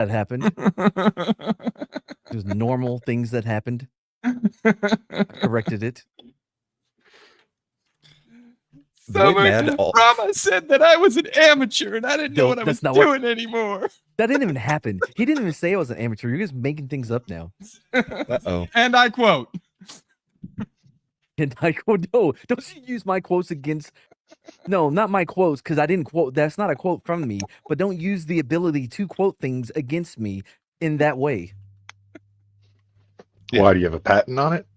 that hhappened. Just normal things that happened. I corrected it. Rama said that I was an amateur and I didn't know what I was doing anymore. That didn't even happen. He didn't even say I was an amateur. You're just making things up now. Uh-oh. And I quote. And I quote, no, don't you use my quotes against. No, not my quotes, because I didn't quote. That's not a quote from me. But don't use the ability to quote things against me in that way. Why, do you have a patent on it?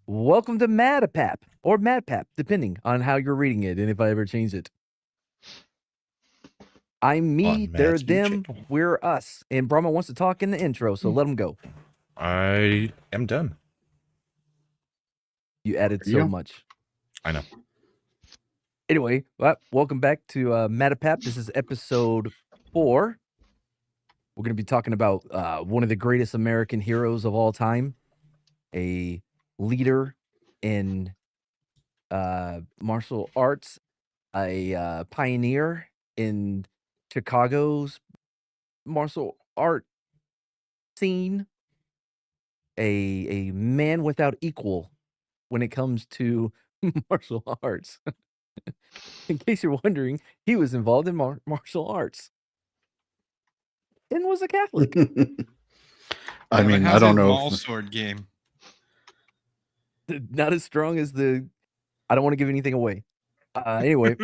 Welcome to EPAP or MadPap, depending on how you're reading it and if I ever change it. I'm me, they're them, we're us. And Brahma wants to talk in the intro, so let him go. I am done. You added so much. I know. Anyway, welcome back to EPAP. This is episode 4. We're going to be talking about one of the greatest American heroes of all time, a leader in martial arts, a pioneer in Chicago's martial art scene, a man without equal when it comes to martial arts. In case you're wondering, he was involved in martial arts and was a Catholic. I mean, I don't know. Mall sword game. Not as strong as the. I don't want to give anything away. Anyway,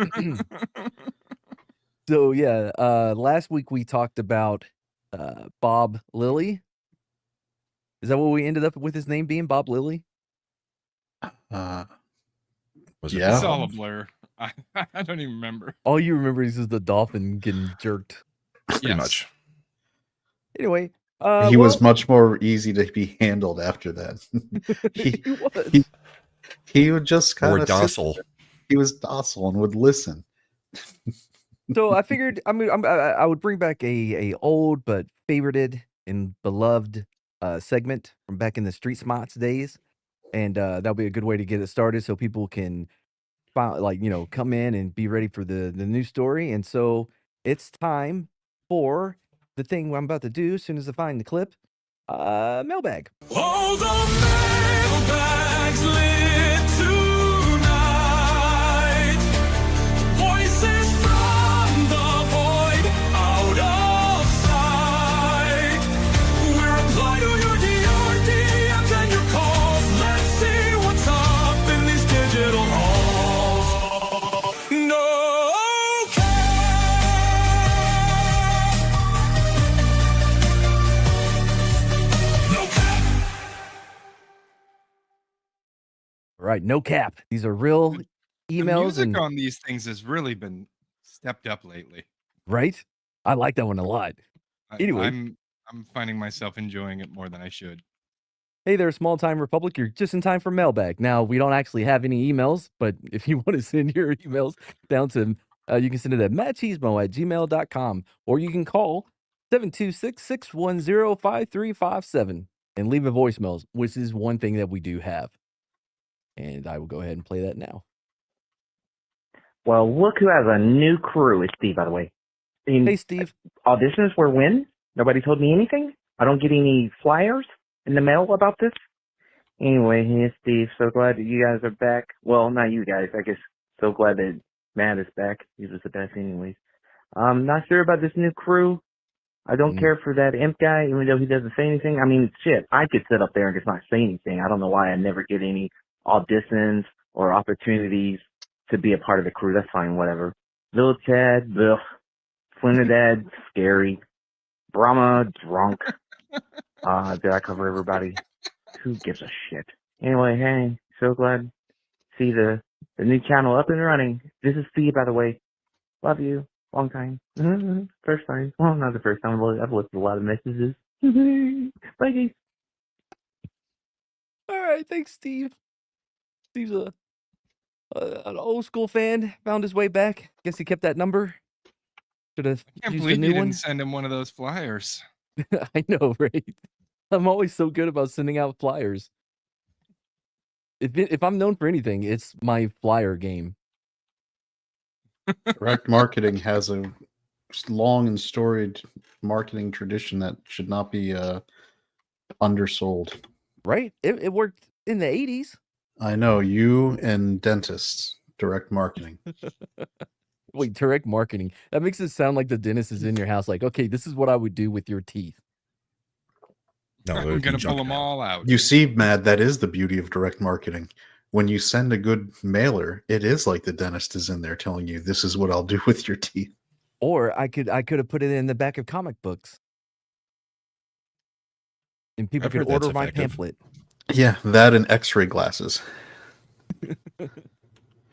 so yeah, last week we talked about Bob Lilly. Is that what we ended up with his name being, Bob Lilly? Was it? Yeah. It's all a blur. I don't even remember. All you remember is the dolphin getting jerked. Pretty much. Anyway, he was much more easy to be handled after that. he was. He would just kind of docile. He was docile and would listen. So I figured, I would bring back a old but favorited and beloved segment from back in the Street Smarts days, and that'll be a good way to get it started, so people can come in and be ready for the new story. And so it's time for the thing I'm about to do as soon as I find the clip. Mailbag. Oh, the mailbag's lit tonight. Voices from the void, out of sight. We reply to your DMs and your calls. Let's see what's up in these digital halls. No All right, no cap. These are real emails. The music on these things has really been stepped up lately. Right? I like that one a lot. Anyway, I'm finding myself enjoying it more than I should. Hey there, Small Time Republic. You're just in time for mailbag. Now, we don't actually have any emails, but if you want to send your emails down to, you can send it at mattcheesemo@gmail.com, or you can call 726-610-5357 and leave a voicemail, which is one thing that we do have. And I will go ahead and play that now. Well, look who has a new crew. It's Steve, by the way. Hey, Steve. Auditions were when? Nobody told me anything? I don't get any flyers in the mail about this? Anyway, hey, Steve. So glad that you guys are back. Well, not you guys. I guess so glad that Matt is back. He was the best anyways. I'm not sure about this new crew. I don't care for that imp guy, even though he doesn't say anything. I mean, shit, I could sit up there and just not say anything. I don't know why I never get any auditions or opportunities to be a part of the crew. That's fine, whatever. Little Chad, ugh. Flinterdad, scary. Brahma, drunk. Did I cover everybody? Who gives a shit? Anyway, hey, so glad to see the new channel up and running. This is Steve, by the way. Love you. Long time. First time. Well, not the first time. I've listened to a lot of messages. Bye, guys. All right, thanks, Steve. Steve's an old school fan. Found his way back. Guess he kept that number. Should have I can't used believe a new you one. didn't send him one of those flyers. I know, right? I'm always so good about sending out flyers. If I'm known for anything, it's my flyer game. Direct marketing has a long and storied marketing tradition that should not be undersold. Right? It worked in the 80s. I know, you and dentists, direct marketing. Wait, direct marketing. That makes it sound like the dentist is in your house. Like, okay, this is what I would do with your teeth. No, it I'm would be gonna junk pull them mail. all out. You see, Mad, that is the beauty of direct marketing. When you send a good mailer, it is like the dentist is in there telling you, this is what I'll do with your teeth. Or I could have put it in the back of comic books. And people I've could heard that's order my effective. pamphlet. Yeah, that and x-ray glasses.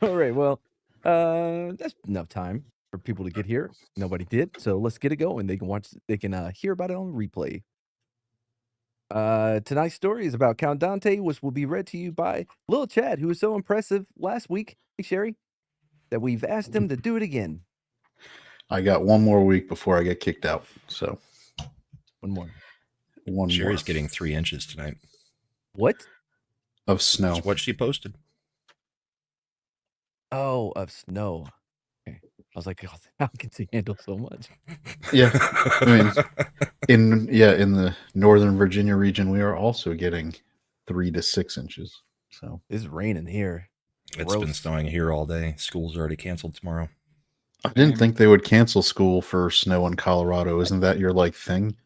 All right, well, that's enough time for people to get here. Nobody did, so let's get it going. They can hear about it on replay. Tonight's story is about Count Dante, which will be read to you by Lil Chad, who was so impressive last week, hey Sherry, that we've asked him to do it again. I got one more week before I get kicked out. So One more. one Sherry's more getting 3 inches tonight. What? of snow. That's what she posted. Oh, of snow. Okay. I was like, God, how can she handle so much? Yeah, I mean, in the Northern Virginia region, we are also getting 3 to 6 inches. So It's raining here. It's been Gross. snowing here all day. School's already canceled tomorrow. I didn't think they would cancel school for snow in Colorado. Isn't that your thing?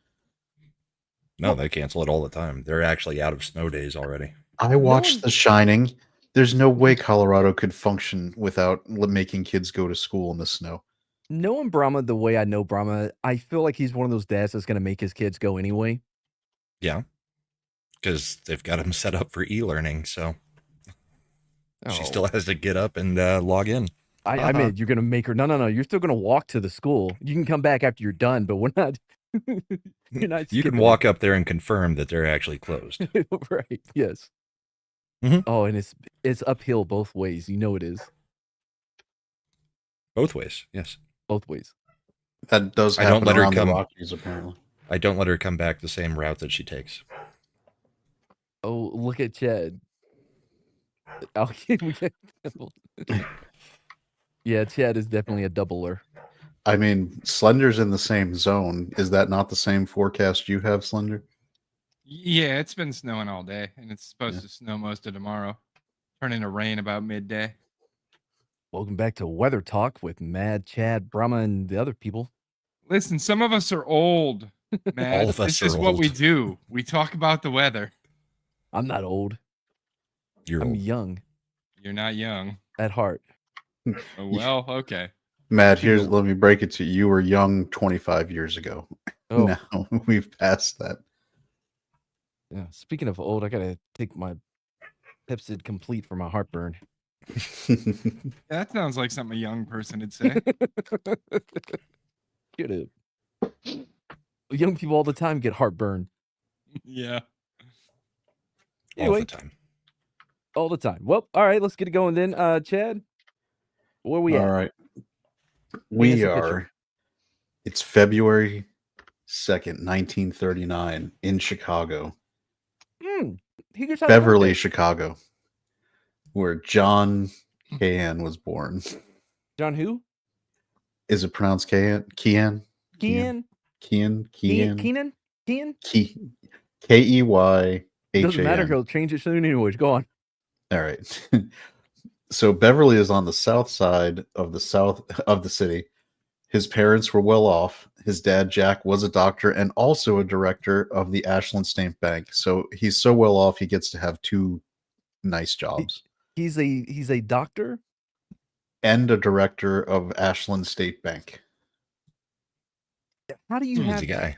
No, they cancel it all the time. They're actually out of snow days already. I watched one- The Shining. There's no way Colorado could function without making kids go to school in the snow. Knowing Brahma the way I know Brahma, I feel like he's one of those dads that's going to make his kids go anyway. Yeah. Because they've got him set up for e-learning, so she still has to get up and log in. I mean, you're going to make her. No. You're still going to walk to the school. You can come back after you're done, but we're not. You're not. You can skipping walk up there and confirm that they're actually closed. it. Right. Yes. Mhm. Oh, and it's uphill both ways. You know it is. Both ways, yes. Both ways. That does I happen don't let her around come- the Rockies, apparently. I don't let her come back the same route that she takes. Oh, look at Chad. Oh, we get yeah, Chad is definitely a doubler. I mean, Slender's in the same zone. Is that not the same forecast you have, Slender? Yeah, it's been snowing all day, and it's supposed Yeah. to snow most of tomorrow. Turn into rain about midday. Welcome back to Weather Talk with Mad Chad, Brahma, and the other people. Listen, some of us are old, man. All of us It's are just what we old. do. We talk about the weather. I'm not old. You're I'm old. young You're not young. at heart. Oh, well, okay. Matt, You know- let me break it to you. You were young 25 years ago. Oh, Now we've passed that. yeah. Speaking of old, I gotta take my Pepsid Complete for my heartburn. That sounds like something a young person would say. Get it. Young people all the time get heartburn. Yeah. All Anyway, the time. all the time. Well, all right, let's get it going then. Chad, where we All at? right. Paint us We a picture. are. It's February 2nd, 1939 in Chicago. Here's how Beverly, birthday. Chicago, where John Cahan was born. John who? Is it pronounced Cahan? Kean? Kean? Kean? Keenan? K-E-Y-H-A-N. Doesn't matter. He'll change it soon anyways. Go on. All right. So Beverly is on the south side of the city. His parents were well off. His dad, Jack, was a doctor and also a director of the Ashland State Bank. So he's so well off, he gets to have 2 nice jobs. He's a doctor. And a director of Ashland State Bank. How do you Easy have guy.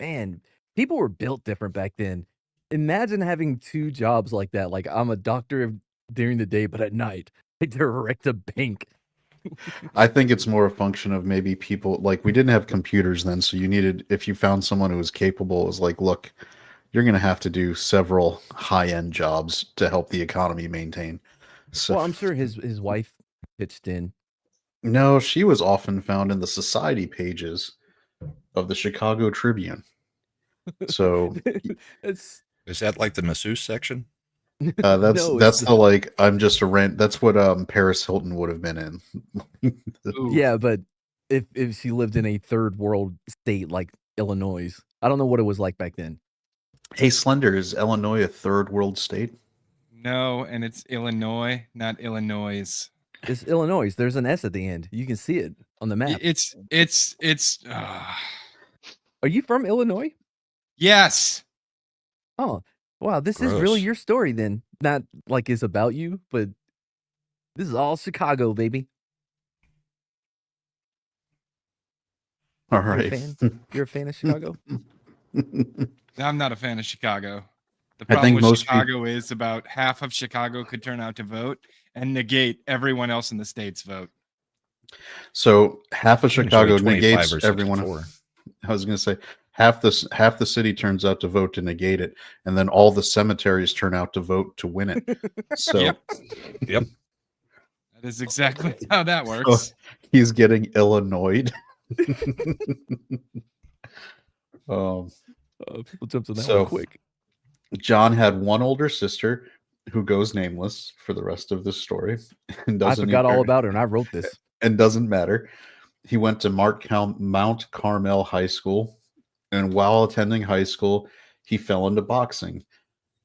Man, people were built different back then. Imagine having 2 jobs like that. Like, I'm a doctor during the day, but at night I direct a bank. I think it's more a function of maybe people, like, we didn't have computers then, so you needed, if you found someone who was capable, it was like, look, you're going to have to do several high-end jobs to help the economy maintain. So, Well, I'm sure his wife pitched in. no, she was often found in the society pages of the Chicago Tribune. So It's Is that like the masseuse section? that's No, that's it's- the like I'm just a rent. That's what Paris Hilton would have been in. Ooh. yeah, but if she lived in a third world state like Illinois. I don't know what it was like back then. Hey, Slender, is Illinois a third world state? No, and it's Illinois, not Illinois. It's Illinois. There's an S at the end. You can see it on the map. It's. Are you from Illinois? Yes. Oh, wow. This is really Gross. your story then. Not like it's about you, but this is all Chicago, baby. All You're a right. fan? You're a fan of Chicago? I'm not a fan of Chicago. The I problem think with most Chicago is about half of Chicago could turn out to vote and negate everyone else in the state's vote. So half of Usually Chicago 25 negates or everyone. 64. I was going to say half the city turns out to vote to negate it, and then all the cemeteries turn out to vote to win it. So Yep. Yep. That is exactly how that works. he's getting Illinois. People jumped on that So- one quick. John had one older sister who goes nameless for the rest of this story. And I doesn't forgot all even- about her, and I wrote this. and doesn't matter. He went to Mount Carmel High School, and while attending high school, he fell into boxing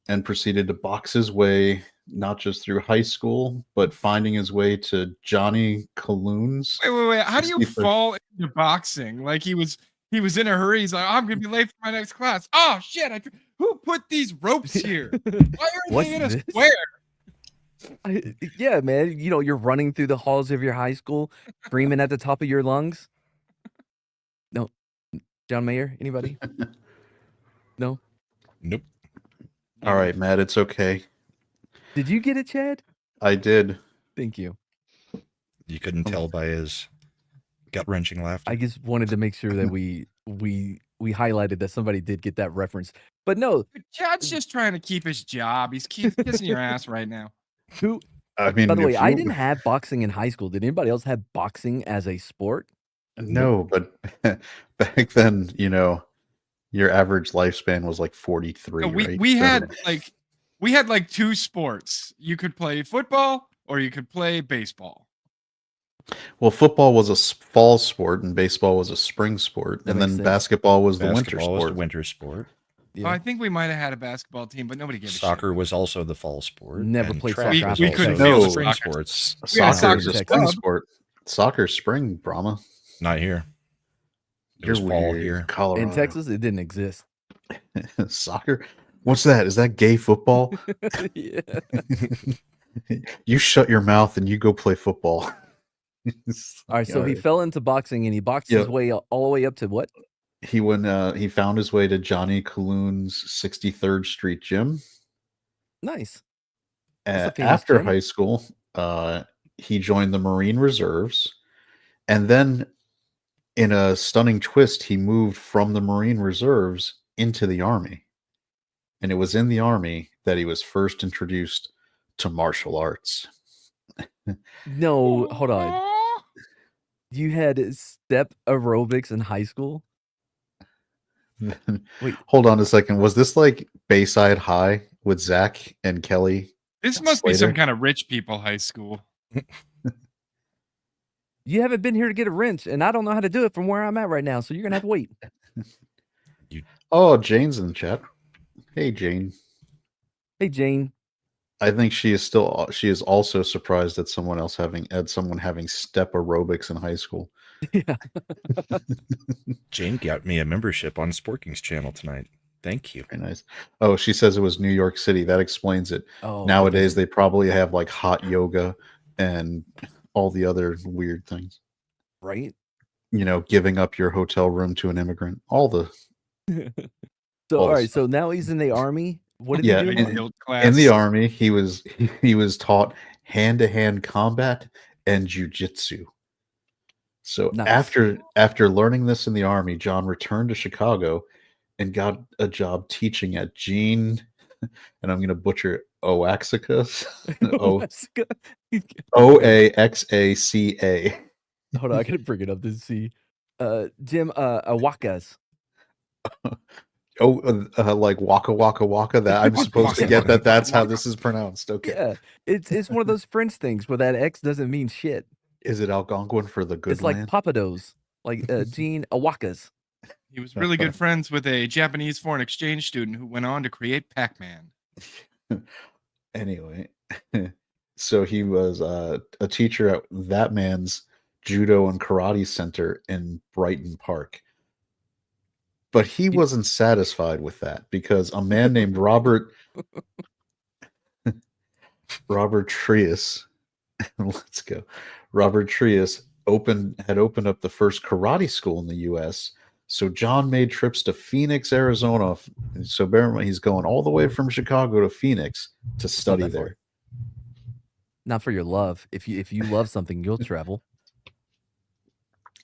and proceeded to box his way not just through high school, but finding his way to Johnny Colloon's. Wait. How do you 63rd. fall into boxing? Like he was in a hurry. He's like, I'm gonna be late for my next class. Oh shit! Who put these ropes here? Why are What's they in a this? square? Yeah, man. You know, you're running through the halls of your high school, screaming at the top of your lungs. No, John Mayer. Anybody? No. Nope. All right, Matt, it's okay. Did you get it, Chad? I did. Thank you. You couldn't tell by his gut-wrenching laughter. I just wanted to make sure that we highlighted that somebody did get that reference. But no, Chad's just trying to keep his job. He's kissing your ass right now. who? I mean, By the way, if I you- didn't have boxing in high school. Did anybody else have boxing as a sport? No, but back then, you know, your average lifespan was like 43. No, right? we So- had like two sports. You could play football or you could play baseball. Well, football was a fall sport and baseball was a spring sport, That and makes then sense. basketball was the winter Basketball was sport. the winter sport. Yeah. Oh, I think we might have had a basketball team, but nobody gave a Soccer was also the fall sport. Never and played track soccer. was We also couldn't the field spring soccer. sports. We had Soccer is soccer a spring club. sport. Soccer spring, Brahma. Not here. It You're was fall weird. here. Colorado. In Texas, it didn't exist. Soccer? What's that? Is that gay football? Yeah. You shut your mouth and you go play football. All right, so he fell into boxing and he boxed Yeah. his way all the way up to what? He found his way to Johnny Colloon's 63rd Street Gym. Nice. That's a famous After gym. high school, he joined the Marine Reserves, and then in a stunning twist, he moved from the Marine Reserves into the Army. And it was in the Army that he was first introduced to martial arts. No, hold on. You had step aerobics in high school? Wait. Hold on a second. Was this like Bayside High with Zach and Kelly? This must be some Slater? kind of rich people high school. You haven't been here to get a wrench, and I don't know how to do it from where I'm at right now, so you're gonna have to wait. Oh, Jane's in the chat. Hey, Jane. Hey, Jane. I think she is also surprised at someone having step aerobics in high school. Yeah. Jane got me a membership on Sporking's channel tonight. Thank you. Very nice. Oh, she says it was New York City. That explains it. Oh, Nowadays, they probably have like hot yoga and all the other weird things. right? You know, giving up your hotel room to an immigrant. All the So, All all the right. stuff. So now he's in the army. What did Yeah, he do? and- Guild class. in the army, he was taught hand-to-hand combat and jujitsu. So Nice. after learning this in the army, John returned to Chicago and got a job teaching at Gene, and I'm going to butcher Oaxaca, Oaxaca. Hold on, I gotta bring it up to see. Jim, Awakas. Like waka waka waka. That I'm supposed to get that. That's how this is pronounced. Okay. Yeah, it's one of those French things where that X doesn't mean shit. Is it Algonquin for the good It's like land? Papados, like Gene Awakas. He was really good friends with a Japanese foreign exchange student who went on to create Pac-Man. Anyway, so he was a teacher at that man's judo and karate center in Brighton Park. But he wasn't satisfied with that because a man named Robert Trius, let's go. Robert Trius had opened up the first karate school in the U.S. So John made trips to Phoenix, Arizona. So bear in mind, he's going all the way from Chicago to Phoenix to study that far. there. Not for your love. If you love something, you'll travel.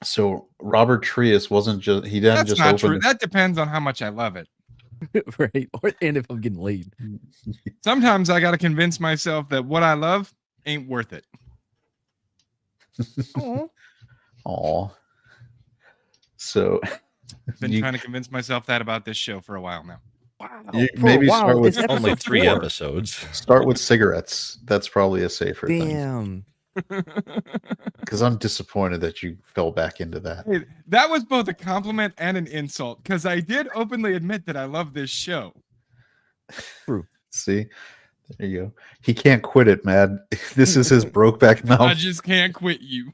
So Robert Trius wasn't just he didn't That's just not open true. That depends on how much I love it. Right? And if I'm getting laid. Sometimes I got to convince myself that what I love ain't worth it. Aw. So I've been you- trying to convince myself that about this show for a while now. Wow. You- For maybe a while, start with it's Only episode 3 4. episodes. start with cigarettes. That's probably a safer thing. Damn. Because I'm disappointed that you fell back into that. Hey, that was both a compliment and an insult because I did openly admit that I love this show. See? There you go. He can't quit it, man. This is his Brokeback I Mountain. just can't quit you.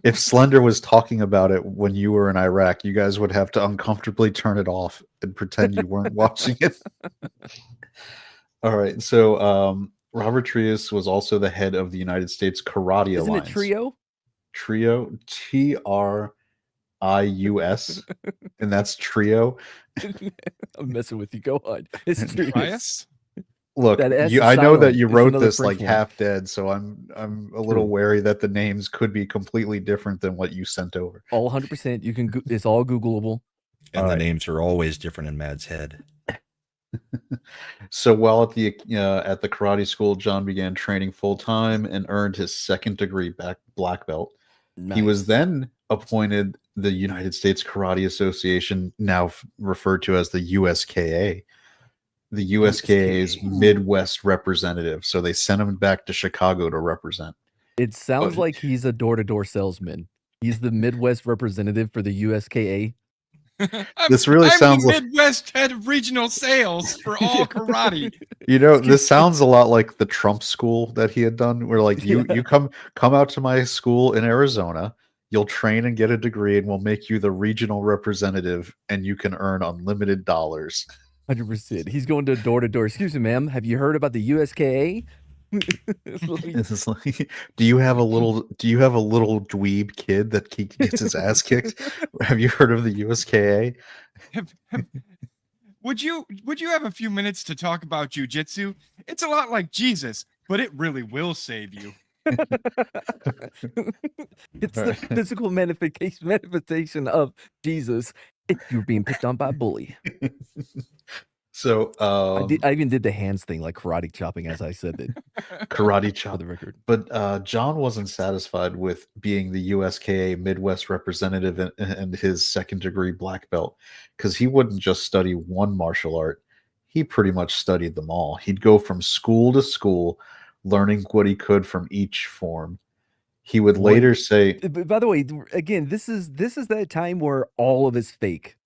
If Slender was talking about it when you were in Iraq, you guys would have to uncomfortably turn it off and pretend you weren't watching it. All right. So Robert Trius was also the head of the United States Karate Isn't Alliance. it Trio? Trio, Trius, and that's trio. I'm messing with you. Go on. It's Trio. Bias? Look, That S is I know that silent. you It's wrote another this like French one. half dead, so I'm a little True. wary that the names could be completely different than what you sent over. All 100%. You can. It's all Googleable. And All the right. names are always different in Mad's head. So while at the karate school, John began training full time and earned his second degree black belt. He was Nice. then appointed the United States Karate Association, now referred to as the USKA. The USKA's Midwest representative. So they sent him back to Chicago to represent. It sounds like he's a door-to-door salesman. He's the Midwest representative for the USKA. This really I'm sounds the like- Midwest head of regional sales for all karate. You know, this sounds a lot like the Trump school that he had done, where like you come out to my school in Arizona, you'll train and get a degree, and we'll make you the regional representative, and you can earn unlimited dollars. 100%. He's going to door-to-door. Excuse me, ma'am. Have you heard about the USKA? This is like, do you have a little dweeb kid that gets his ass kicked? Have you heard of the USKA? Would you have a few minutes to talk about jujitsu? It's a lot like Jesus, but it really will save you. It's the physical manifestation of Jesus if you're being picked on by a bully. So I even did the hands thing, like karate chopping, as I said it karate for chop. the record. But John wasn't satisfied with being the USKA Midwest representative and his second degree black belt, because he wouldn't just study one martial art. He pretty much studied them all. He'd go from school to school, learning what he could from each form. He would later say, By the way, again, this is that time where all of it's fake.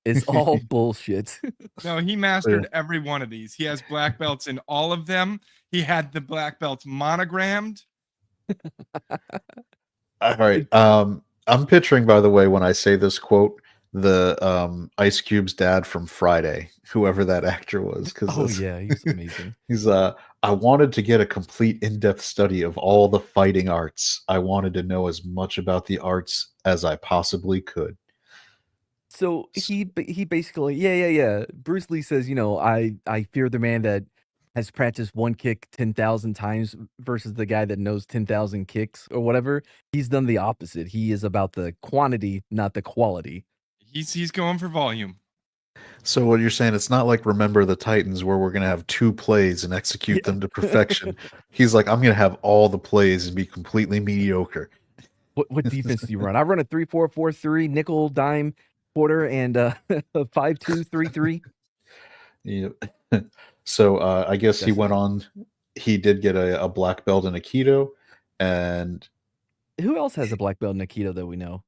It's all bullshit. No, he mastered every one of these. He has black belts in all of them. He had the black belts monogrammed. all right. I'm picturing, by the way, when I say this quote, the Ice Cube's dad from Friday, whoever that actor was. Oh yeah, he's amazing. He's I wanted to get a complete in-depth study of all the fighting arts. I wanted to know as much about the arts as I possibly could. So he basically yeah. Bruce Lee says, I fear the man that has practiced one kick 10,000 times versus the guy that knows 10,000 kicks or whatever. He's done the opposite. He is about the quantity, not the quality. He's going for volume. So what you're saying, it's not like Remember the Titans where we're going to have 2 plays and execute them to perfection. He's like, I'm going to have all the plays and be completely mediocre. What defense do you run? I run a 3-4-4-3, nickel, dime, quarter, and a 5-2-3-3. Yeah. So I guess he went on. He did get a black belt in Aikido, And Who else has a black belt in Aikido that we know?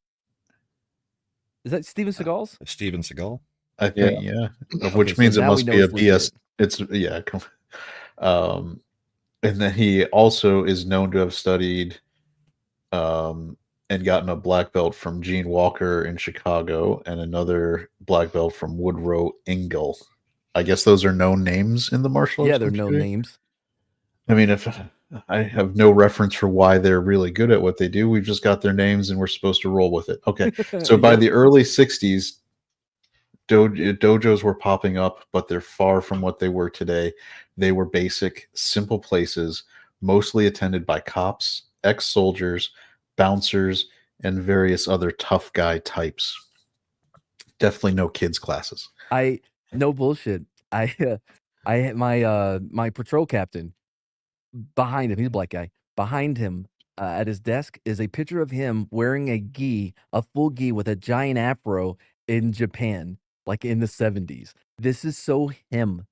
Is that Steven Seagal's? Steven Seagal. I think, yeah. Okay, Which so means it now we must know be a it's legit. BS. It's, yeah. And then he also is known to have studied and gotten a black belt from Gene Walker in Chicago and another black belt from Woodrow Engel. I guess those are known names in the martial arts Yeah, they're no community. names. I mean, if I have no reference for why they're really good at what they do, we've just got their names and we're supposed to roll with it. Okay. So by Yep. the early 60s, dojos were popping up, but they're far from what they were today. They were basic, simple places, mostly attended by cops, ex-soldiers, bouncers, and various other tough guy types. Definitely no kids classes. No bullshit. I had my patrol captain behind him. He's a black guy. Behind him at his desk is a picture of him wearing a full gi with a giant afro in Japan, like in the 70s. This is so him.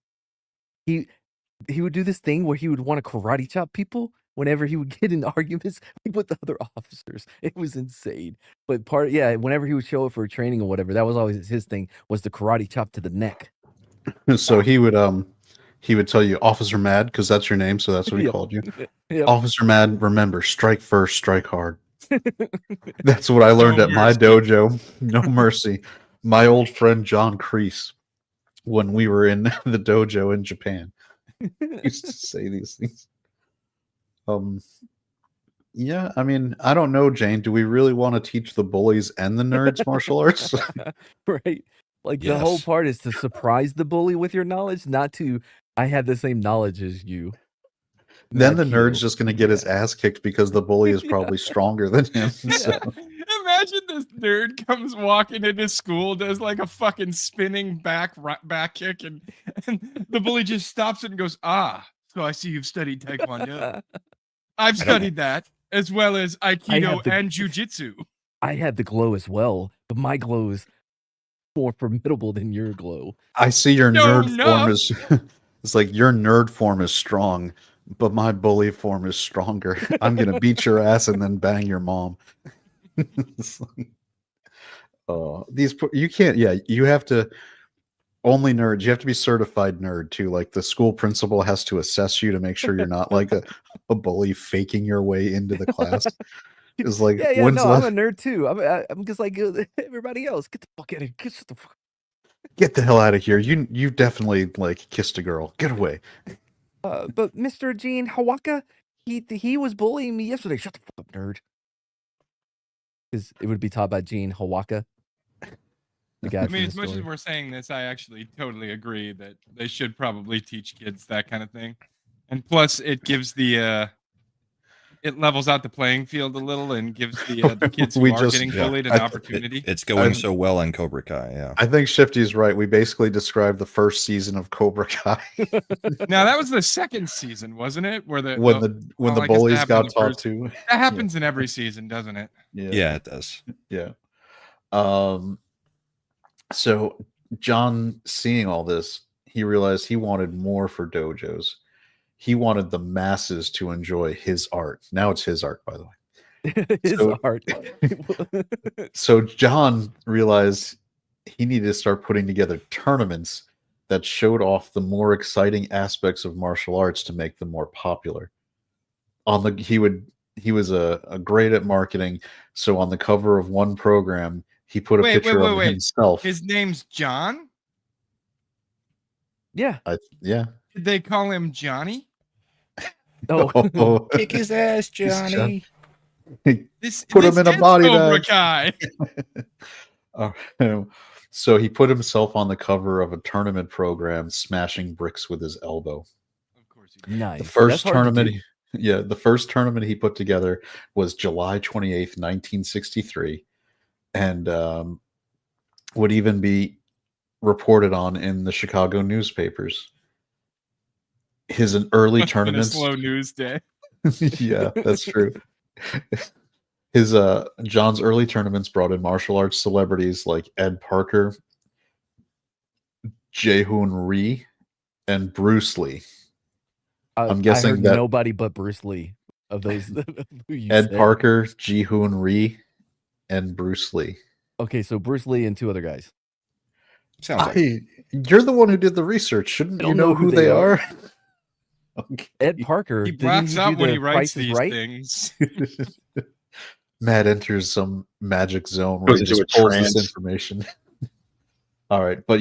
He would do this thing where he would want to karate chop people whenever he would get in arguments with the other officers. It was insane. But whenever he would show up for training or whatever, that was always his thing, was the karate chop to the neck. So he would tell you, Officer Mad, because that's your name, so that's what he Yep. called you. Yep. Officer Mad, remember, strike first, strike hard. That's what I learned No at my mercy. dojo. No mercy. My old friend John Kreese, when we were in the dojo in Japan, used to say these things. Yeah, I mean, I don't know, Jane. Do we really want to teach the bullies and the nerds martial arts? Right. Like the whole Yes. part is to surprise the bully with your knowledge, not to I have the same knowledge as you. Then the Not nerd's you. just going to get his ass kicked because the bully is probably stronger than him. So. Imagine this nerd comes walking into school, does like a fucking spinning back kick, and the bully just stops it and goes, "Ah, so I see you've studied Taekwondo. I've studied that, as well as Aikido and Jiu-Jitsu." I have the glow as well, but my glow is more formidable than your glow. I see your No, nerd no. form is it's like your nerd form is strong, but my bully form is stronger. I'm gonna beat your ass and then bang your mom. It's like, you can't. Yeah, you have to. Only nerds. You have to be certified nerd too. Like the school principal has to assess you to make sure you're not like a bully faking your way into the class. It's like, Yeah, when's no, I'm a the nerd too. I'm just like everybody else. Get the fuck out of here. Get the fuck. get the hell out of here? You definitely like kissed a girl. Get away. But Mr. Gene Hawaka, he was bullying me yesterday. Shut the fuck up, nerd. Because it would be taught by Gene Hawaka. The guy I from mean, the as much as story. we're saying this, I actually totally agree that they should probably teach kids that kind of thing. And plus, it gives it levels out the playing field a little and gives the kids who We are just- getting Yeah. bullied an opportunity. It's going so well in Cobra Kai. Yeah. I think Shifty's right. We basically described the first season of Cobra Kai Now that was the second season, wasn't it? Where the when the well, I guess that bullies happened in got the taught first- to. that happens in every season, doesn't it? Yeah, it does. Yeah. So John, seeing all this, he realized he wanted more for dojos. He wanted the masses to enjoy his art. Now it's his art, by the way. His So- art. So John realized he needed to start putting together tournaments that showed off the more exciting aspects of martial arts to make them more popular. He was a great at marketing, so on the cover of one program, he put a picture of himself. His name's John? Yeah. Yeah. Did they call him Johnny? Oh. Kick his ass, Johnny. This Put him in a is body Cobra bag. Kai. So he put himself on the cover of a tournament program, smashing bricks with his elbow. Of course he did. Nice. The first That's hard to tournament, do. the first tournament he put together was July 28th, 1963, and would even be reported on in the Chicago newspapers. His early Must have been a tournaments. slow news day. Yeah, that's true. His John's early tournaments brought in martial arts celebrities like Ed Parker, Jae-hoon Rhee, and Bruce Lee. I'm guessing I heard that nobody but Bruce Lee. of those who you Ed said. Parker, Ji Hoon Rhee, and Bruce Lee. Okay, so Bruce Lee and 2 other guys. Sounds right. You're the one who did the research. Shouldn't I you don't know who they are? Okay. Ed Parker, He didn't blacks he out do when the he writes Price is these Right? things. Matt enters some magic zone where Goes he into just a pulls this trance. information. All right, but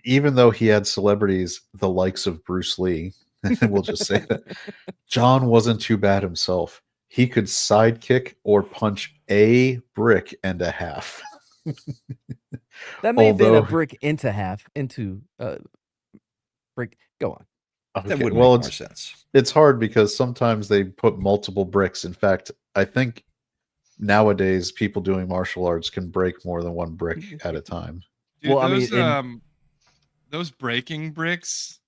even though he had celebrities the likes of Bruce Lee, we'll just say that John wasn't too bad himself. He could sidekick or punch a brick and a half. That may have been a Although- brick into brick. Go on. That Okay, would well, make more sense. it's hard because sometimes they put multiple bricks. In fact, I think nowadays people doing martial arts can break more than one brick at a time. Dude, Well, I mean, those breaking bricks,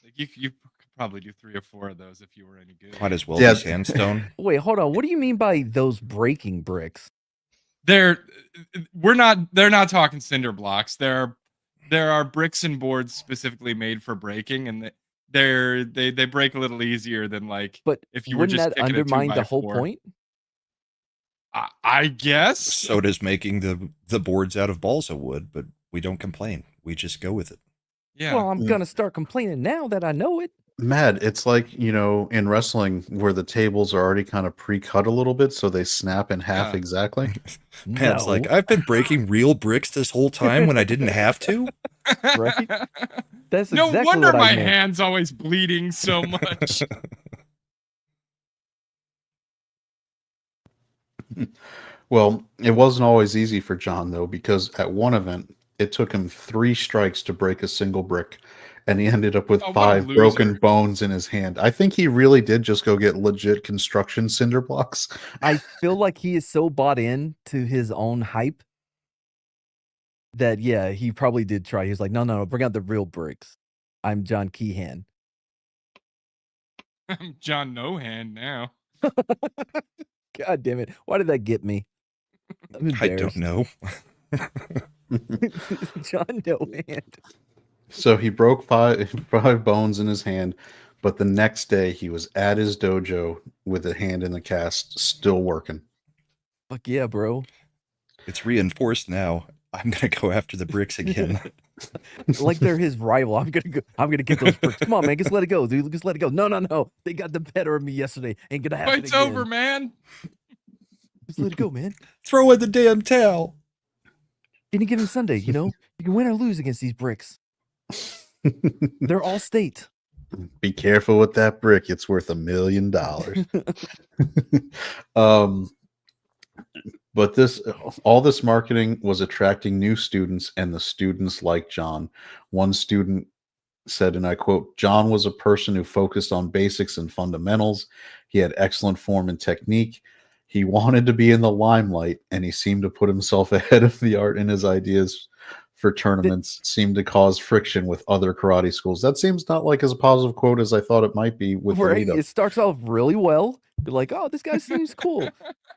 like you could probably do 3 or 4 of those if you were any good. Might as well Yeah. be sandstone. Wait, hold on. What do you mean by those breaking bricks? They're not talking cinder blocks. There are bricks and boards specifically made for breaking, and they break a little easier than like But if you were wouldn't just that kicking a undermine the 2x4. whole point? I guess. So does making the boards out of balsa wood, but we don't complain. We just go with it. Yeah. Well, I'm gonna start complaining now that I know it. Matt, it's like, in wrestling where the tables are already kind of pre-cut a little bit so they snap in half Yeah. exactly. Man's like, No. I've been breaking real bricks this whole time when I didn't have to. Right? That's No exactly wonder what I my meant. hand's always bleeding so much. Well, it wasn't always easy for John, though, because at one event, it took him 3 strikes to break a single brick, and he ended up with Oh, what a 5 broken loser. bones in his hand. I think he really did just go get legit construction cinder blocks. I feel like he is so bought in to his own hype that he probably did try. He was like, no, bring out the real bricks. I'm John Keehan. I'm John No Hand now. God damn it. Why did that get me? I'm I don't embarrassed. know. John No Hand. So he broke 5 bones in his hand, but the next day he was at his dojo with a hand in the cast, still working. Fuck yeah, bro. It's reinforced now. I'm gonna go after the bricks again. Like they're his rival. I'm gonna get those bricks. Come on, man. Just let it go, dude. Just let it go. No. They got the better of me yesterday. Ain't gonna happen Fight's again. over, man. Just let it go, man. Throw in the damn towel. Any given Sunday, you can win or lose against these bricks. They're all state. Be careful with that brick. It's worth $1 million. But all this marketing was attracting new students, and the students liked John. One student said, and I quote, "John was a person who focused on basics and fundamentals. He had excellent form and technique. He wanted to be in the limelight, and he seemed to put himself ahead of the art, and his ideas for tournaments seemed to cause friction with other karate schools." That seems not like as a positive quote as I thought it might be with the Right? lead up. It starts off really well. You're like, oh, this guy seems cool.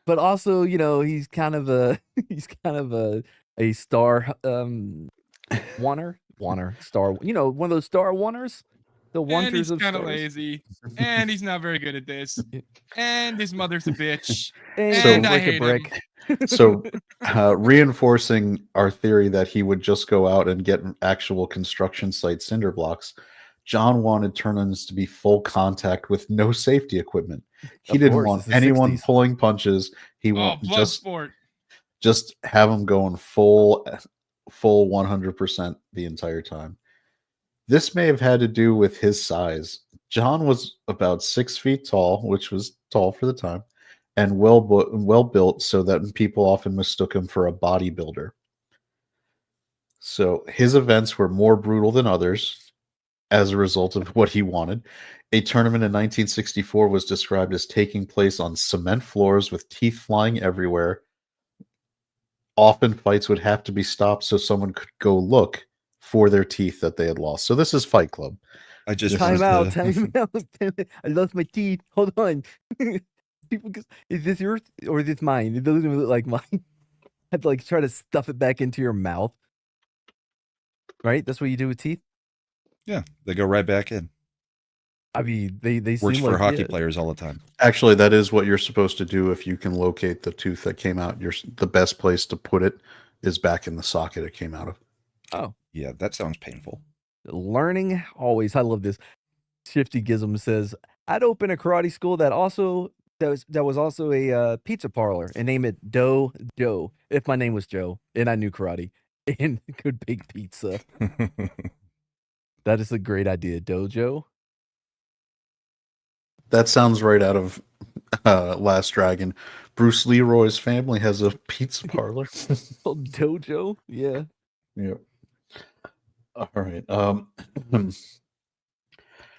But also, he's kind of a star star, one of those star oneers. The And wanters he's of kind of stars. lazy. And he's not very good at this. And his mother's a bitch. And And I break a hate brick. So, reinforcing our theory that he would just go out and get actual construction site cinder blocks, John wanted tournaments to be full contact with no safety equipment. He Of didn't course, want it's the anyone 60s. pulling punches. He Oh, wanted blood sport. just have them going full 100% the entire time. This may have had to do with his size. John was about 6 feet tall, which was tall for the time, and well built, so that people often mistook him for a bodybuilder. So his events were more brutal than others as a result of what he wanted. A tournament in 1964 was described as taking place on cement floors with teeth flying everywhere. Often fights would have to be stopped so someone could go look for their teeth that they had lost. So this is Fight Club. I just Time want out. to- Time out. I lost my teeth. Hold on. People, is this yours or is this mine? It doesn't even look like mine. I had to try to stuff it back into your mouth. Right? That's what you do with teeth. Yeah, they go right back in. I mean, they Works seem for like hockey yeah. players all the time. Actually, that is what you're supposed to do if you can locate the tooth that came out. The best place to put it is back in the socket it came out of. Oh, Yeah, that sounds painful. learning always. I love this. Shifty Gizm says, "I'd open a karate school that was also a pizza parlor and name it Dough Joe. If my name was Joe and I knew karate and could bake pizza, that is a great idea, Dojo. That sounds right out of Last Dragon. Bruce Leroy's family has a pizza parlor. Called Dojo, yeah. Yep. All right.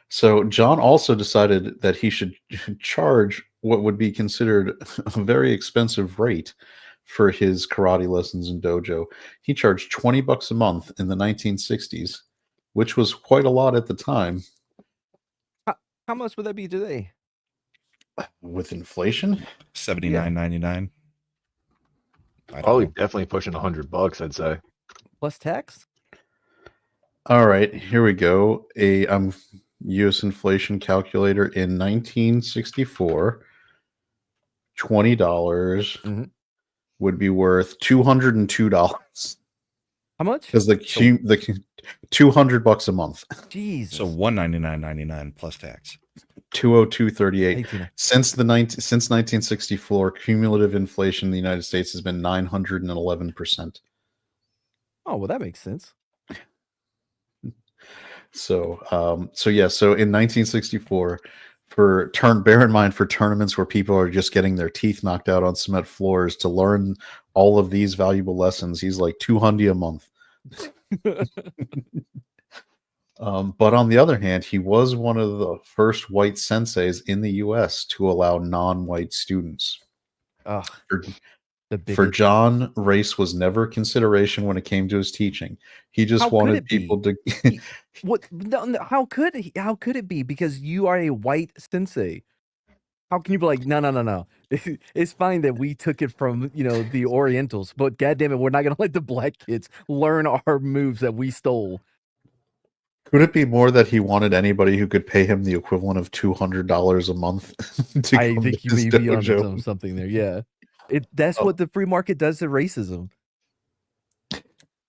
So John also decided that he should charge what would be considered a very expensive rate for his karate lessons in dojo. He charged $20 a month in the 1960s, which was quite a lot at the time. How much would that be today? With inflation, $79.99. Probably definitely pushing $100, I'd say. Plus tax? All right, here we go. A U.S. inflation calculator in 1964. $20 would be worth $202. How much? Because the $200 a month. Jesus. So $199.99 plus tax. 202.38. Since 1964, cumulative inflation in the United States has been 911%. Oh, well, that makes sense. So in 1964, bear in mind for tournaments where people are just getting their teeth knocked out on cement floors to learn all of these valuable lessons, he's like $200 a month. But on the other hand, he was one of the first white senseis in the U.S. to allow non-white students. For John, race was never a consideration when it came to his teaching. He just wanted people to. What? No, how could it be? Because you are a white sensei. How can you be like, no? It's fine that we took it from the Orientals, but goddamn it, we're not gonna let the black kids learn our moves that we stole. Could it be more that he wanted anybody who could pay him the equivalent of $200 a month? I think you may be on something there. Yeah, that's what the free market does to racism.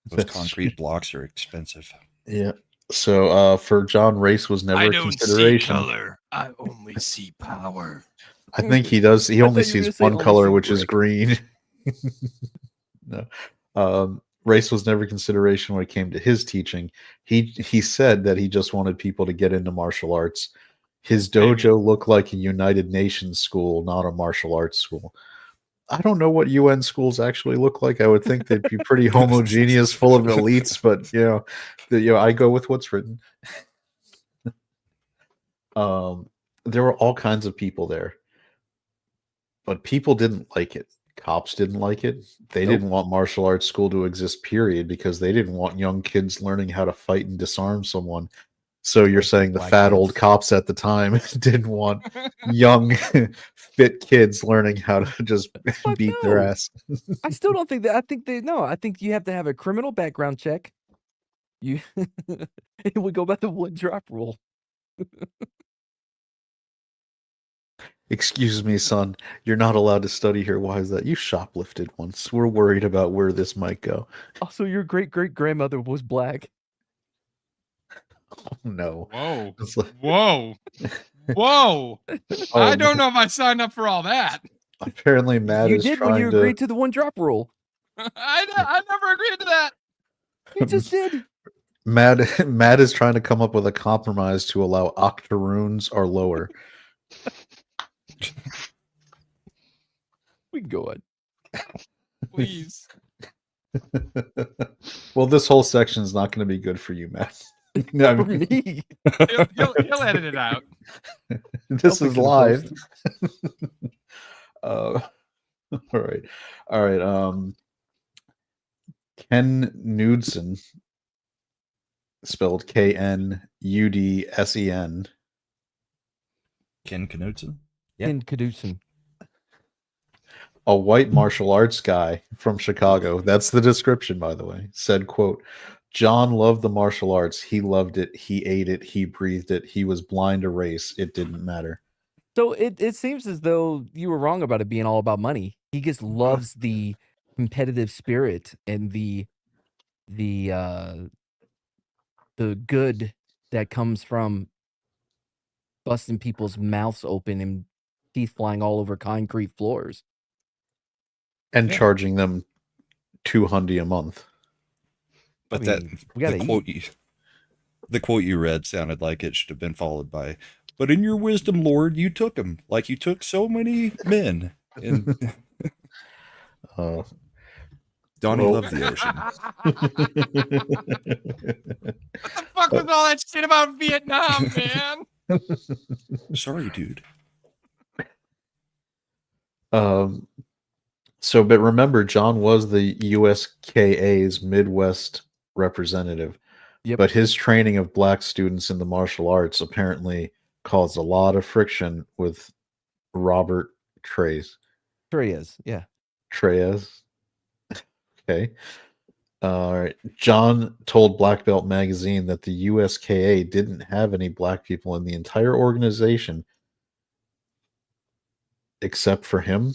Those concrete blocks are expensive. Yeah. So for John, race was never a consideration. I don't see color. I only see power. I think he does. He only sees one color, which is green. No. Race was never a consideration when it came to his teaching. He said that he just wanted people to get into martial arts. His dojo looked like a United Nations school, not a martial arts school. I don't know what UN schools actually look like. I would think they'd be pretty homogeneous, full of elites, but I go with what's written. There were all kinds of people there, but people didn't like it. Cops didn't like it. They didn't want martial arts school to exist, period, because they didn't want young kids learning how to fight and disarm someone. So you're saying the fat old cops at the time didn't want young, fit kids learning how to just beat their ass. I still don't think that. I think you have to have a criminal background check. It would go by the one drop rule. Excuse me, son. You're not allowed to study here. Why is that? You shoplifted once. We're worried about where this might go. Also, your great-great-grandmother was black. Oh, no. Whoa. Like... Whoa. Whoa. I don't know if I signed up for all that. Apparently, Matt is trying to... You did when you agreed to the one drop rule. I never agreed to that. You just did. Matt is trying to come up with a compromise to allow octoroons or lower. We can go on. Please. Well, this whole section is not going to be good for you, Matt. No, for me. He'll edit it out. This is live. All right. Ken Knudsen, spelled Knudsen. Ken Knudsen? Ken Knudsen. A white martial arts guy from Chicago, that's the description, by the way, said, quote, John loved the martial arts. He loved it. He ate it. He breathed it. He was blind to race. It didn't matter. So it seems as though you were wrong about it being all about money. He just loves the competitive spirit and the good that comes from busting people's mouths open and teeth flying all over concrete floors. And Yeah. charging them $200 a month. But I mean, we gotta the quote you read sounded like it should have been followed by, "But in your wisdom, Lord, you took him like you took so many men." And Donnie well- loved the ocean. What the fuck was all that shit about Vietnam, man? Sorry, dude. So, but remember, John was the USKA's Midwest representative. Yep. But his training of black students in the martial arts apparently caused a lot of friction with Robert Treyes. Yeah. Treyes. Okay. All right. John told Black Belt magazine that the USKA didn't have any black people in the entire organization except for him.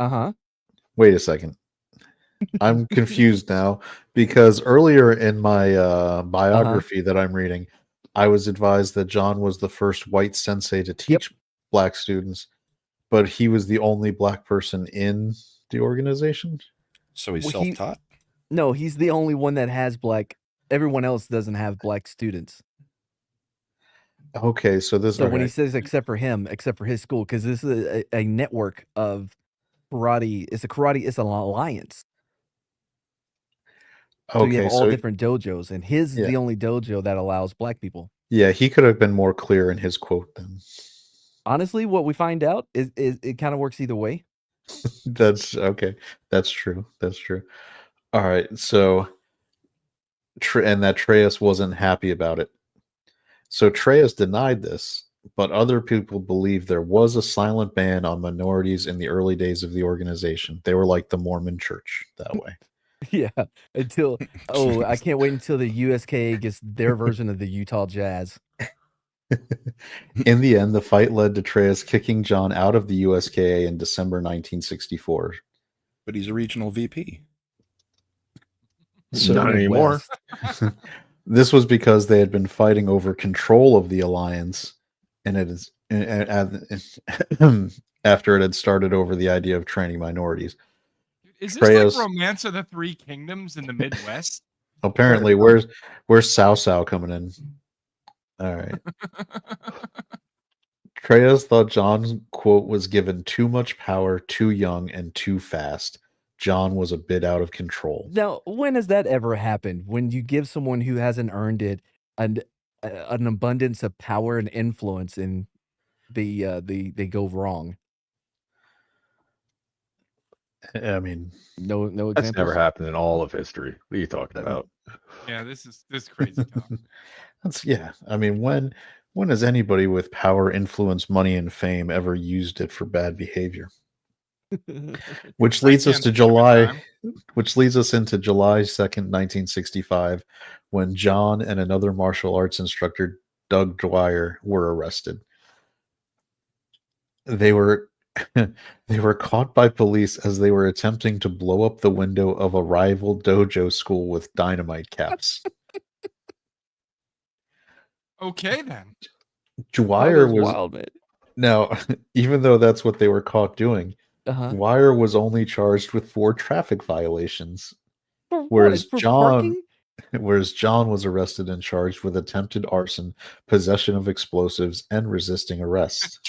Uh-huh. Wait a second. I'm confused now because earlier in my biography that I'm reading, I was advised that John was the first white sensei to teach black students, but he was the only black person in the organization. So he's Well, self-taught? No, he's the only one that has black. Everyone else doesn't have black students. Okay, so this. So when he says except for him, except for his school, because this is a network of karate. It's an alliance. So you have all different dojos, and his is the only dojo that allows black people. Yeah, he could have been more clear in his quote then. Honestly, what we find out is it kind of works either way. That's okay. That's true. That's true. All right. So, and that Treyes wasn't happy about it. So Treyes denied this, but other people believe there was a silent ban on minorities in the early days of the organization. They were like the Mormon church that way. Yeah. Until I can't wait until the USKA gets their version of the Utah Jazz. In the end, the fight led to Treyes kicking John out of the USKA in December 1964. But he's a regional VP. So Not anymore. This was because they had been fighting over control of the alliance, and it is after it had started over the idea of training minorities. Is this Treyes, like Romance of the Three Kingdoms in the Midwest? apparently, where's Sao coming in? All right. Treyes thought John's quote was given too much power, too young, and too fast. John was a bit out of control. Now, when has that ever happened? When you give someone who hasn't earned it an abundance of power and influence, and they go wrong? I mean, no examples. That's never happened in all of history. What are you talking about? Yeah, this is crazy talk. I mean, when has anybody with power, influence, money, and fame ever used it for bad behavior? Which leads us to July. Which leads us into July 2nd, 1965, when John and another martial arts instructor, Doug Dwyer, were arrested. They were caught by police as they were attempting to blow up the window of a rival dojo school with dynamite caps. Okay, then. Dwyer was wild, man. Now, even though that's what they were caught doing, Dwyer was only charged with 4 traffic violations, whereas John was arrested and charged with attempted arson, possession of explosives, and resisting arrest.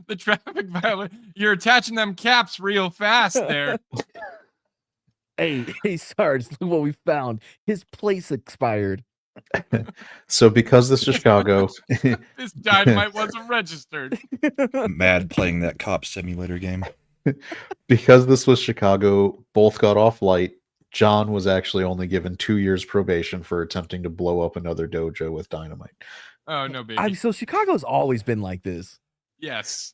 The traffic violation. You're attaching them caps real fast there. Hey, Sarge, look what we found. His place expired. So because this is Chicago, This dynamite wasn't registered. Mad playing that cop simulator game. Because this was Chicago, both got off light. John was actually only given 2 years probation for attempting to blow up another dojo with dynamite. Oh, no, baby. So Chicago's always been like this. Yes.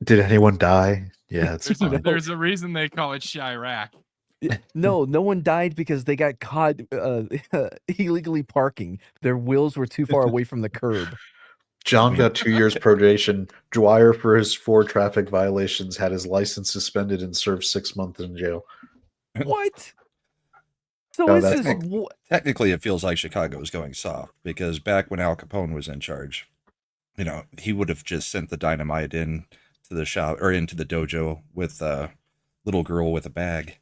Did anyone die? Yeah, it's There's a reason they call it Chirac. No one died because they got caught illegally parking. Their wheels were too far away from the curb. John got 2 years probation. Dwyer, for his 4 traffic violations, had his license suspended and served 6 months in jail. What? So No, this that's- is Technically, it feels like Chicago is going soft because back when Al Capone was in charge, he would have just sent the dynamite in to the shop or into the dojo with a little girl with a bag.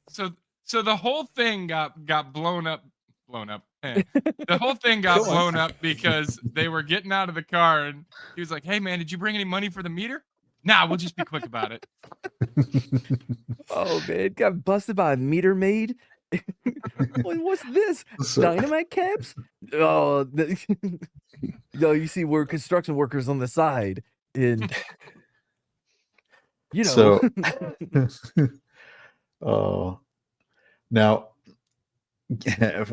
So the whole thing got blown up. The whole thing got blown up because they were getting out of the car and he was like, "Hey man, did you bring any money for the meter?" Nah, we'll just be quick about it. Oh man, got busted by a meter maid. What's this? So- Dynamite caps? Oh, no, you see, we're construction workers on the side, and So, now,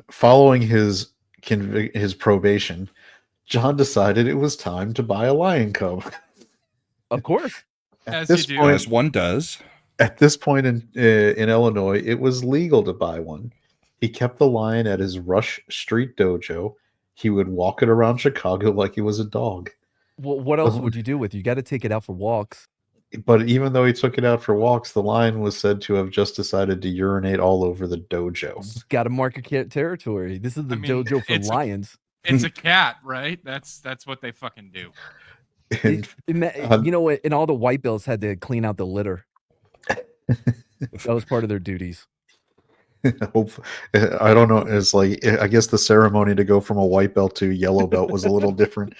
following his probation, John decided it was time to buy a lion cub. of course. As this you do. point, As one does. At this point in Illinois, it was legal to buy one. He kept the lion at his Rush Street dojo. He would walk it around Chicago like he was a dog. Well, what else would you do with it? You got to take it out for walks. But even though he took it out for walks, the lion was said to have just decided to urinate all over the dojo. Got to mark your territory. This is the dojo for it's lions. It's a cat, right? That's what they fucking do. And, You know what? And all the white belts had to clean out the litter. That was part of their duties. I don't know. It's like, I guess the ceremony to go from a white belt to yellow belt was a little different.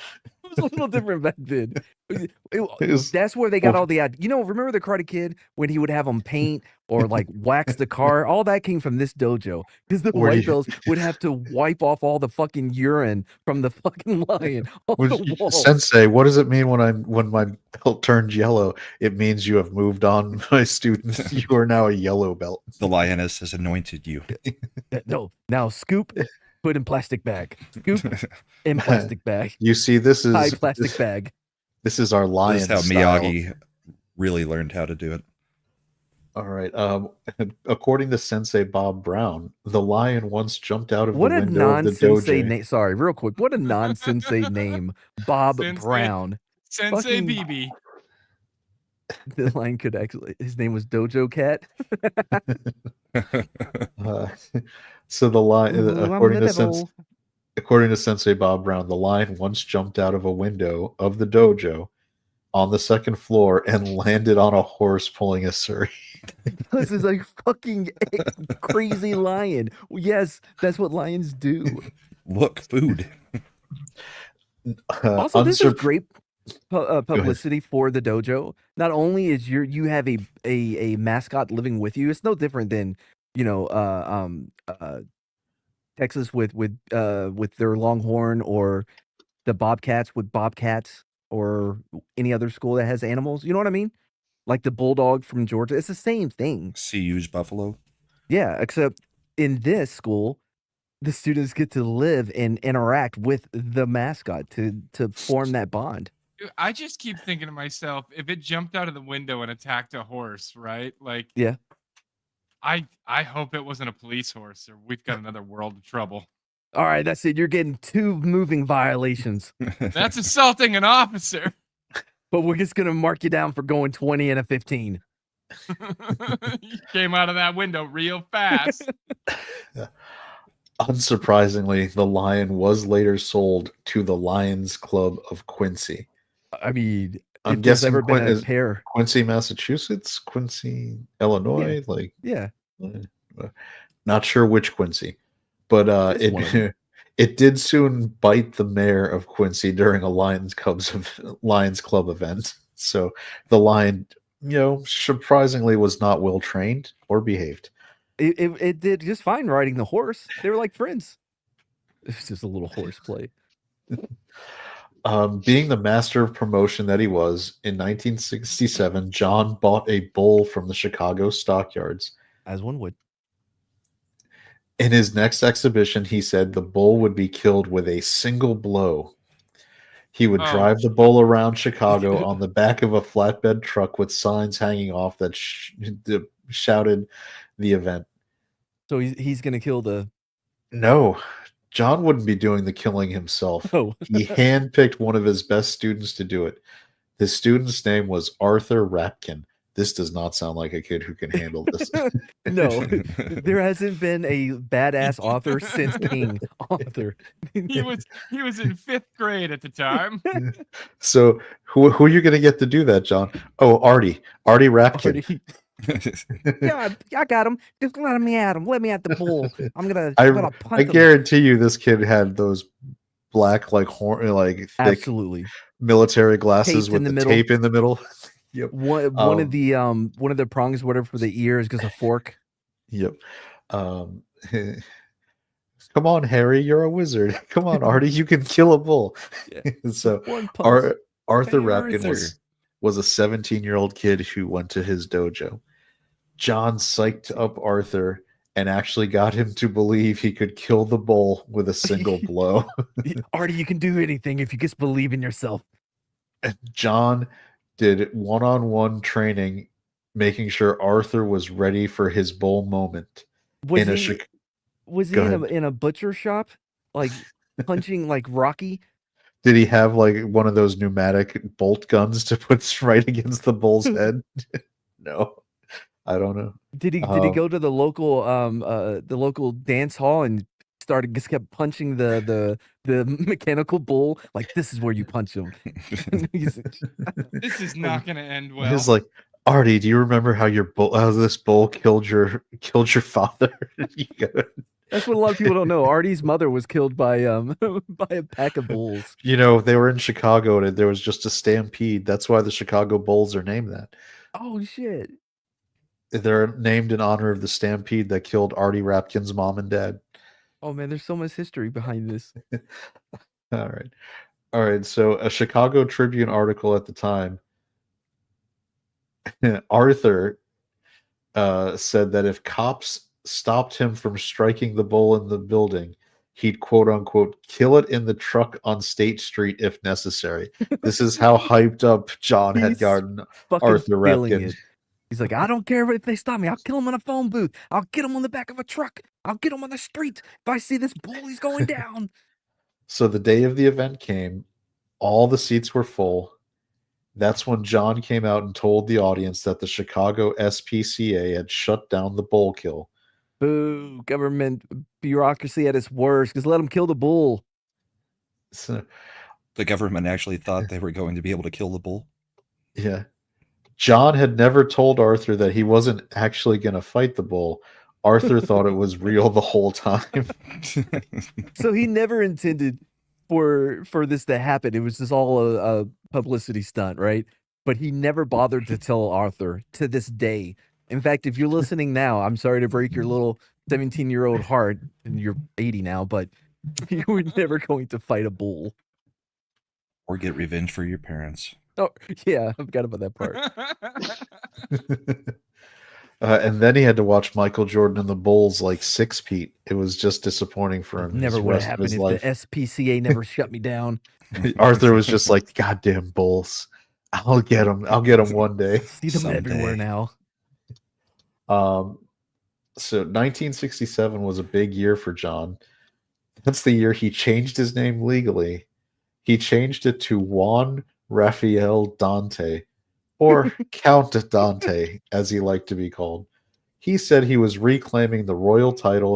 It was a little different back then. was- That's where they got all the remember the Karate Kid when he would have them paint or like wax the car? All that came from this dojo because the Or white you- belts would have to wipe off all the fucking urine from the fucking lion off the wall. Sensei, what does it mean when my belt turns yellow? It means you have moved on, my student. You are now a yellow belt. The lioness has anointed you. No, now scoop, put in plastic bag. Scoop in plastic bag. You see, this is High plastic bag. This is our lion. This is how style. Miyagi really learned how to do it. All right. According to Sensei Bob Brown, the lion once jumped out of What the a window of the non-sensei dojo. name. Sorry, real quick. What a non-sensei name. Bob Sensei. Brown. Sensei Fucking- BB. The lion could actually, his name was Dojo Cat. So the lion, Ooh, I'm according the to devil. according to Sensei Bob Brown, the lion once jumped out of a window of the dojo on the second floor and landed on a horse pulling a surrey. This is a fucking crazy lion. Yes, that's what lions do. Look, food. Also, this is Unsurp- great publicity for the dojo. Not only is you have a mascot living with you. It's no different than Texas with their Longhorn or the Bobcats with Bobcats or any other school that has animals. You know what I mean? Like the Bulldog from Georgia. It's the same thing. CU's Buffalo. Yeah, except in this school, the students get to live and interact with the mascot to form that bond. Dude, I just keep thinking to myself, if it jumped out of the window and attacked a horse, right? Like, Yeah. I hope it wasn't a police horse, or we've got another world of trouble. All right, that's it. You're getting 2 moving violations, That's assaulting an officer. but we're just gonna mark you down for going 20 and a 15. You came out of that window real fast. Unsurprisingly, the lion was later sold to the Lions Club of Quincy. I mean, I'm if there's guessing ever been a is pair, Quincy, Massachusetts, Quincy, Illinois, like yeah. not sure which Quincy, but It's one of them. it did soon bite the mayor of Quincy during a Lions Club event. So the lion, surprisingly was not well trained or behaved. It did just fine riding the horse. They were like friends. It's just a little horseplay. Being the master of promotion that he was, in 1967, John bought a bull from the Chicago stockyards. As one would. In his next exhibition, he said the bull would be killed with a single blow. He would Oh. drive the bull around Chicago on the back of a flatbed truck with signs hanging off that shouted, the event. So he's gonna kill the. No, John wouldn't be doing the killing himself. Oh. He handpicked one of his best students to do it. His student's name was Arthur Rapkin. This does not sound like a kid who can handle this. No, there hasn't been a badass author since King Arthur. He was in 5th grade at the time. So who are you going to get to do that, John? Oh, Artie Rapkin. Artie. Yeah, I got him. Just let me at him. Let me at the bull. I'm gonna I punt him. guarantee you, this kid had those black, like thick, Absolutely. military glasses Taped with in the the middle. tape in the middle. Yep. One of the prongs, whatever, for the ears goes a fork. Yep. Come on, Harry, you're a wizard. Come on, Artie, you can kill a bull. Yeah. So One punch. Arthur Hey, Rapkin Arthur. was a 17-year-old kid who went to his dojo. John psyched up Arthur and actually got him to believe he could kill the bull with a single blow. Artie, you can do anything if you just believe in yourself. John did one-on-one training, making sure Arthur was ready for his bull moment. Was in a he, was he Go in ahead. in a butcher shop, like punching like Rocky? Did he have like one of those pneumatic bolt guns to put right against the bull's head? No, I don't know. Did he go to the local dance hall and just kept punching the mechanical bull? Like, this is where you punch him. This is not going to end well. He's like, Artie, do you remember how this bull killed your father? That's what a lot of people don't know. Artie's mother was killed by by a pack of bulls. They were in Chicago and there was just a stampede. That's why the Chicago Bulls are named that. Oh shit! They're named in honor of the stampede that killed Artie Rapkin's mom and dad. Oh man, there's so much history behind this. All right. So a Chicago Tribune article at the time, Arthur said that if cops stopped him from striking the bull in the building, he'd quote unquote kill it in the truck on State Street if necessary. This is how hyped up John had gotten Arthur Rapkin. He's like, I don't care if they stop me. I'll kill him in a phone booth. I'll get him on the back of a truck. I'll get him on the street. If I see this bull, he's going down. So the day of the event came, all the seats were full. That's when John came out and told the audience that the Chicago SPCA had shut down the bull kill. Boo, government bureaucracy at its worst. Just let him kill the bull. So, the government actually thought they were going to be able to kill the bull. Yeah. John had never told Arthur that he wasn't actually going to fight the bull. Arthur thought it was real the whole time. So he never intended for this to happen. It was just all a publicity stunt, right? But he never bothered to tell Arthur to this day. In fact, if you're listening now, I'm sorry to break your little 17-year-old heart, and you're 80 now, but you were never going to fight a bull. Or get revenge for your parents. Oh, yeah, I forgot about that part. And then he had to watch Michael Jordan and the Bulls like 6-peat. It was just disappointing for him. Never would have happened if the SPCA never shut me down. Arthur was just like, goddamn Bulls. I'll get them. I'll get them one day. See them everywhere now. So 1967 was a big year for John. That's the year he changed his name legally. He changed it to Juan Raphael Dante, or Count Dante, as he liked to be called. He said he was reclaiming the royal title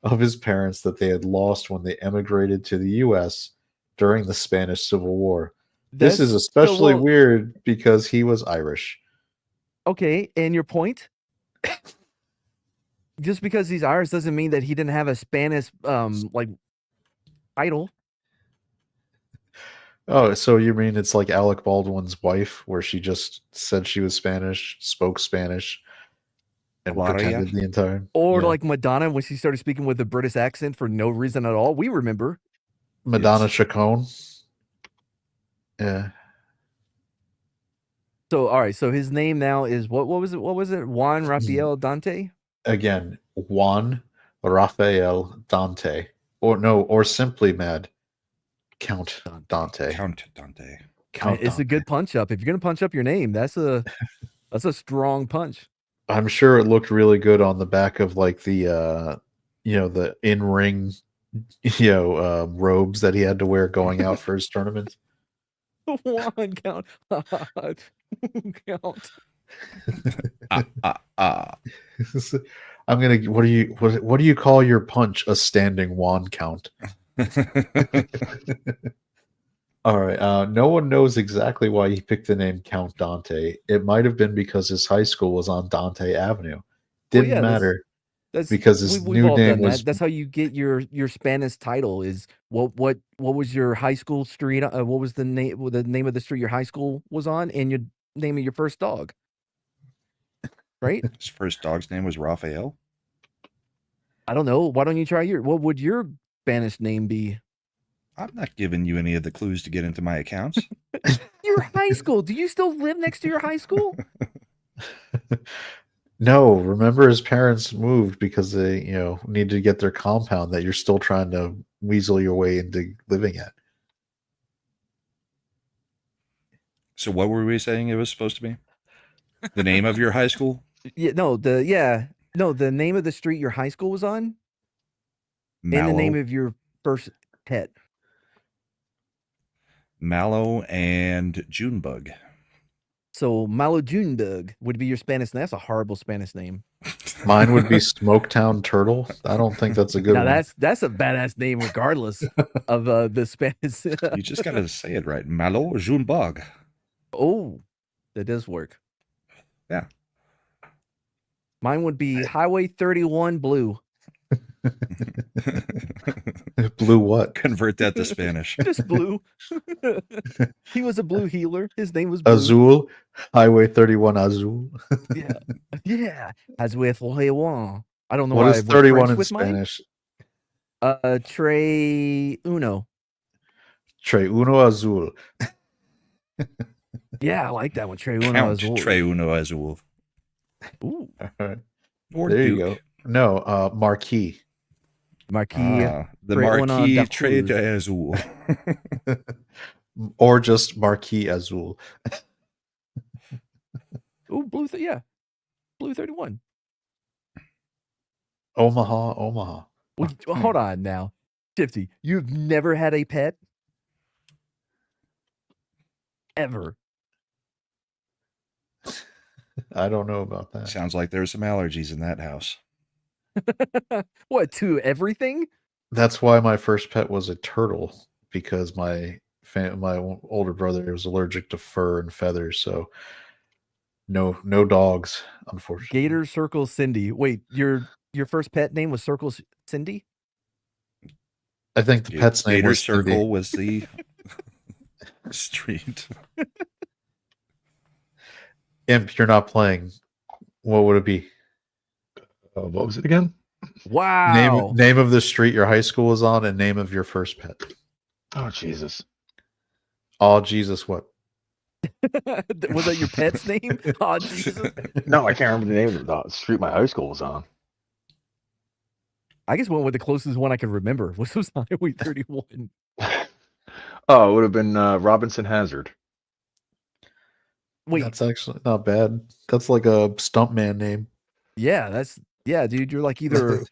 of his parents that they had lost when they emigrated to the U.S. during the Spanish Civil War. This is especially weird because he was Irish. Okay, and your point? Just because he's Irish doesn't mean that he didn't have a Spanish like title. Oh, so you mean it's like Alec Baldwin's wife, where she just said she was Spanish, spoke Spanish, and pretended the entire... Or like Madonna, when she started speaking with a British accent for no reason at all. We remember. Madonna Chacon. Yeah. So, all right. So his name now is, what was it? What was it? Juan Raphael Dante? Again, Juan Raphael Dante. Or simply Mad. Count Dante. Count Dante. It's a good punch up. If you're gonna punch up your name, that's a strong punch. I'm sure it looked really good on the back of like the the in-ring robes that he had to wear going out for his tournaments. One count. Count. I'm gonna. What do you call your punch? A standing wand count. All right. No one knows exactly why he picked the name Count Dante. It might have been because his high school was on Dante Avenue. Didn't yeah, matter That's because his we've new all name done was that. That's how you get your Spanish title. Is what was your high school street? What was the name of the street your high school was on, and your name of your first dog? Right? His first dog's name was Raphael. I don't know. Why don't you try what would your Spanish name be? I'm not giving you any of the clues to get into my accounts. Your high school. Do you still live next to your high school? No, remember his parents moved because they, needed to get their compound that you're still trying to weasel your way into living at. So what were we saying it was supposed to be? The name of your high school? The name of the street your high school was on, and the name of your first pet. Mallow and Junebug. So Malo Junebug would be your Spanish name. That's a horrible Spanish name. Mine would be Smoketown Turtle. I don't think that's a good Now one. that's a badass name, regardless of the Spanish. You just gotta say it right. Mallow Junebug. Oh, that does work. Yeah. Mine would be Highway 31 Blue. Blue what? Convert that to Spanish. Just Blue. He was a blue healer. His name was Blue. Azul. Highway 31 Azul. Yeah. As with Juan. I don't know What why is I went 31 French in with mine. Spanish? Tre Uno. Tre Uno Azul. Yeah, I like that one. Tre Uno Count Azul. Tre Uno Azul. Ooh. All right. Or There Duke. you go. No, Marquis. Marquis. The Tre Uno Marquis Tre d'Azul. Azul. Or just Marquis Azul. Ooh, Blue. Blue 31. Omaha. Well, hold on now. Shifty, you've never had a pet? Ever? I don't know about that. Sounds like there's some allergies in that house. What, to everything? That's why my first pet was a turtle, because my older brother was allergic to fur and feathers, so no dogs, unfortunately. Gator Circle Cindy. Wait, your first pet name was Circle Cindy? I think the pet's name Gator was Circle Cindy. was the street. Imp, you're not playing. What would it be? What was it again? Wow. Name of the street your high school was on, and name of your first pet. Oh, Jesus. Oh, Jesus, what? Was that your pet's name? Oh, Jesus. No, I can't remember the name of the street my high school was on. I guess went with the closest one I could remember, which was Highway 31. Oh, it would have been Robinson Hazard. Wait, That's actually not bad. That's like a stuntman name. yeah, dude, you're like either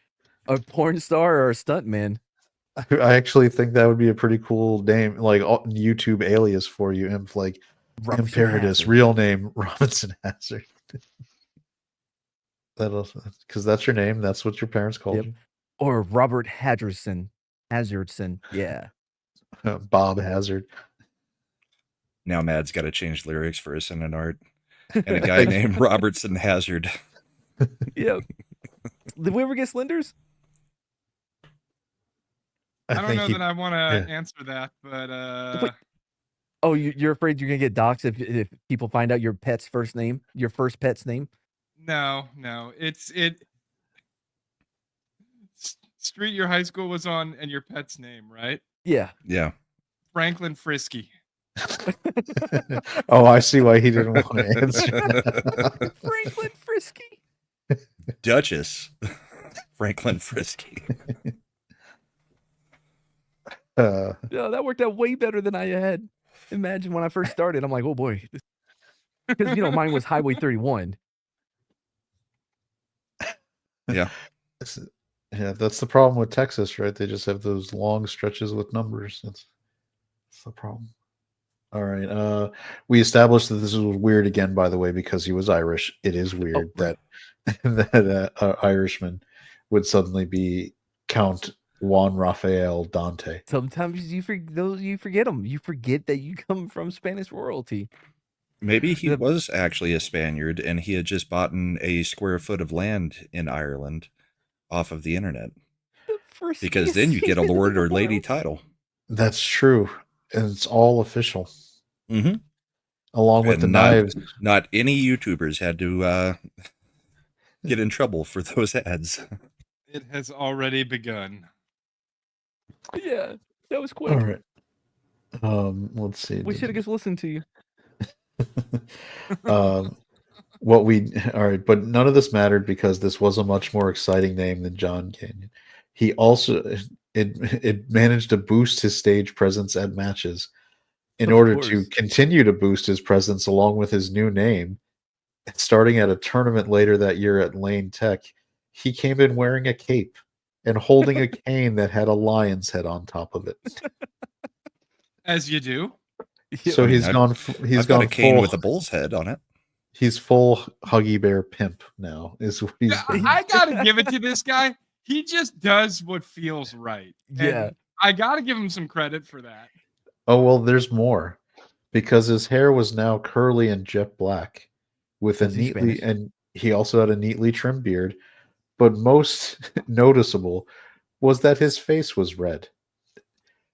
a porn star or a stuntman. I actually think that would be a pretty cool name, like YouTube alias for you, Imp. Like Robinson Imperatus, Hazard. real name Robinson Hazard. Because that's your name. That's what your parents called Yep. Or Robert Hazardson. Yeah. you. Bob Hazard. Now Mad's got to change lyrics for his son and art. And a guy named Robertson Hazard. Yeah. Did we ever get Slenders? I don't know he- that I want to yeah. answer that, but Wait. Oh, you're afraid you're gonna get doxxed if people find out your pet's first name, your first pet's name? no. Street your high school was on and your pet's name, right? Yeah. Yeah. Franklin Frisky. Oh, I see why he didn't want to answer. Franklin Frisky. Duchess. Franklin Frisky. Yeah, that worked out way better than I had. Imagine when I first started, I'm like, oh boy, because mine was Highway 31. Yeah. Yeah, that's the problem with Texas, right? They just have those long stretches with numbers. That's the problem. All right. We established that this was weird again, by the way, because he was Irish. It is weird right. that Irishman would suddenly be Count Juan Rafael Dante. Sometimes you forget them. You forget that you come from Spanish royalty. Maybe he The- was actually a Spaniard and he had just bought a square foot of land in Ireland off of the internet. The first Because then you get a museum in lord the or lady world. title. That's true, and it's all official, Mm-hmm. along with the And knives. not any YouTubers had to get in trouble for those ads. It has already begun. Yeah, that was quick. All right. Let's see. We should have just listened to you. All right, but none of this mattered because this was a much more exciting name than John Canyon. He also it managed to boost his stage presence at matches. In Of order course. to continue to boost his presence along with his new name, starting at a tournament later that year at Lane Tech, he came in wearing a cape and holding a cane that had a lion's head on top of it. As you do. So I mean, he's I've- gone. He's I've got gone a cane full. with a bull's head on it. He's full Huggy Bear pimp now. Is what he's. I gotta give it to this guy. He just does what feels right. Yeah. And I gotta give him some credit for that. Oh well, there's more, because his hair was now curly and jet black, with a 'Cause he's neatly, Spanish. and he also had a neatly trimmed beard. But most noticeable was that his face was red.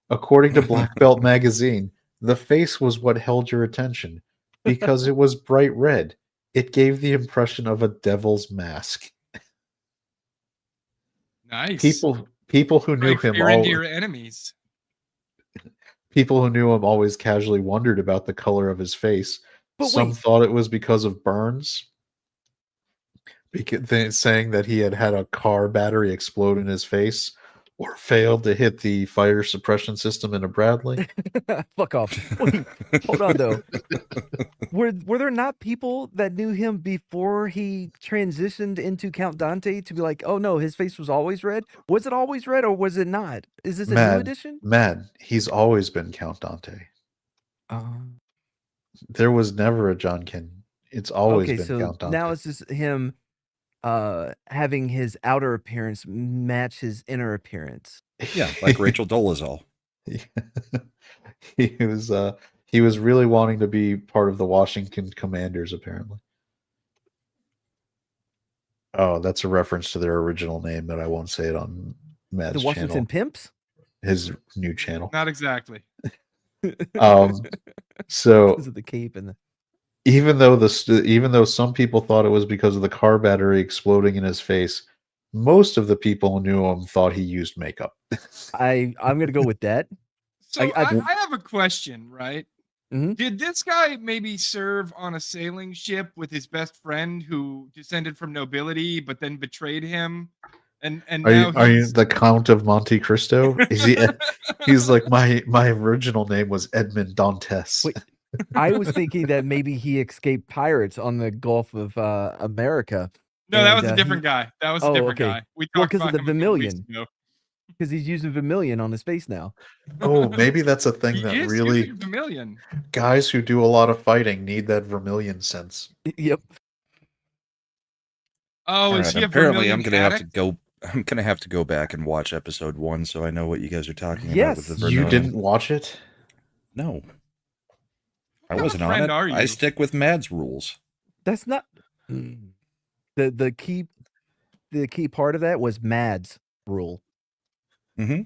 According to Black Belt magazine, the face was what held your attention because it was bright red. It gave the impression of a devil's mask. Nice. People who knew Break him fear into your enemies. people who knew him always casually wondered about the color of his face. But Some wait. thought it was because of burns, saying that he had had a car battery explode in his face or failed to hit the fire suppression system in a Bradley. Fuck off. Wait, hold on though. Were there not people that knew him before he transitioned into Count Dante to be like, oh no, his face was always red? Was it always red or was it not? Is this a new edition? Mad. He's always been Count Dante. There was never a John Ken. It's always Okay, been so Count Dante. now it's just him having his outer appearance match his inner appearance. Yeah, like Rachel Dolezal. he was really wanting to be part of the Washington Commanders, apparently. Oh, that's a reference to their original name, but I won't say it on Matt's The Washington channel. Pimps? His new channel. Not exactly. So Because of the cape and the even though some people thought it was because of the car battery exploding in his face, most of the people who knew him thought he used makeup. I'm gonna go with that. So I- I have a question, right? Mhm. Did this guy maybe serve on a sailing ship with his best friend who descended from nobility but then betrayed him? And now Are you he's the Count of Monte Cristo? Is he? He's like my original name was Edmond Dantes. Wait, I was thinking that maybe he escaped pirates on the Gulf of America. No, that and, was a he- different guy. That was a Oh, different okay. guy. We Well, talked 'cause of about the him a couple weeks Vermilion. ago. Because he's using Vermilion on his face now. Oh, maybe that's a thing He that is really using Vermilion. guys who do a lot of fighting need that vermilion sense. Yep. Oh, All is right, he a apparently Vermilion I'm gonna have to go back and watch episode 1 so I know what you guys are talking about with the Yes. Vermilion. You didn't watch it? No. I What wasn't kind of on friend it. are I you? stick with Mad's rules. That's not the key part of that was Mad's rule. Mm-hmm.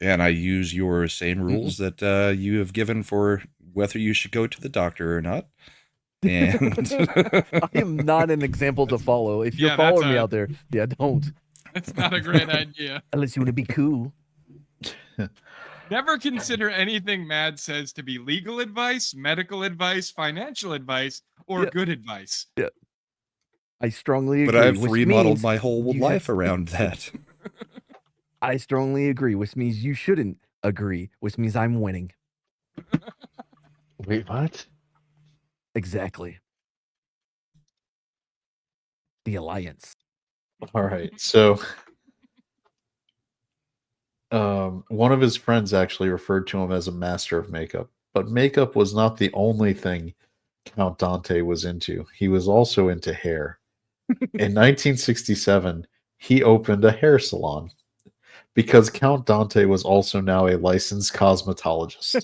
And I use your same rules that you have given for whether you should go to the doctor or not. And I am not an example to follow. If you're Yeah, that's following me a- out there, yeah, don't. That's not a great idea. Unless you want to be cool. Never consider anything Mad says to be legal advice, medical advice, financial advice, or Yeah. good advice. I strongly agree. but I've which remodeled means my whole you life have- around that. I strongly agree, which means you shouldn't agree, which means I'm winning. Wait, what? Exactly. The alliance. All right. So one of his friends actually referred to him as a master of makeup, but makeup was not the only thing Count Dante was into. He was also into hair. In 1967, he opened a hair salon because Count Dante was also now a licensed cosmetologist.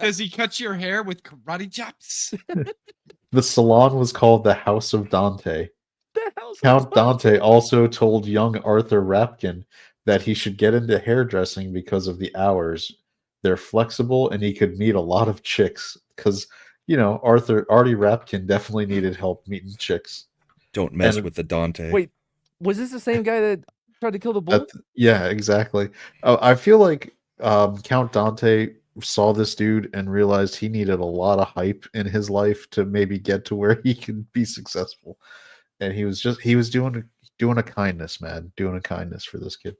Does he cut your hair with karate chops? The salon was called the House of Dante. The hell's Count Dante? Dante also told young Arthur Rapkin that he should get into hairdressing because of the hours. They're flexible and he could meet a lot of chicks because, Artie Rapkin definitely needed help meeting chicks. Don't mess And- with the Dante. Wait, was this the same guy that tried to kill the bull? Yeah, exactly. I feel like Count Dante saw this dude and realized he needed a lot of hype in his life to maybe get to where he could be successful. And he was doing a kindness, man, doing a kindness for this kid.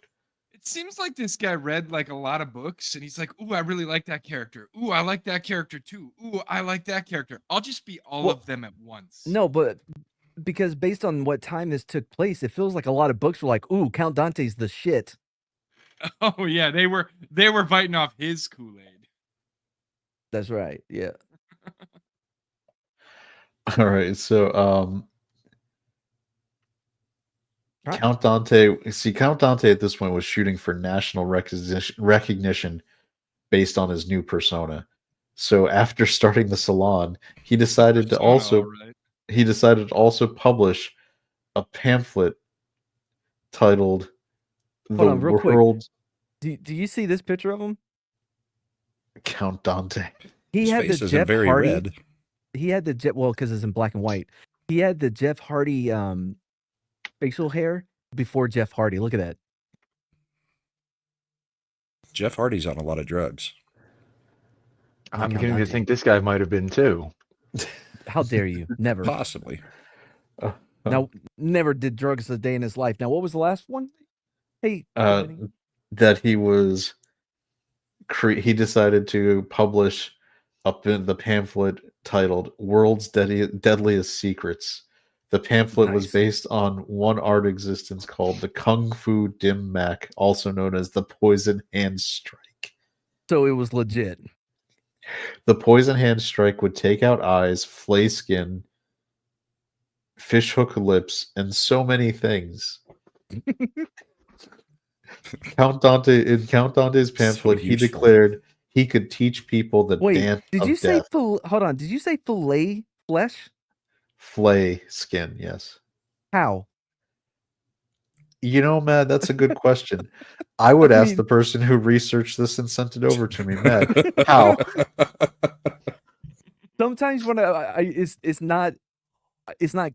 It seems like this guy read like a lot of books and he's like, ooh, I really like that character. Ooh, I like that character too. Ooh, I like that character. I'll just be all of them at once. No, but because based on what time this took place, it feels like a lot of books were like, "Ooh, Count Dante's the shit." Oh yeah, they were biting off his Kool-Aid. That's right. Yeah. All right, so Right. Count Dante at this point was shooting for national recognition based on his new persona. So after starting the salon, he decided to also publish a pamphlet titled Hold on, real quick. World Do you see this picture of him? Count Dante. He His had face the isn't Jeff very Hardy. red. He had the because it's in black and white. He had the Jeff Hardy facial hair before Jeff Hardy. Look at that. Jeff Hardy's on a lot of drugs. I'm Count beginning to Dante. think this guy might have been too. How dare you? Never. Possibly. Now, never did drugs a day in his life. Now, what was the last one? Hey, Benny. That he was he decided to publish up in the pamphlet titled World's Deadliest Secrets. The pamphlet was Nice. based on one art existence called the Kung Fu Dim Mak, also known as the Poison Hand Strike. So it was legit. The Poison Hand Strike would take out eyes, flay skin, fishhook lips, and so many things. Count Dante's pamphlet, he useful. declared he could teach people the Wait, dance did of you say death. hold on? Did you say fillet flesh? Flay skin, yes. How? Matt, that's a good question. I would ask mean- the person who researched this and sent it over to me, Matt. How? Sometimes when it's not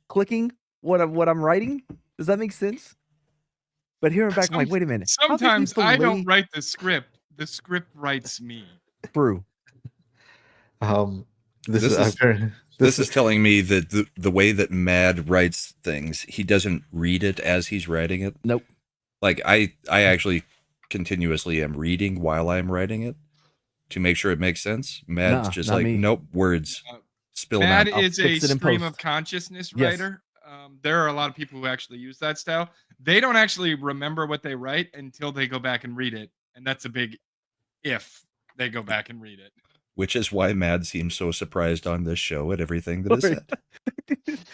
clicking what I'm writing. Does that make sense? But here and back, I'm like, wait a minute. How could he Sometimes I don't fillet write the script. The script writes me. brew? This is telling me that the way that Mad writes things, he doesn't read it as he's writing it. Nope. Like I actually continuously am reading while I'm writing it to make sure it makes sense. Mad's Nah, just not like, me. nope, words spilling Mad out. is a fix it in stream post. of consciousness Yes. writer. There are a lot of people who actually use that style. They don't actually remember what they write until they go back and read it. And that's a big if they go back and read it. Which is why Mad seems so surprised on this show at everything that is said.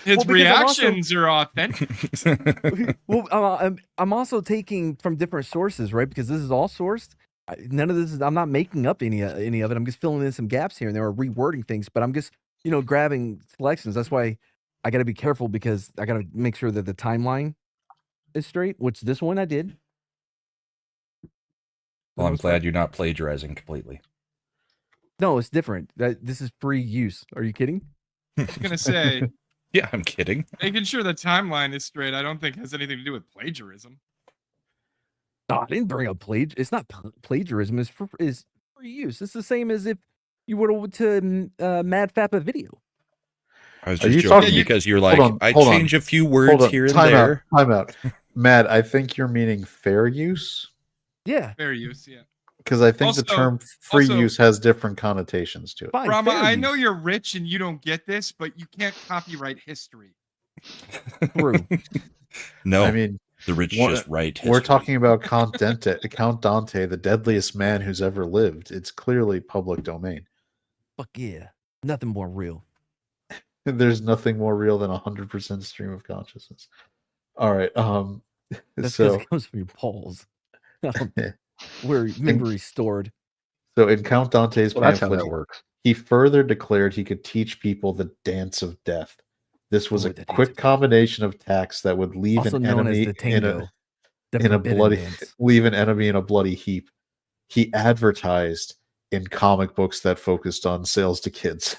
His Well, because reactions are authentic. Well, I'm also taking from different sources, right? Because this is all sourced. None of this is. I'm not making up any of it. I'm just filling in some gaps here and there, or rewording things. But I'm just, grabbing selections. That's why I got to be careful because I got to make sure that the timeline is straight. Which this one I did. Well, I'm glad you're not plagiarizing completely. No, it's different. This is free use. Are you kidding? I was gonna say, Yeah, I'm kidding. making sure the timeline is straight, I don't think has anything to do with plagiarism. No, I didn't bring up plagiarism. It's not plagiarism. It's free use. It's the same as if you were to Mad Fap a video. I was Are just you joking talking- because you're like, hold on, I hold on. change a few words here and there. Time out. Matt, I think you're meaning fair use Yeah, Fair use, yeah. because I think the Also- term free also- use has different connotations to it. fine. Rama, fair I know use. you're rich and you don't get this, but you can't copyright history. True. No, I mean, the rich what- just write history. we're talking about Count Dante, the deadliest man who's ever lived. It's clearly public domain. Fuck yeah. Nothing more real. There's nothing more real than 100% stream of consciousness. All right. That's because So it comes from your balls. Where memory stored. so in Count Dante's Well, that's how pamphlet, that works. he further declared he could teach people the dance of death. This was Oh, a the dance quick of death. combination of tacts that would leave Also an known as enemy the tango. The in a forbidden bloody dance. leave an enemy in a bloody heap. He advertised in comic books that focused on sales to kids.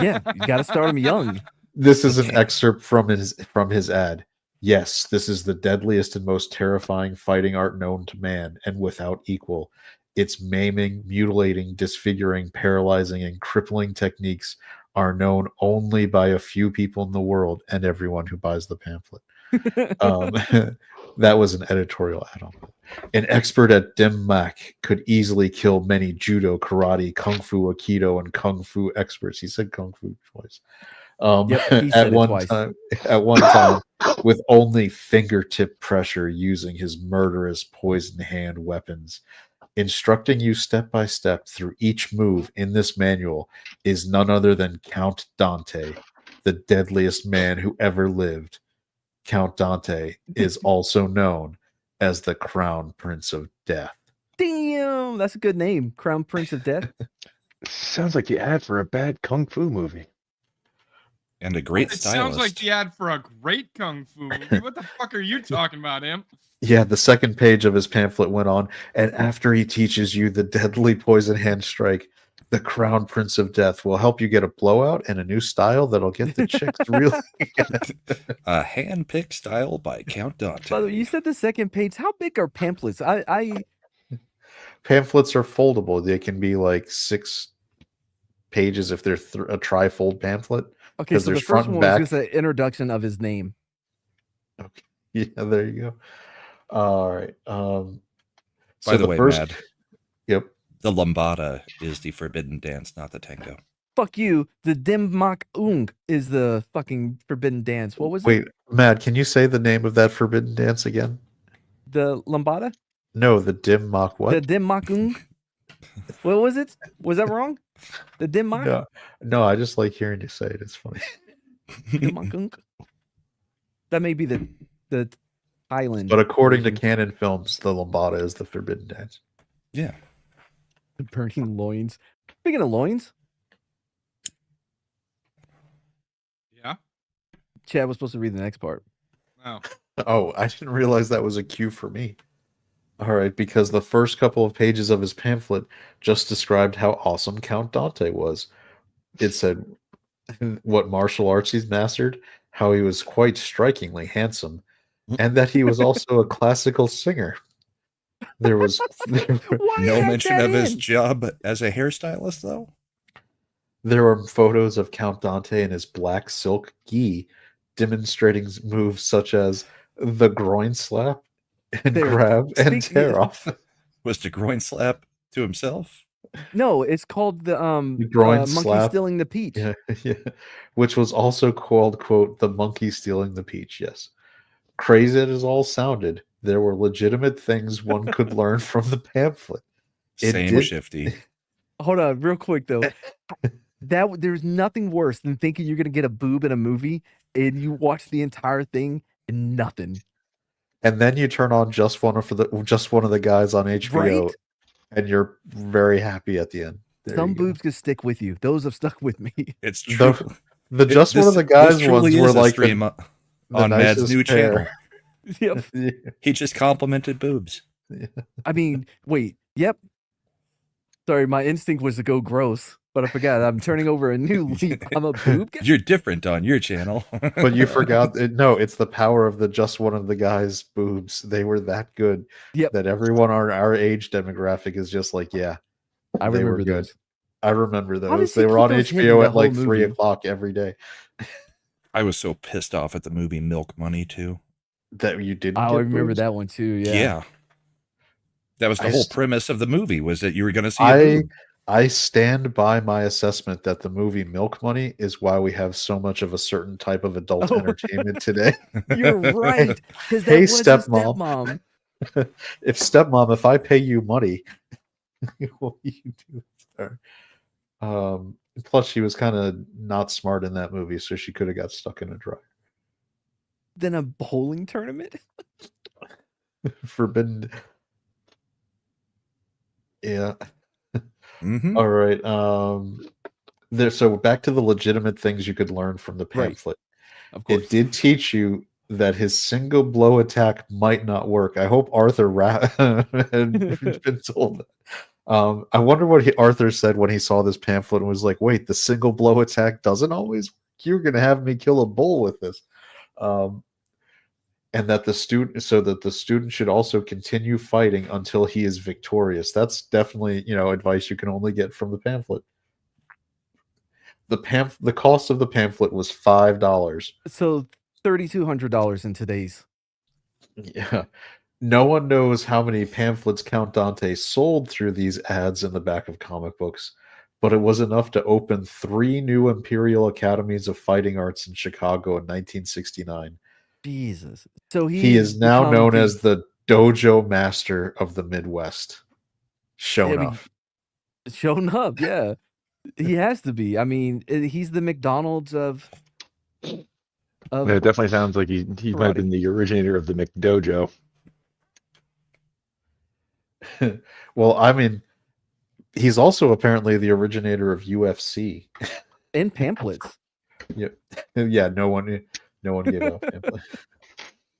Yeah, you got to start them young. This is an Okay. excerpt from his ad. Yes, this is the deadliest and most terrifying fighting art known to man, and without equal. Its maiming, mutilating, disfiguring, paralyzing, and crippling techniques are known only by a few people in the world and everyone who buys the pamphlet. That was an editorial add-on. An expert at dim mak could easily kill many judo, karate, kung fu, aikido, and kung fu experts. He said kung fu twice. Yep, he said it twice. At one time, with only fingertip pressure, using his murderous poison hand weapons. Instructing you step by step through each move in this manual is none other than Count Dante, the deadliest man who ever lived. Count Dante is also known as the Crown Prince of Death. Damn, that's a good name. Crown Prince of Death. Sounds like the ad for a bad kung fu movie. And a great It stylist. sounds like the ad for a great kung fu movie. What the fuck are you talking about, Imp? Yeah, the second page of his pamphlet went on, and after he teaches you the deadly poison hand strike, the Crown Prince of Death will help you get a blowout and a new style that'll get the chicks really. A hand-picked style by Count Dante. By the way, you said the second page. How big are pamphlets? I Pamphlets are foldable. They can be like 6 pages if they're a tri-fold pamphlet. okay. 'Cause So the there's first front and one was back. just an introduction of his name. Okay. Yeah, there you go. All right. By the way, Mad, Yep. the lambada is the forbidden dance, not the tango. Fuck you. The Dim Mak Ung is the fucking forbidden dance. What was it? Wait, Matt, can you say the name of that forbidden dance again? The Lambada? No, the dim mock what? The Dim Mak Ung? What was it? Was that wrong? The Dim Mak? No, I just like hearing you say it. It's funny. Dim Mak Ung? That may be the island. But according to version. canon films, the lambada is the forbidden dance. Yeah. The burning loins. Speaking of loins, Yeah. Chad was supposed to read the next part. Oh. Oh, I didn't realize that was a cue for me. All right, because the first couple of pages of his pamphlet just described how awesome Count Dante was. It said what martial arts he's mastered, how he was quite strikingly handsome, and that he was also a classical singer. There was Why No add mention that of his in? job as a hairstylist, though. there were photos of Count Dante in his black silk gi, demonstrating moves such as the groin slap and There, grab and speak- tear off. Was to groin slap to himself. No, it's called the groin monkey slap. stealing the peach. Yeah, yeah. Which was also called, quote, the monkey stealing the peach. Yes. Crazy as it all sounded, there were legitimate things one could learn from the pamphlet. It Same did- shifty. Hold on, real quick though. There's nothing worse than thinking you're gonna get a boob in a movie and you watch the entire thing and nothing. And then you turn on just one of the guys on HBO, Right? and you're very happy at the end. There Some you go. boobs could stick with you. Those have stuck with me. It's The- true. The just one of the This guys truly ones were is a like stream the on Mad's nicest new channel. Yep. Yeah. He just complimented boobs. I mean, wait. Yep. Sorry, my instinct was to go gross, but I forgot. I'm turning over a new leaf. I'm a boob guy. You're different on your channel. But you forgot. No, it's the power of the just one of the guys' boobs. They were that good Yep. that everyone on our age demographic is just like, yeah, I they were remember good. those. I remember How those. does he They were keep on those hidden HBO the at like whole 3 movie? o'clock every day. I was so pissed off at the movie Milk Money too. That you didn't. I get remember boobs? that one too. Yeah. Yeah. That was the I whole st- premise of the movie, was that you were going to see a I boob. I stand by my assessment that the movie Milk Money is why we have so much of a certain type of adult Oh. entertainment today. You're right, because that Hey, was his stepmom. If I pay you money, what will you do with her? Plus, she was kind of not smart in that movie, so she could have got stuck in a dryer. Then a bowling tournament? Forbidden. Yeah. Mhm. All right. So back to the legitimate things you could learn from the Right. pamphlet. Of course. It did teach you that his single blow attack might not work. I hope Arthur had been told that. I wonder what Arthur said when he saw this pamphlet and was like, "Wait, the single blow attack doesn't always work? You're going to have me kill a bull with this." And that the student should also continue fighting until he is victorious. That's definitely, advice you can only get from the pamphlet. The cost of the pamphlet was $5. So $3,200 in today's. Yeah. No one knows how many pamphlets Count Dante sold through these ads in the back of comic books, but it was enough to open 3 new Imperial Academies of Fighting Arts in Chicago in 1969. Jesus. So He is now known as the Dojo Master of the Midwest. Shown up. Shown up, yeah. He has to be. I mean, he's the McDonald's of Yeah, it definitely sounds like he might have been the originator of the McDojo. Well, I mean, he's also apparently the originator of UFC and pamphlets. Yeah, no one gave out pamphlets.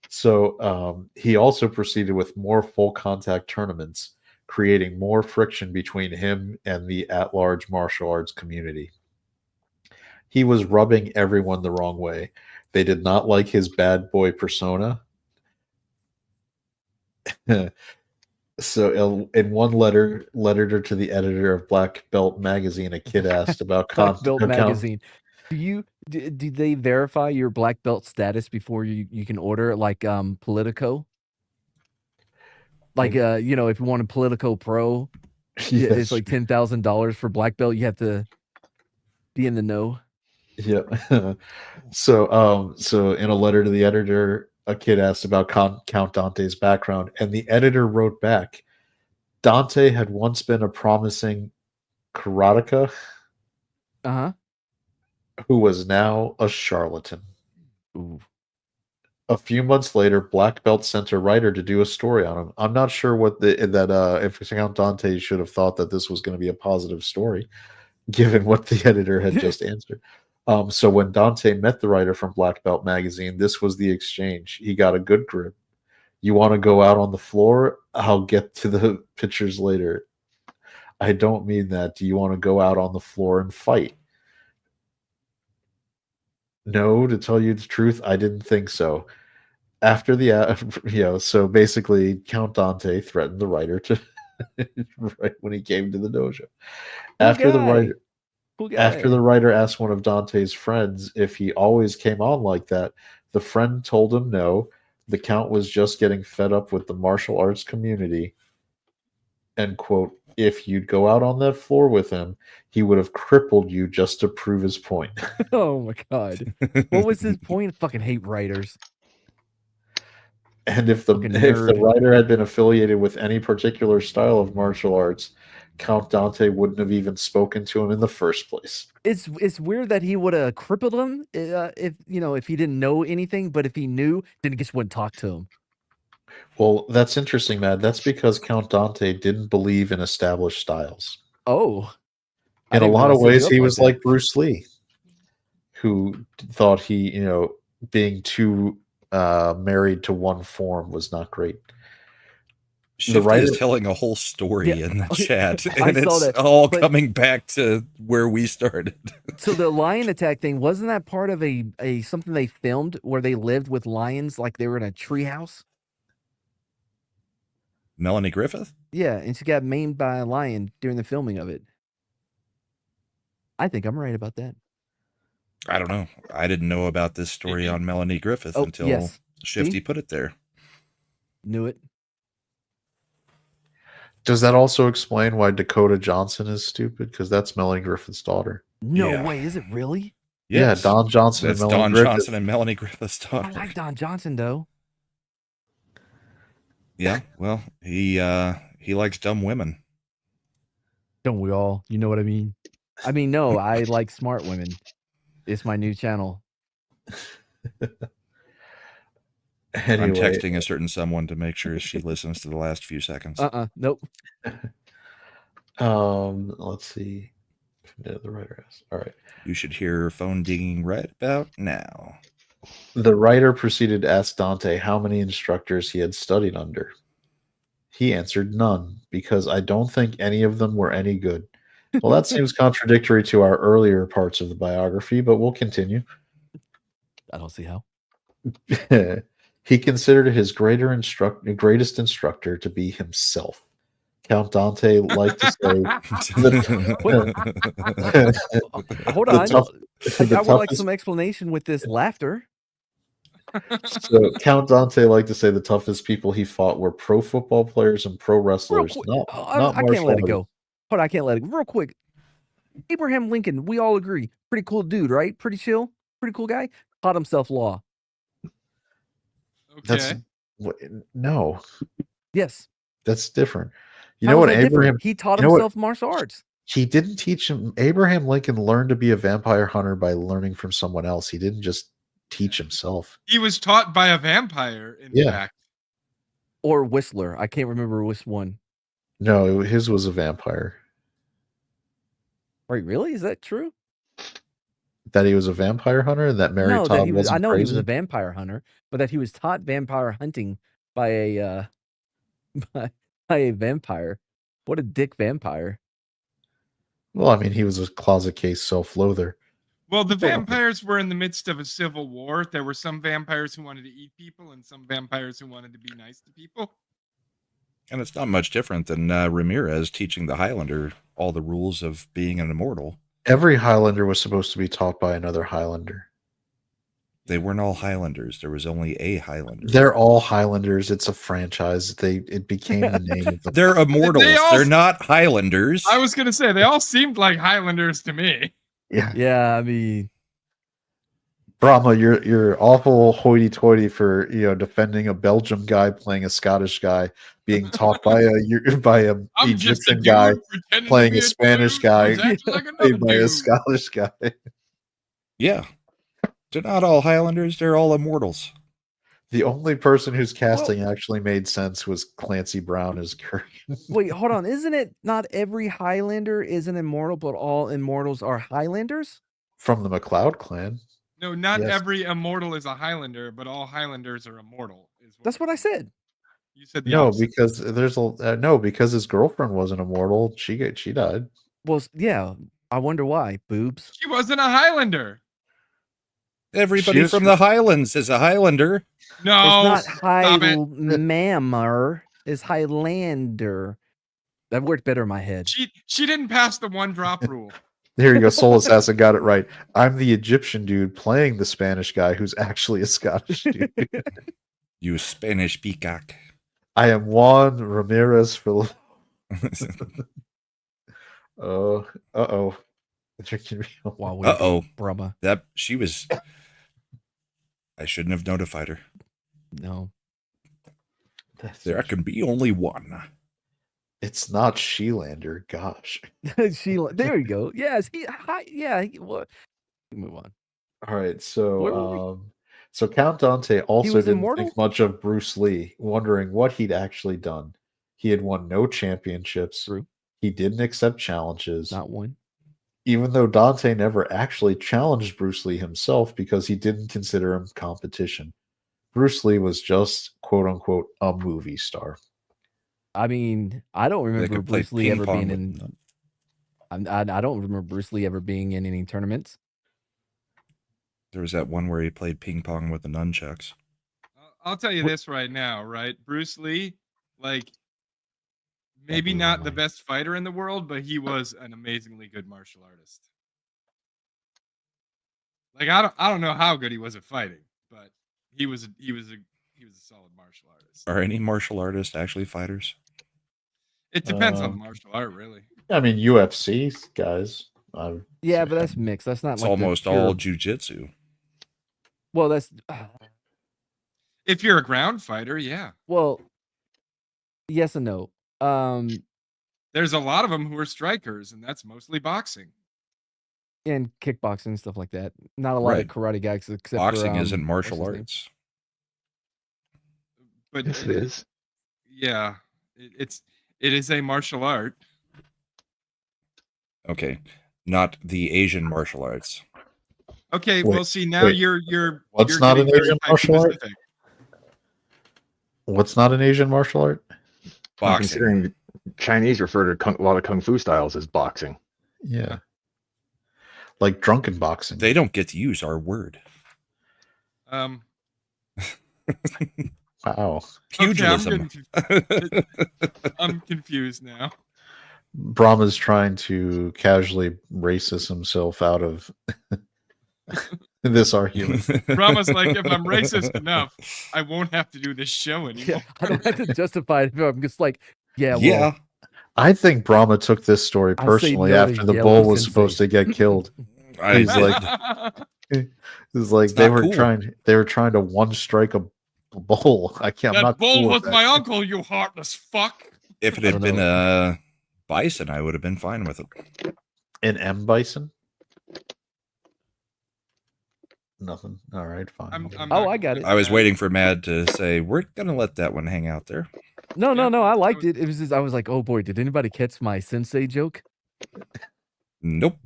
So he also proceeded with more full contact tournaments, creating more friction between him and the at-large martial arts community. He was rubbing everyone the wrong way. They did not like his bad boy persona. So in one letter to the editor of Black Belt magazine, a kid asked about Black Belt magazine. Do they verify your black belt status before you can order it, like Politico? Like if you want a Politico Pro, Yes. it's like $10,000 for black belt. You have to be in the know. Yeah. So in a letter to the editor, a kid asked about Count Dante's background, and the editor wrote back, Dante had once been a promising karateka who was now a charlatan. Ooh. A few months later, Black Belt sent a writer to do a story on him. I'm not sure if Count Dante should have thought that this was going to be a positive story, given what the editor had just answered. So when Dante met the writer from Black Belt magazine, this was the exchange. He got a good grip. You want to go out on the floor? I'll get to the pictures later. I don't mean that. Do you want to go out on the floor and fight? No, to tell you the truth, I didn't think so. After the, so basically Count Dante threatened the writer to right when he came to the dojo. After the writer asked one of Dante's friends if he always came on like that, the friend told him no. The Count was just getting fed up with the martial arts community. And quote, if you'd go out on that floor with him, he would have crippled you just to prove his point. Oh my God. What was his point? Fucking hate writers. And if the writer had been affiliated with any particular style of martial arts, Count Dante wouldn't have even spoken to him in the first place. It's weird that he would have crippled him if he didn't know anything, but if he knew, then he just wouldn't talk to him. Well, that's interesting, Matt. That's because Count Dante didn't believe in established styles. Oh. In a lot of ways, he was like Bruce Lee, who thought being too married to one form was not great. Shifty is telling a whole story in the chat, and it's all coming back to where we started. So the lion attack thing, wasn't that part of a something they filmed where they lived with lions, like they were in a treehouse? Melanie Griffith? Yeah, and she got maimed by a lion during the filming of it. I think I'm right about that. I don't know. I didn't know about this story on Melanie Griffith until Shifty put it there. Knew it. Does that also explain why Dakota Johnson is stupid? Because that's Melanie Griffith's daughter. No Yeah. way, is it really? Yes. Yeah, Don Johnson That's and Melanie Don Griffith. Johnson and Melanie Griffith's I daughter. like Don Johnson though. Yeah, well, he likes dumb women. Don't we all? You know what I mean? I mean, no, I like smart women. It's my new channel. I'm Anyway, texting a certain someone to make sure she listens to the last few seconds. Nope. let's see. The writer has. All right. You should hear phone dinging right about now. The writer proceeded to ask Dante how many instructors he had studied under. He answered none, because I don't think any of them were any good. Well, that seems contradictory to our earlier parts of the biography, but we'll continue. I don't see how. He considered his greatest instructor to be himself. Count Dante liked to say, Hold The on. tough- I the would like toughest- some explanation with this laughter. So Count Dante liked to say the toughest people he fought were pro football players and pro wrestlers, quick, not I can't martial let it artists. go. Hold on, I can't let it go. Real quick. Abraham Lincoln, we all agree. Pretty cool dude, right? Pretty chill. Pretty cool guy. Taught himself law. That's Okay. no, Yes. that's different. You How know is what, that different? Abraham? He taught you know what- himself martial arts. He didn't teach him. Abraham Lincoln learned to be a vampire hunter by learning from someone else. He didn't just teach himself. He was taught by a vampire, in Yeah. fact. Or Whistler. I can't remember which one. No, his was a vampire. Wait, really? Is that true? That he was a vampire hunter and that Mary No, Todd that he was. wasn't I know he was crazy? a vampire hunter, but that he was taught vampire hunting by a by a vampire. What a dick vampire! Well, I mean, he was a closet case self-loather. Well, the Sort of. vampires were in the midst of a civil war. There were some vampires who wanted to eat people and some vampires who wanted to be nice to people. And it's not much different than Ramirez teaching the Highlander all the rules of being an immortal. Every Highlander was supposed to be taught by another Highlander. They weren't all Highlanders. There was only a Highlander. They're all Highlanders. It's a franchise. It became the name of the. They're immortals. They're not Highlanders. I was going to say, they all seemed like Highlanders to me. Yeah, Yeah, I mean, Brahma, you're awful hoity-toity for defending a Belgium guy playing a Scottish guy, being taught by a I'm just a Egyptian dude guy pretending to playing be a Spanish dude guy who's acting like another played by a dude. Scottish guy. Yeah. They're not all Highlanders. They're all immortals. The only person whose casting actually made sense was Clancy Brown as Kurgan. wait, hold on. Isn't it not every Highlander is an immortal, but all immortals are Highlanders? From the MacLeod clan. No, not Yes. every immortal is a Highlander, but all Highlanders are immortal. That's what I said. You said the No, opposite. because there's because his girlfriend wasn't immortal. She died. Well, yeah. I wonder why. Boobs. She wasn't a Highlander. Everybody She's from the Highlands is a Highlander. No, It's not stop it. Highlander. It's Highlander. That worked better in my head. She didn't pass the one drop rule. There you go. Soul Assassin got it right. I'm the Egyptian dude playing the Spanish guy who's actually a Scottish dude. You Spanish peacock. I am Juan Ramirez for. Uh-oh. Drinking me. Wow, we Uh-oh. Brahma. That she was. I shouldn't have notified her. No. There can be only one. It's not Sheelander. Gosh. Sheila. There you go. Yes. What? Move on. All right. Where were So, so Count Dante also was didn't immortal? think much of Bruce Lee, wondering what he'd actually done. He had won no championships. True. He didn't accept challenges. Not one. Even though Dante never actually challenged Bruce Lee himself because he didn't consider him competition. Bruce Lee was just, quote unquote, a movie star. I mean, I don't They remember could play Bruce Lee ping ever pong being with in. them. I don't remember Bruce Lee ever being in any tournaments. There was that one where he played ping pong with the nunchucks. I'll tell you this right now, right? Bruce Lee, like, maybe blew my not the mind. best fighter in the world, but he was an amazingly good martial artist. Like, I don't know how good he was at fighting, but he was a solid martial artist. Are any martial artists actually fighters? It depends on the martial art, really. I mean, UFC guys. Yeah, but that's mixed. That's not It's like the almost pure- all jujitsu. Well, that's If you're a ground fighter, yeah. well, yes and no. There's a lot of them who are strikers, and that's mostly boxing. And kickboxing and stuff like that. Not a lot Right. of karate guys except Boxing for isn't martial what's his name? arts. But Yes, it is. Yeah, it is a martial art. Okay, not the Asian martial arts. Okay, Wait, well, see now wait. you're What's you're not getting an very Asian type martial art? specific. What's not an Asian martial art? Well, Boxing. considering Chinese refer to a lot of kung fu styles as boxing. Yeah. Like drunken boxing. They don't get to use our word. Wow. Pugilism. Okay, I'm confused now. Brahma's trying to casually racist himself out of this argument. Brahma's like, if I'm racist enough, I won't have to do this show anymore. Yeah, I don't have to justify it. I'm just like, yeah, yeah. well, I think Brahma took this story I'll say personally no to after the yellow bull was sensei. supposed to get killed. He's like, it's like It's they not were cool. trying to one strike a bull. I'm That not bull cool was with my that. uncle, you heartless fuck. If it I had don't been know. a bison, I would have been fine with it. An M bison. Nothing. All right, fine. I'm Oh, not I got gonna it. I was do that. waiting for Mad to say, we're going to let that one hang out there. No, Yeah, I I liked was- it. It was just, I was like, oh boy, did anybody catch my sensei joke? Nope.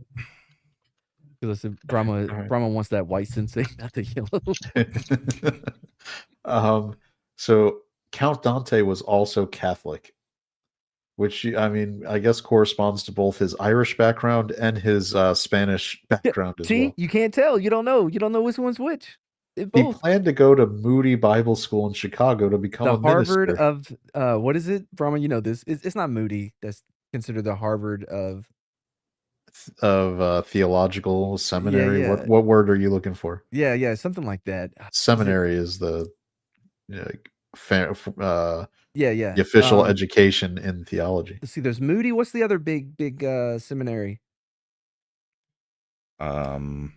Because I said Brahma right. Brahma wants that white sensei, not the yellow. So Count Dante was also Catholic, which I mean, I guess corresponds to both his Irish background and his Spanish background as See, well. you can't tell. You don't know. You don't know which one's which. It He both. planned to go to Moody Bible School in Chicago to become The a Harvard minister. of what is it, Brahma? You know this. It's not Moody. That's considered the Harvard of. Theological seminary. yeah. What word are you looking for? Yeah, something like that. Seminary is the the Yeah. official education in theology. Let's see. There's Moody. What's the other big seminary? Don't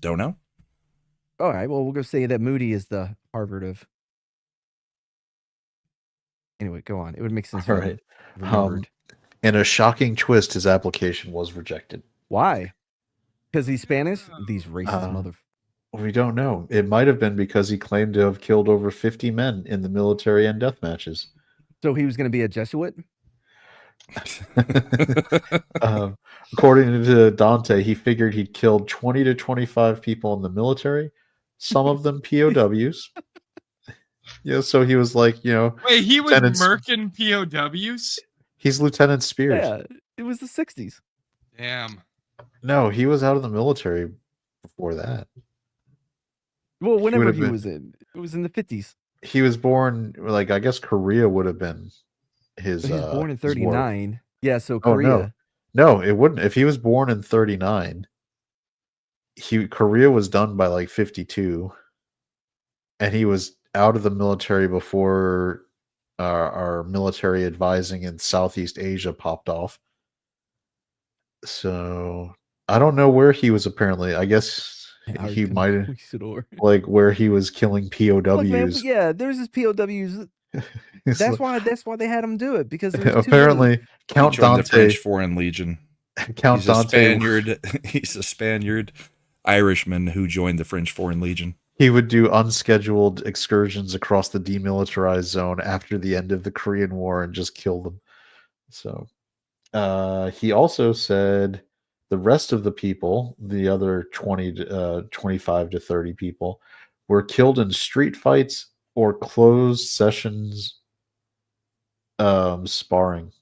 know. All right. Well, we'll go say that Moody is the Harvard of. Anyway, go on. It would make sense. All if I right. remembered. In a shocking twist, his application was rejected. Why? Because he's Spanish? These racist mother. We don't know. It might have been because he claimed to have killed over 50 men in the military and death matches. So he was going to be a Jesuit? According to Dante, he figured he'd killed 20 to 25 people in the military, some of them POWs. Yeah, so he was like, Wait, he was Lieutenant murking POWs? he's Lieutenant Spears. Yeah, it was the 60s. Damn. No, he was out of the military before that. Well, whenever have he been- was in, it was in the 50s. He was born, like, I guess Korea would have been his. So he was born in his war. 39. Yeah, so Oh, Korea. No, it wouldn't. If he was born in 39, Korea was done by like 52, and he was out of the military before our military advising in Southeast Asia popped off. So I don't know where he was. Apparently, I guess he might have like where he was killing POWs. Look, man, yeah, there's his POWs. It's That's like- why they had him do it, because there was too many. apparently Count He joined the Dante. French Foreign Legion. Count He's a Dante. Spaniard. He's a Spaniard Irishman who joined the French Foreign Legion. He would do unscheduled excursions across the demilitarized zone after the end of the Korean War and just kill them. So he also said the rest of the people, the other 25 to 30 people, were killed in street fights or closed sessions sparring.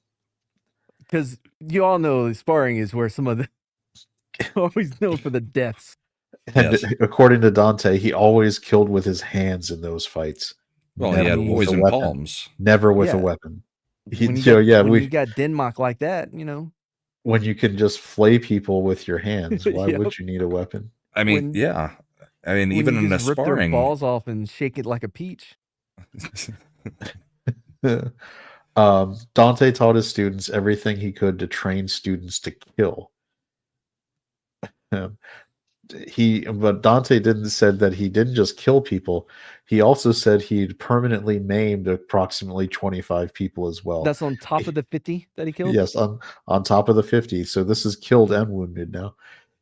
Because you all know sparring is where some of the always known for the deaths. And Yes. according to Dante, he always killed with his hands in those fights. Well, he Never had with a poison weapon. palms. Never with a Yeah. weapon. When you got Denmark like that, when you can just flay people with your hands, why Yep. would you need a weapon? I mean, When- yeah. I mean, when even you in a just rip sparring. their balls off and shake it like a peach. Dante taught his students everything he could to train students to kill. But Dante didn't said that he didn't just kill people. He also said he'd permanently maimed approximately 25 people as well. That's on top of the 50 that he killed? Yes, on top of the 50. So this is killed and wounded now.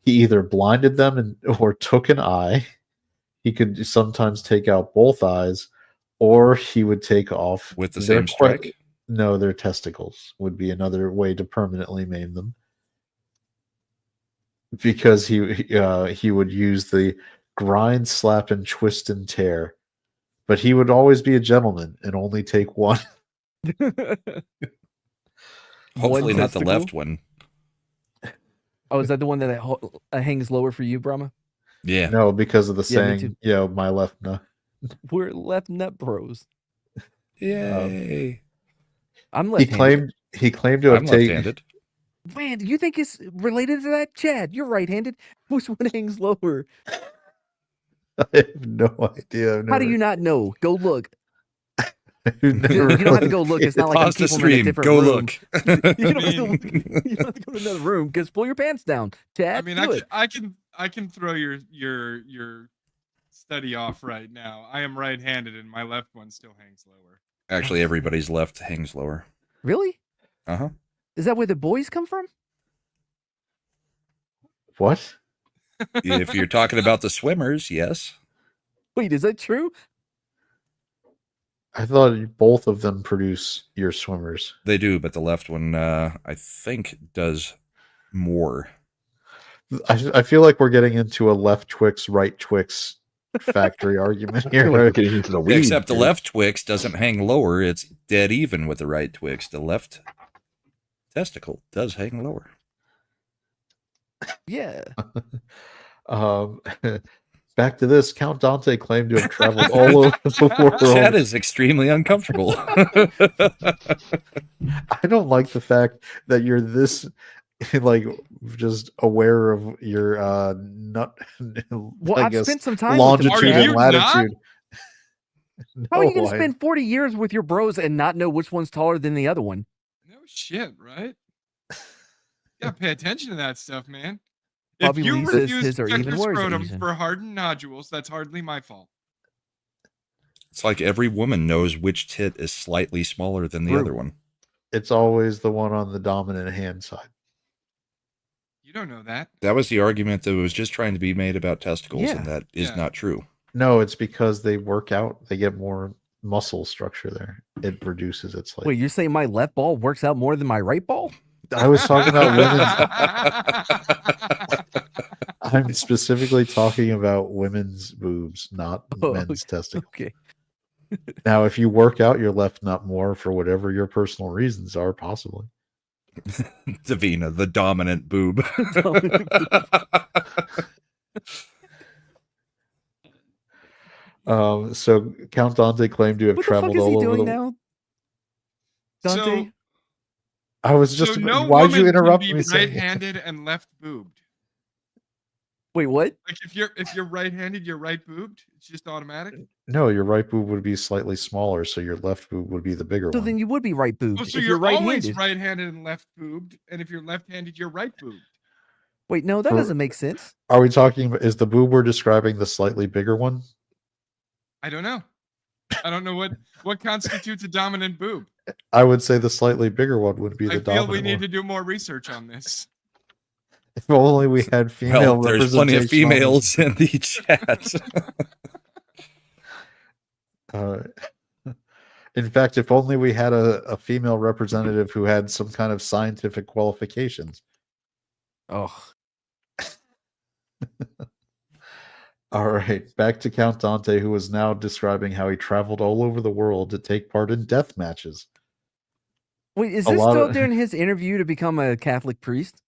He either blinded them or took an eye. He could sometimes take out both eyes, or he would take off with the same strike. No, their testicles would be another way to permanently maim them. Because he would use the grind, slap, and twist and tear, but he would always be a gentleman and only take one. Hopefully not the left one. Oh, is that the one that hangs lower for you, Brahma? Yeah. No, because of the Yeah, me saying, too. my left nut. We're left nut bros. Yay. I'm left-handed. He claimed to have taken. Left-handed. Man, do you think it's related to that? Chad, you're right-handed. Which one hangs lower? I have no idea. How do you not know? Go look. You don't have to go look. It's not like I'm Pause the keeping them in a stream. different Go room. look. You don't have to go to another room because pull your pants down. Chad, I mean, I can throw your study off right now. I am right-handed, and my left one still hangs lower. Actually, everybody's left hangs lower. Really? Uh-huh. Is that where the boys come from? What? If you're talking about the swimmers, yes. Wait, is that true? I thought both of them produce your swimmers. They do, but the left one, I think, does more. I feel like we're getting into a left Twix, right Twix factory argument here. We're getting into the weeds. Except the left Twix doesn't hang lower. It's dead even with the right Twix. The left testicle does hang lower. Yeah. Back to this. Count Dante claimed to have traveled all over the world. Chad is extremely uncomfortable. I don't like the fact that you're this like just aware of your nut. Well, I've guess, spent some time longitude with them. and latitude. How are you going No, to spend 40 years with your bros and not know which one's taller than the other one? No shit, right? You gotta pay attention to that stuff, man. Bobby If you Lee says refuse his to are check even your worse, scrotum Asian. for hardened nodules, that's hardly my fault. It's like every woman knows which tit is slightly smaller than the True. other one. it's always the one on the dominant hand side. You don't know that. That was the argument that was just trying to be made about testicles, Yeah. and that is Yeah. not true. No, it's because they work out. They get more muscle structure there. It reduces its like. Wait, you're saying my left ball works out more than my right ball? I was talking about women. I'm specifically talking about women's boobs, not Oh, men's testicles. Okay. Now, if you work out your left nut more for whatever your personal reasons are, possibly. Davina, the dominant boob. So Count Dante claimed to have What the fuck traveled is he all over doing the. now? Dante? I was just. So no Why'd you woman interrupt can me? be saying- right-handed and left-boobed. Wait, what? Like if you're right-handed, you're right-boobed. It's just automatic. No, your right boob would be slightly smaller, so your left boob would be the bigger So one. then you would be right boobed Oh, so if you're you're always right-handed. right-handed and left-boobed, and if you're left-handed, you're right-boobed. Wait, no, that For- doesn't make sense. Are we talking about, is the boob we're describing the slightly bigger one? I don't know. I don't know what constitutes a dominant boob. I would say the slightly bigger one would be the I feel dominant we need one. to do more research on this. If only we had female Well, there's plenty of representation on females in the chat. In fact, if only we had a female representative who had some kind of scientific qualifications. Oh, All right, back to Count Dante, who is now describing how he traveled all over the world to take part in death matches. wait, is A this lot still of- during his interview to become a Catholic priest?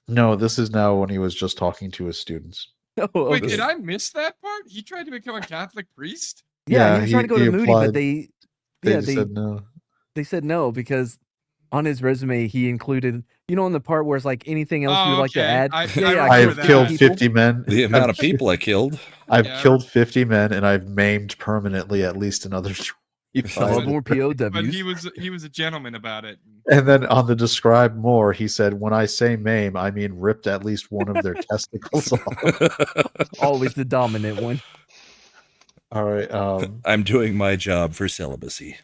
No, this is now when he was just talking to his students. Oh, Wait, okay. did I miss that part? He tried to become a Catholic priest? Yeah, Yeah, he was trying to go he to Moody, applied. but they Said no. they said no because on his resume he included, on the part where it's like anything else you would like to okay. add. I I remember have that. killed people. 50 men. The amount of people I killed. I've Yeah, I killed 50 men, and I've maimed permanently at least another Some of them were But POWs. he was a gentleman about it. And then on the describe more, he said, "When I say maim, I mean ripped at least one of their testicles off." Always the dominant one. All right. I'm doing my job for celibacy.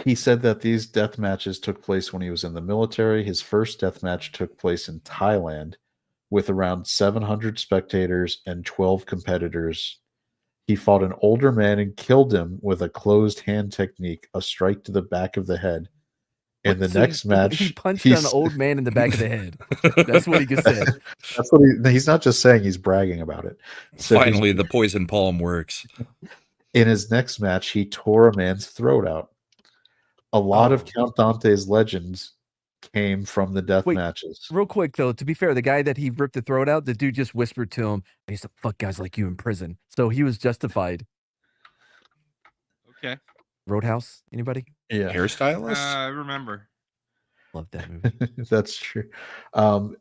He said that these death matches took place when he was in the military. His first death match took place in Thailand with around 700 spectators and 12 competitors. He fought an older man and killed him with a closed hand technique, a strike to the back of the head. In the So next match, he punched an old man in the back of the head. That's what he just said. That's what he's not just saying, he's bragging about it. So Finally, the poison palm works. in his next match, he tore a man's throat out. A lot of Count Dante's legends came from the death matches. Real quick, though, to be fair, the guy that he ripped the throat out, the dude just whispered to him, I used to fuck guys like you in prison. So he was justified. Okay. Roadhouse, anybody? Yeah. Hairstylist? I remember. Love that movie. That's true.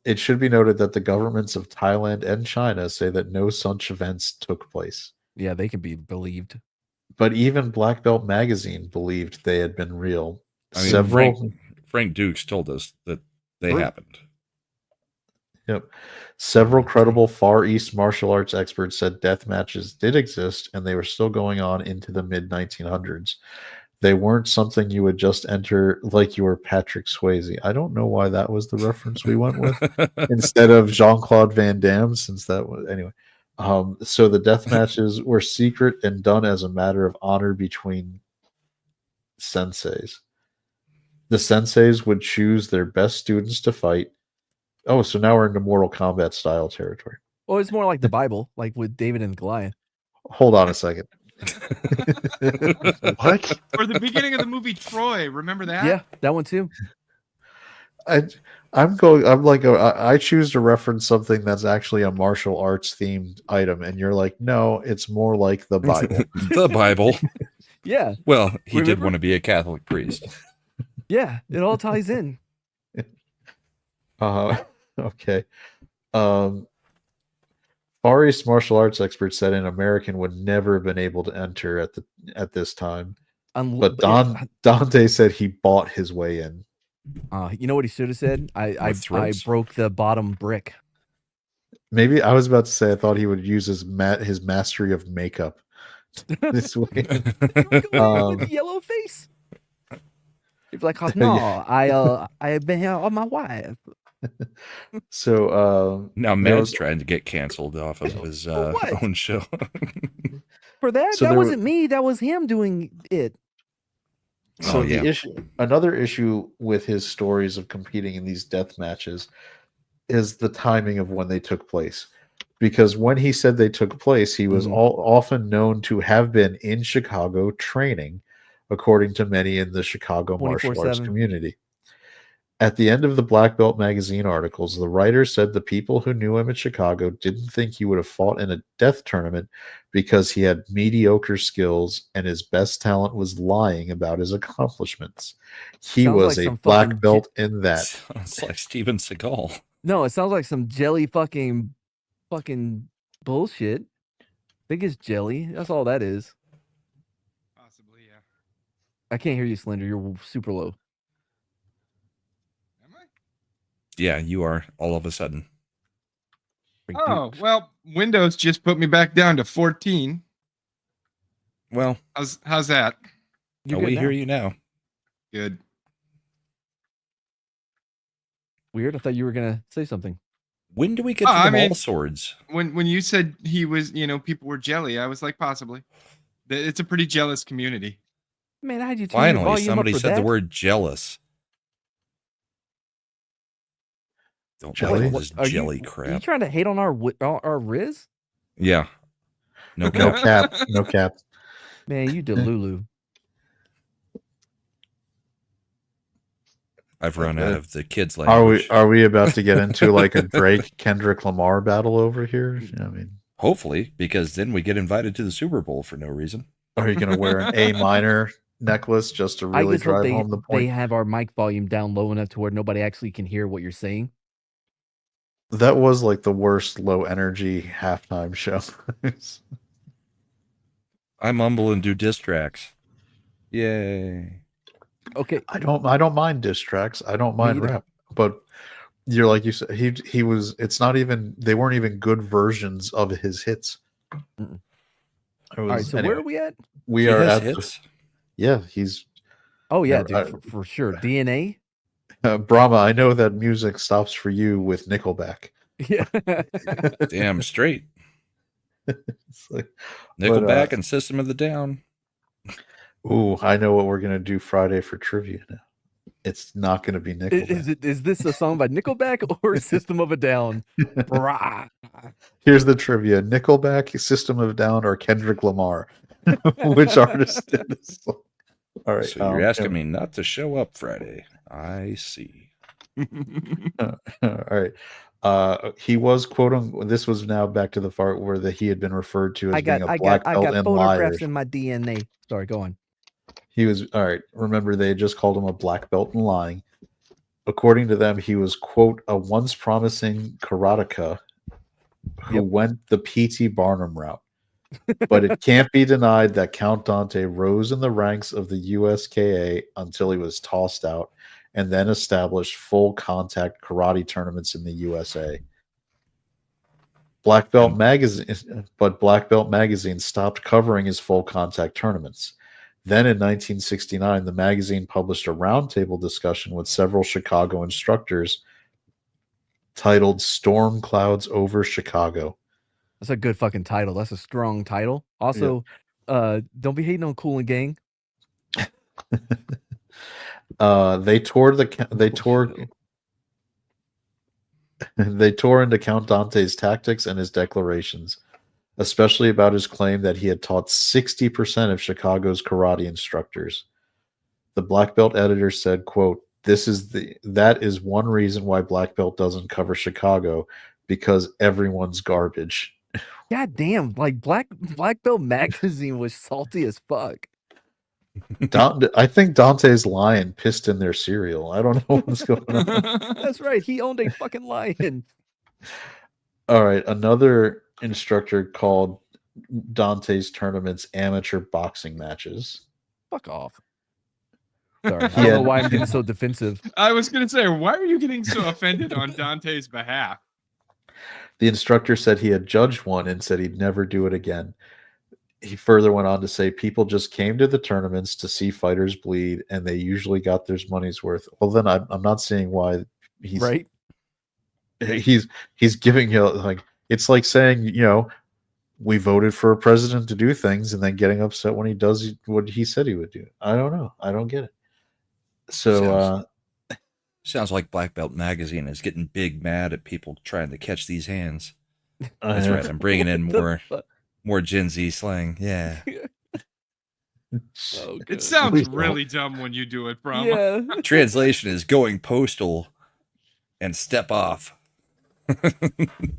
It should be noted that the governments of Thailand and China say that no such events took place. Yeah, they can be believed. But even Black Belt Magazine believed they had been real. I mean, Frank Dukes told us that they happened. Yep. Several credible Far East martial arts experts said death matches did exist and they were still going on into the mid 1900s. They weren't something you would just enter like you were Patrick Swayze. I don't know why that was the reference we went with instead of Jean-Claude Van Damme, since that was anyway. So the death matches were secret and done as a matter of honor between senseis. The senseis would choose their best students to fight. Oh, so now we're into Mortal Kombat style territory. Well, it's more like the Bible, like with David and Goliath. Hold on a second. What? Or the beginning of the movie Troy. Remember that? Yeah, that one too. I choose to reference something that's actually a martial arts themed item, and you're like, no, it's more like the Bible. The Bible. Yeah. Well, he did want to be a Catholic priest. Yeah, it all ties in. Okay. Far East martial arts experts said an American would never have been able to enter at this time. But Dante said he bought his way in. You know what he should have said? I broke the bottom brick. Maybe I was about to say I thought he would use his mastery of makeup this way. With the yellow face. He's like, no, I've been here on my wife. So now Matt's trying to get canceled off of his own show. For that, So that there wasn't me. That was him doing it. So another issue with his stories of competing in these death matches is the timing of when they took place. Because when he said they took place, he was often known to have been in Chicago training, according to many in the Chicago martial arts community. At the end of the Black Belt magazine articles, the writer said the people who knew him in Chicago didn't think he would have fought in a death tournament because he had mediocre skills and his best talent was lying about his accomplishments. He was a black belt in that. Sounds like Steven Seagal. No, it sounds like some jelly fucking bullshit. I think it's jelly. That's all that is. Possibly, yeah. I can't hear you, Slender. You're super low. Yeah, you are all of a sudden. Oh, well, Windows just put me back down to 14. Well, how's that? We hear you now. Good. Weird. I thought you were going to say something. When do we get to the mall swords? When you said he was, people were jelly, I was like, possibly. It's a pretty jealous community. Man, how'd you Finally, somebody said the word jealous. Don't jelly? this jelly crap. Are you trying to hate on our Riz? Yeah. No cap. No cap. No cap. Man, you Delulu. I've run out of the kids' language. Are we about to get into like a Drake Kendrick Lamar battle over here? I mean, hopefully, because then we get invited to the Super Bowl for no reason. Are you going to wear an A minor necklace just to really drive home the point? They have our mic volume down low enough to where nobody actually can hear what you're saying. That was like the worst low energy halftime show. I mumble and do diss tracks. Yay. Okay. I don't mind diss tracks. I don't mind either. rap. But you're like you said, he was. It's not even. They weren't even good versions of his hits. Mm-mm. It was, All right, so anyway, where are we at? we He are has at hits. he's Oh yeah, Never- dude, for sure. DNA. Brahma. I know that music stops for you with Nickelback. Yeah. Damn straight. It's like, Nickelback and System of the Down. ooh, I know what we're gonna do Friday for trivia now. It's not gonna be Nickelback. Is this a song by Nickelback or System of a Down? Brah. Here's the trivia: Nickelback, System of a Down, or Kendrick Lamar. Which artist did this song? All right. So you're asking me not to show up Friday. I see. All right. He was quoting. This was now back to the part where he had been referred to as being a black belt and photographs liars. in my DNA. Sorry, go on. He was all right. Remember, they had just called him a black belt and lying. According to them, he was, quote, a once promising karateka who went the P.T. Barnum route. But it can't be denied that Count Dante rose in the ranks of the USKA until he was tossed out, and then established full contact karate tournaments in the USA. Black Belt Magazine stopped covering his full contact tournaments. Then in 1969, the magazine published a roundtable discussion with several Chicago instructors titled Storm Clouds Over Chicago. That's a good fucking title. That's a strong title. Also, don't be hating on Cool and Gang. They tore into Count Dante's tactics and his declarations, especially about his claim that he had taught 60% of Chicago's karate instructors. The Black Belt editor said, quote, that is one reason why Black Belt doesn't cover Chicago, because everyone's garbage. God damn, like Black Belt Magazine was salty as fuck. I think Dante's lion pissed in their cereal. I don't know what's going on. That's right. He owned a fucking lion. All right. Another instructor called Dante's tournaments amateur boxing matches. Fuck off. Sorry. I don't know why I'm getting so defensive. I was going to say, why are you getting so offended on Dante's behalf? The instructor said he had judged one and said he'd never do it again. He further went on to say people just came to the tournaments to see fighters bleed, and they usually got their money's worth. Well, then I'm not seeing why he's right. He's giving you, like, it's like saying, you know, we voted for a president to do things and then getting upset when he does what he said he would do. I don't know. I don't get it. So sounds like Black Belt Magazine is getting big mad at people trying to catch these hands. That's right. I'm bringing in more Gen Z slang. Yeah. It sounds really dumb when you do it, bro. Yeah. Translation is going postal and step off.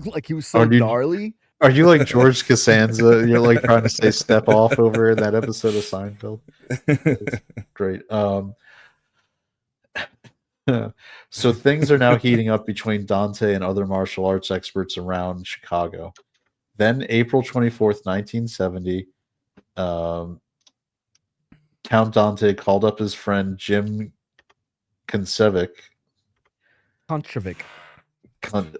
Like he was so gnarly. Are you like George Costanza? You're like trying to say step off over in that episode of Seinfeld. It's great. So things are now heating up between Dante and other martial arts experts around Chicago. Then April 24th, 1970, Count Dante called up his friend Jim Koncevic.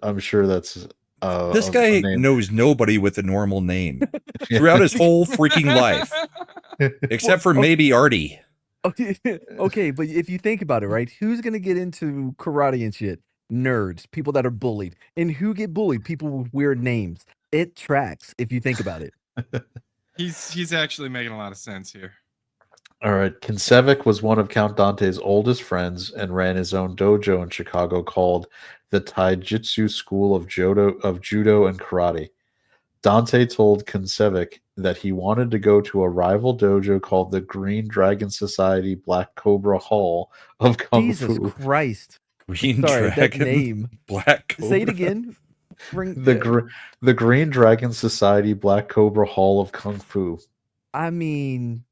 I'm sure that's this guy knows nobody with a normal name throughout his whole freaking life, except for maybe Artie. Okay, but if you think about it, right? Who's gonna get into karate and shit? Nerds, people that are bullied. And who get bullied? People with weird names. It tracks if you think about it. He's actually making a lot of sense here. All right. Koncevic was one of Count Dante's oldest friends and ran his own dojo in Chicago called the Taijutsu School of Judo and Karate. Dante told Koncevic that he wanted to go to a rival dojo called the Green Dragon Society Black Cobra Hall of Kung Fu. Jesus Christ. Green Sorry, Dragon that name. Black Cobra. Say it again. The Green Dragon Society Black Cobra Hall of Kung Fu. I mean,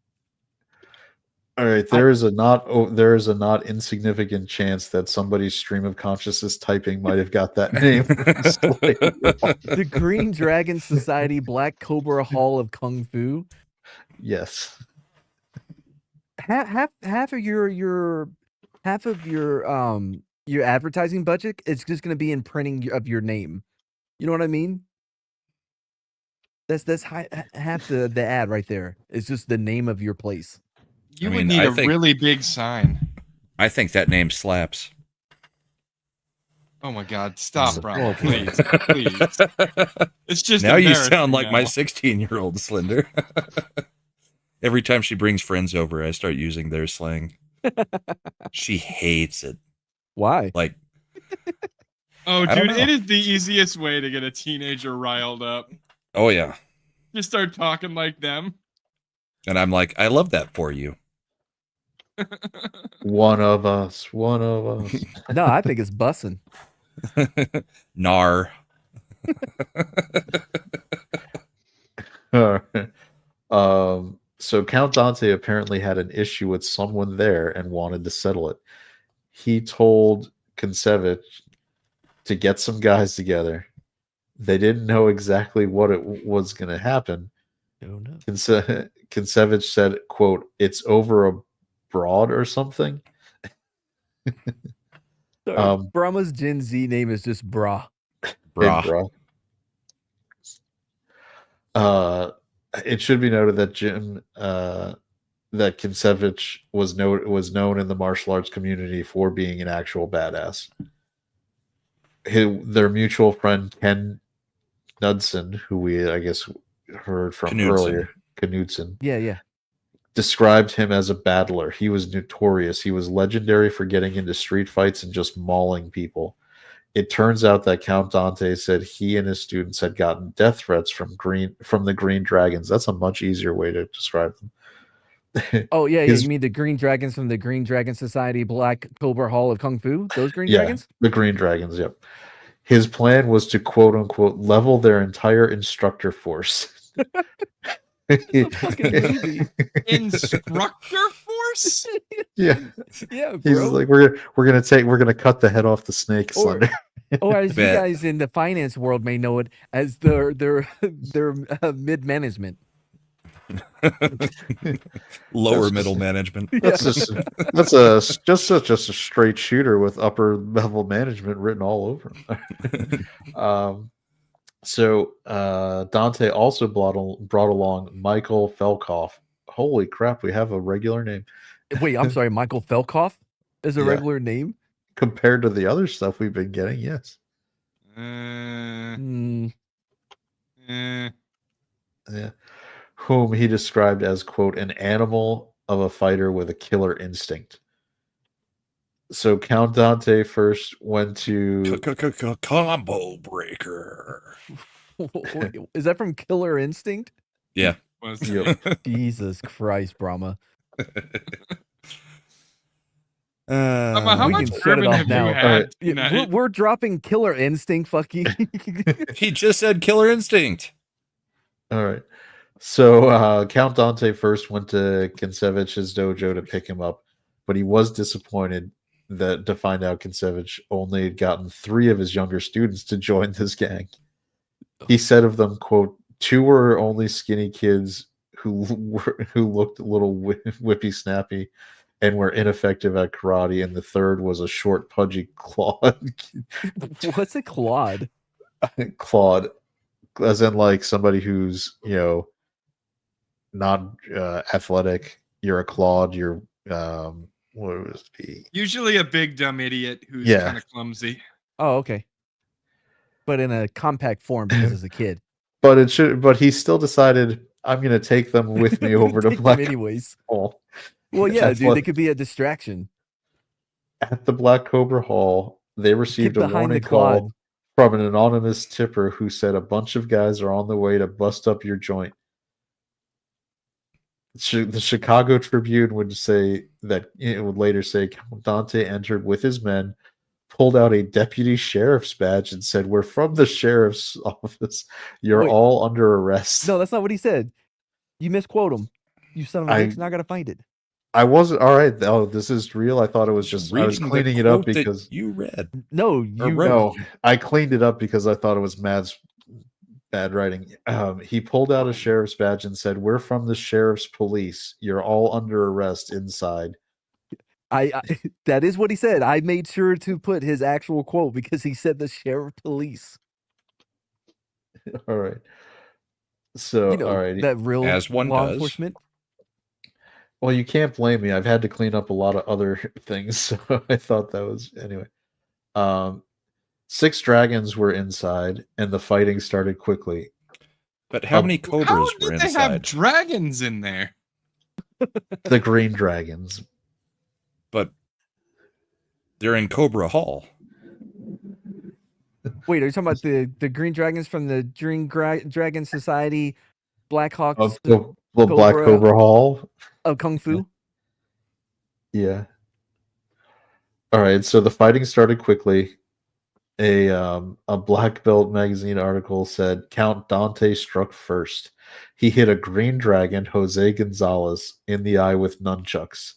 all right, there is a not insignificant chance that somebody's stream of consciousness typing might have got that name. The Green Dragon Society Black Cobra Hall of Kung Fu. Yes. half of your advertising budget is just going to be in printing of your name. You know what I mean? That's half the ad right there. It's just the name of your place. You I would mean, need I a think- really big sign. I think that name slaps. Oh my God! Stop, bro. Oh, boy. Please. It's just Now you embarrassing sound like my now. 16-year-old Slender. Every time she brings friends over, I start using their slang. She hates it. Why? Like, Oh, I don't dude, know. it is the easiest way to get a teenager riled up. oh yeah. Just start talking like them. And I'm like, I love that for you. One of us. No, I think it's bussin'. Nar. So Count Dante apparently had an issue with someone there and wanted to settle it. He told Kinsevich to get some guys together. They didn't know exactly what it was going to happen. Oh no. Kinsevich said, quote, "It's over abroad or something." Sorry, Brahma's Gen Z name is just Bra. Bra. It should be noted that that Kinsevich was known in the martial arts community for being an actual badass. Their mutual friend Ken Knudsen, who we I guess heard from earlier, Knudsen, Yeah. described him as a battler. He was notorious. He was legendary for getting into street fights and just mauling people. It turns out that Count Dante said he and his students had gotten death threats from the Green Dragons. That's a much easier way to describe them. Oh yeah, you mean the Green Dragons from the Green Dragon Society Black Cobra Hall of Kung Fu? Those Green Dragons? The Green Dragons, yep. His plan was to quote unquote level their entire instructor force. It's a fucking movie. Instructor force? Yeah. Yeah, bro. He's like, we're gonna cut the head off the snake, Or- Slender. Or as you Bet. guys in the finance world may know it, as their mid management. Lower That's middle just- management. That's just a straight shooter with upper level management written all over him. So Dante also brought along Michael Felkoff. Holy crap, we have a regular name Wait, I'm sorry, Michael Felkoff is a Yeah. regular name? compared to the other stuff we've been getting. Yes. Hmm. Yeah. Whom he described as, quote, an animal of a fighter with a killer instinct. So Count Dante first went to Combo breaker. Is that from Killer Instinct? Yeah. Was Yep. Jesus Christ, Brahma. How we much can shut it bourbon off have you now. had Alright. Yeah, tonight? we're dropping Killer Instinct. Fucking. He just said killer instinct. All right. So Count Dante first went to Kinsevich's dojo to pick him up, but he was disappointed to find out Kinsevich only had gotten 3 of his younger students to join this gang. He said of them, quote, 2 were only skinny kids who looked a little whippy snappy and were ineffective at karate, and the 3rd was a short, pudgy Claude. What's a Claude? Claude, as in like somebody who's, not athletic. You're a Claude. You're what would it be? Usually a big dumb idiot who's Yeah. kind of clumsy. Oh, okay. But in a compact form because he's a kid. But he still decided, I'm gonna take them with me over to Take them Black anyways. Hall. Well, yeah, That's dude, what- they could be a distraction. At the Black Cobra Hall, they received a behind the warning Claude. call from an anonymous tipper who said a bunch of guys are on the way to bust up your joint. The Chicago Tribune would say that it would later say Count Dante entered with his men, pulled out a deputy sheriff's badge, and said, "We're from the sheriff's office. You're Wait. all under arrest." No, that's not what he said. You misquote him. You son of a bitch. Now I gotta find it. I wasn't all right. Oh, this is real. I thought it was just I was Reading the cleaning it up quote that because you read. No, you right. no, I cleaned it up because I thought it was Mads Bad writing. He pulled out a sheriff's badge and said, "We're from the sheriff's police. You're all under arrest inside." I that is what he said. I made sure to put his actual quote because he said the sheriff police. All right. So, You know, all right. that real As one law does. enforcement. Well, you can't blame me. I've had to clean up a lot of other things, so I thought that was anyway. 6 dragons were inside, and the fighting started quickly. But how many How cobras were did they have inside? dragons in there? The green dragons. But they're in Cobra Hall. Wait, are you talking about the green dragons from the Dragon Society, Black Hawks Of the Black Cobra- Cobra Hall. of Kung Fu? Yeah. All right. So the fighting started quickly. A Black Belt magazine article said Count Dante struck first. He hit a green dragon, Jose Gonzalez, in the eye with nunchucks.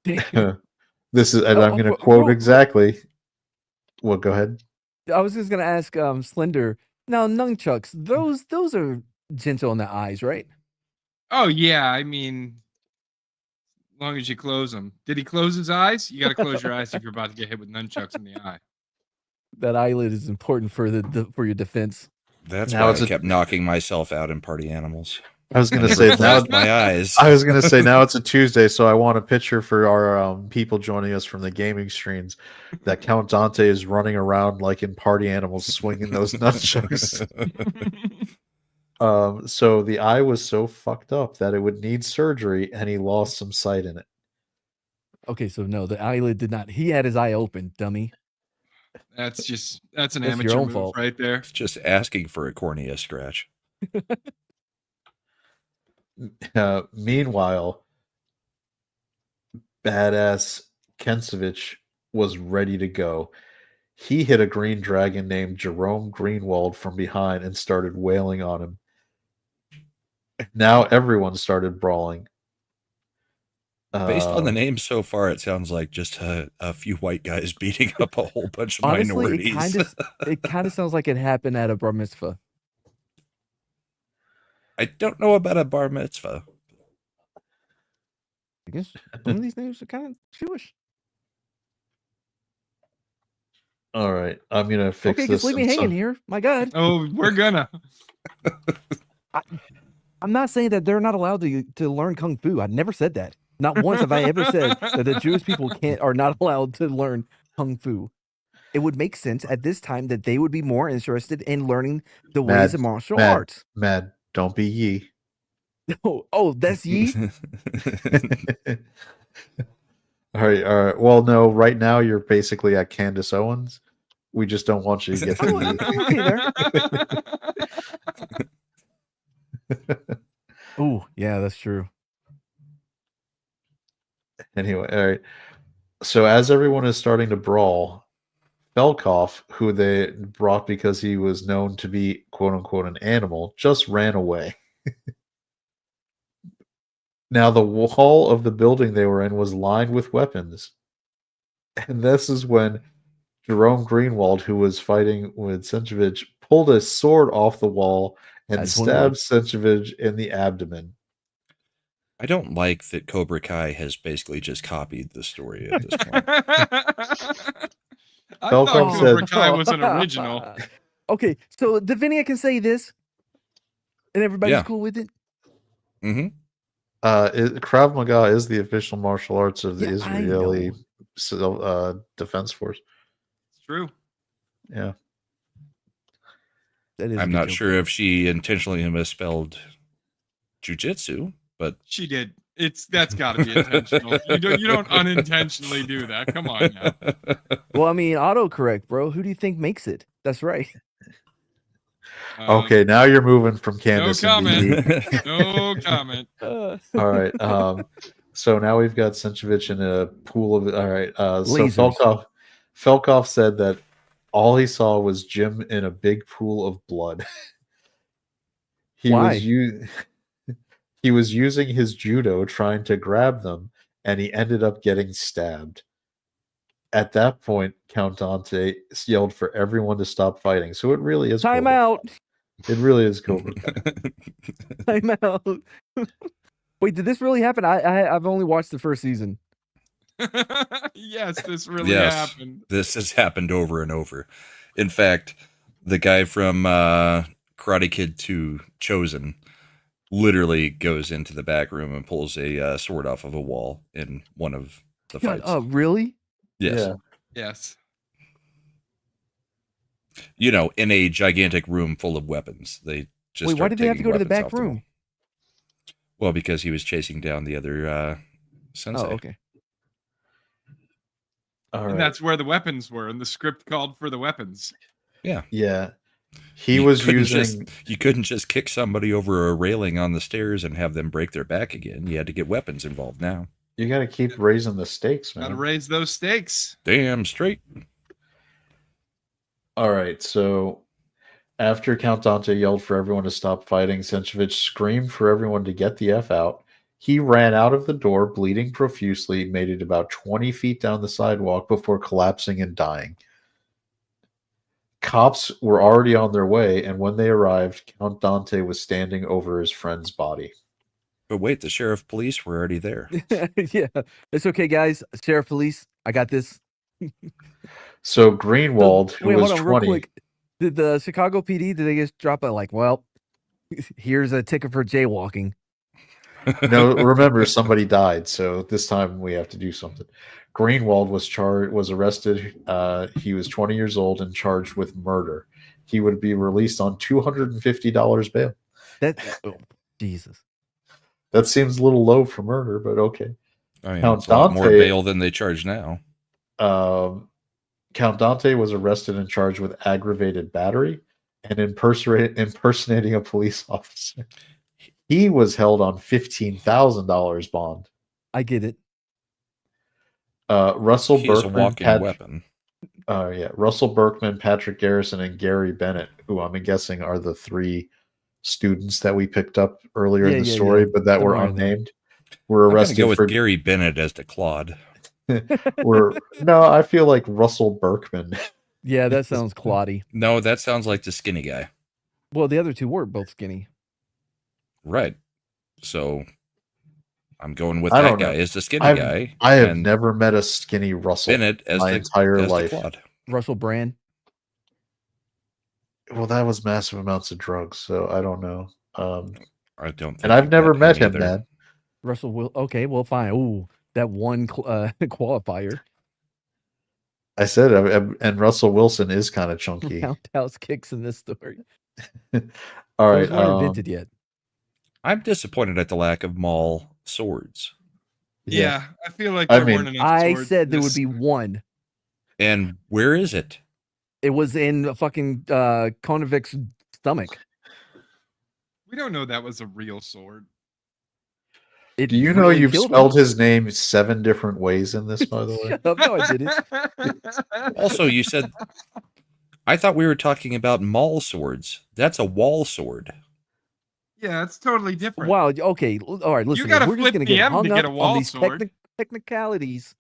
This is, and I'm going to quote exactly. Well, go ahead. I was just gonna ask Slender. Now nunchucks, those are gentle in the eyes, right? Oh yeah, I mean, as long as you close them. Did he close his eyes? You got to close your eyes if you're about to get hit with nunchucks in the eye. That eyelid is important for for your defense. That's Now why it's I a- kept knocking myself out in Party Animals. I was going to say now. Closed my eyes. I was going to say now it's a Tuesday, so I want a picture for our people joining us from the gaming streams that Count Dante is running around like in Party Animals, swinging those nunchucks. So the eye was so fucked up that it would need surgery, and he lost some sight in it. Okay, so no, the eyelid did not. He had his eye open, dummy. That's an That's your amateur own move fault. right there. It's just asking for a cornea scratch. Meanwhile, badass Kensovich was ready to go. He hit a green dragon named Jerome Greenwald from behind and started wailing on him. Now everyone started brawling. Based on the name so far, it sounds like just a few white guys beating up a whole bunch of Honestly, minorities. it kind of sounds like it happened at a bar mitzvah. I don't know about a bar mitzvah. I guess some of these names are kind of Jewish. All right, I'm gonna fix Okay, this. just leave me hanging here. My God. Oh, we're gonna. I'm not saying that they're not allowed to learn kung fu. I never said that. Not once have I ever said that the Jewish people are not allowed to learn kung fu. It would make sense at this time that they would be more interested in learning the ways of martial arts. Mad, don't be ye. Oh, that's ye. All right. Well, no, right now you're basically at Candace Owens. We just don't want you to get Oh, the I'm okay there. Oh, yeah, that's true. Anyway, all right. So as everyone is starting to brawl, Felkoff, who they brought because he was known to be quote unquote an animal, just ran away. Now the wall of the building they were in was lined with weapons. And this is when Jerome Greenwald, who was fighting with Senchevich, pulled a sword off the wall and stabbed Senchevich in the abdomen. I don't like that Cobra Kai has basically just copied the story at this point. I Falcon thought said- Cobra Kai was an original. Okay, so Davinia can say this, and everybody's Yeah. cool with it. Mm-hmm. Krav Maga is the official martial arts of the Yeah, I Israeli know. Defense Force. It's true. Yeah. That is a I'm good not joke. sure if she intentionally misspelled jujitsu, but She did. That's got to be intentional. You don't unintentionally do that. Come on now. Well, I mean, autocorrect, bro. Who do you think makes it? That's right. Okay, now you're moving from No Candace. into comment. Ye. No comment. All right. So now we've got Senchevich in a pool of. All right. So Lasers. Felkoff said that all he saw was Jim in a big pool of blood. Why? He was using his judo trying to grab them, and he ended up getting stabbed. At that point, Count Dante yelled for everyone to stop fighting. So it really is Time Cobra. out. It really is Cobra Kai. I'm out. Wait, did this really happen? I've only watched the first season. Yes, this really Yes, happened. this has happened over and over. In fact, the guy from Karate Kid 2 Chosen literally goes into the back room and pulls a sword off of a wall in one of the God, fights. oh, really? Yes. Yeah. Yes. You know, in a gigantic room full of weapons. They just Wait, why start did they have to taking go to the weapons back off the wall. room? Well, because he was chasing down the other Oh, sensei. okay. All And right. that's where the weapons were, and the script called for the weapons. Yeah. Yeah. He You was couldn't using. you couldn't just kick somebody over a railing on the stairs and have them break their back again. You had to get weapons involved now. You got to keep raising the stakes, man. Gotta raise those stakes. Damn straight. All right. So after Count Dante yelled for everyone to stop fighting, Senchevich screamed for everyone to get the F out. He ran out of the door, bleeding profusely, made it about 20 feet down the sidewalk before collapsing and dying. Cops were already on their way, and when they arrived, Count Dante was standing over his friend's body. But wait, the sheriff police were already there. Yeah, it's okay, guys. Sheriff, police, I got this. So Greenwald, who Wait, was hold on, 20, real quick. Did the Chicago PD, did they just drop it like, well, here's a ticket for jaywalking? no, remember somebody died, so this time we have to do something. Greenwald was arrested. He was 20 years old and charged with murder. He would be released on $250 bail. Oh, Jesus. That seems a little low for murder, but okay. I mean, Count it's a lot more Dante- bail than they charge now. Count Dante was arrested and charged with aggravated battery and impersonating a police officer. He was held on $15,000 bond. I get it. Russell He's a Berkman, walking weapon. Russell Berkman, Patrick Garrison, and Gary Bennett, who I'm guessing are the three students that we picked up earlier in the story, but that were unnamed, were I'm gonna arrested go with for Gary Bennett as the Claude. No, I feel like Russell Berkman. Yeah, that sounds cloddy. No, that sounds like the skinny guy. Well, the other two were both skinny. Right. So I'm going with I that don't guy know. as the skinny I've- guy. I have and never met a skinny Russell Bennett as my the entire as life. the Claude. Russell Brand. Well, that was massive amounts of drugs, so I don't know. I don't think And I've you've never met him, either. man. Russell will. Okay, well, fine. Ooh, that one qualifier. I said, and Russell Wilson is kind of chunky. Roundhouse kicks in this story. All right. Those weren't invented yet. I'm disappointed at the lack of mall swords. Yeah, I feel like I there mean, weren't enough I swords said in there would this. be one. And where is it? It was in fucking Konovic's stomach. We don't know that was a real sword. It Do you know really you've killed him. spelled his name 7 different ways in this, by the way? Shut up. No, I didn't. Also, you said I thought we were talking about mall swords. That's a wall sword. Yeah, it's totally different. Wow. Okay. All right. Listen, gotta we're just flip gonna the get M hung to get up a on wall these sword. technicalities.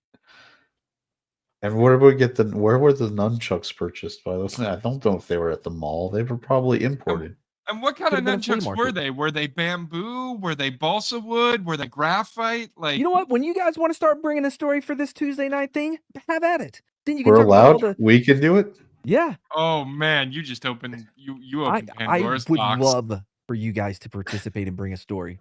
And where did we get where were the nunchucks purchased, by the way? I don't know if they were at the mall. They were probably imported. And what kind of Could've been a flea nunchucks were market. they? Were they bamboo? Were they balsa wood? Were they graphite? Like, You know what? When you guys want to start bringing a story for this Tuesday night thing, have at it. Then you can We're talk about all allowed. the. We can do it. Yeah. oh man, you just opened you I opened Pandora's would box. love for you guys to participate and bring a story.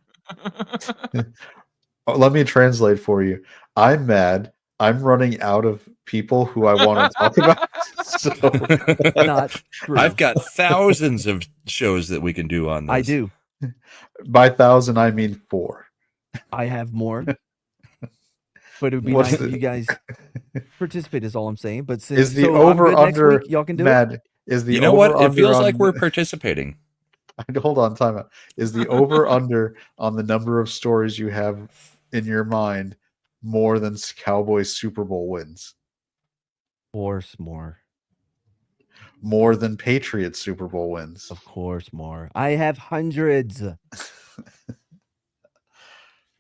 Oh, let me translate for you. I'm mad. I'm running out of people who I want to talk about. So Not true. I've got thousands of shows that we can do on this. I do. by 1,000, I mean 4. I have more. But it would be What's nice the- if you guys participate. Is all I'm saying. But since Is the so I'm over good next under week, y'all can do it. Mad? Is the You know what? over It under feels on- like we're participating. Hold on, time out. Is the over under on the number of stories you have in your mind more than Cowboys Super Bowl wins? Of course, more. More than Patriots Super Bowl wins? Of course, more. I have hundreds.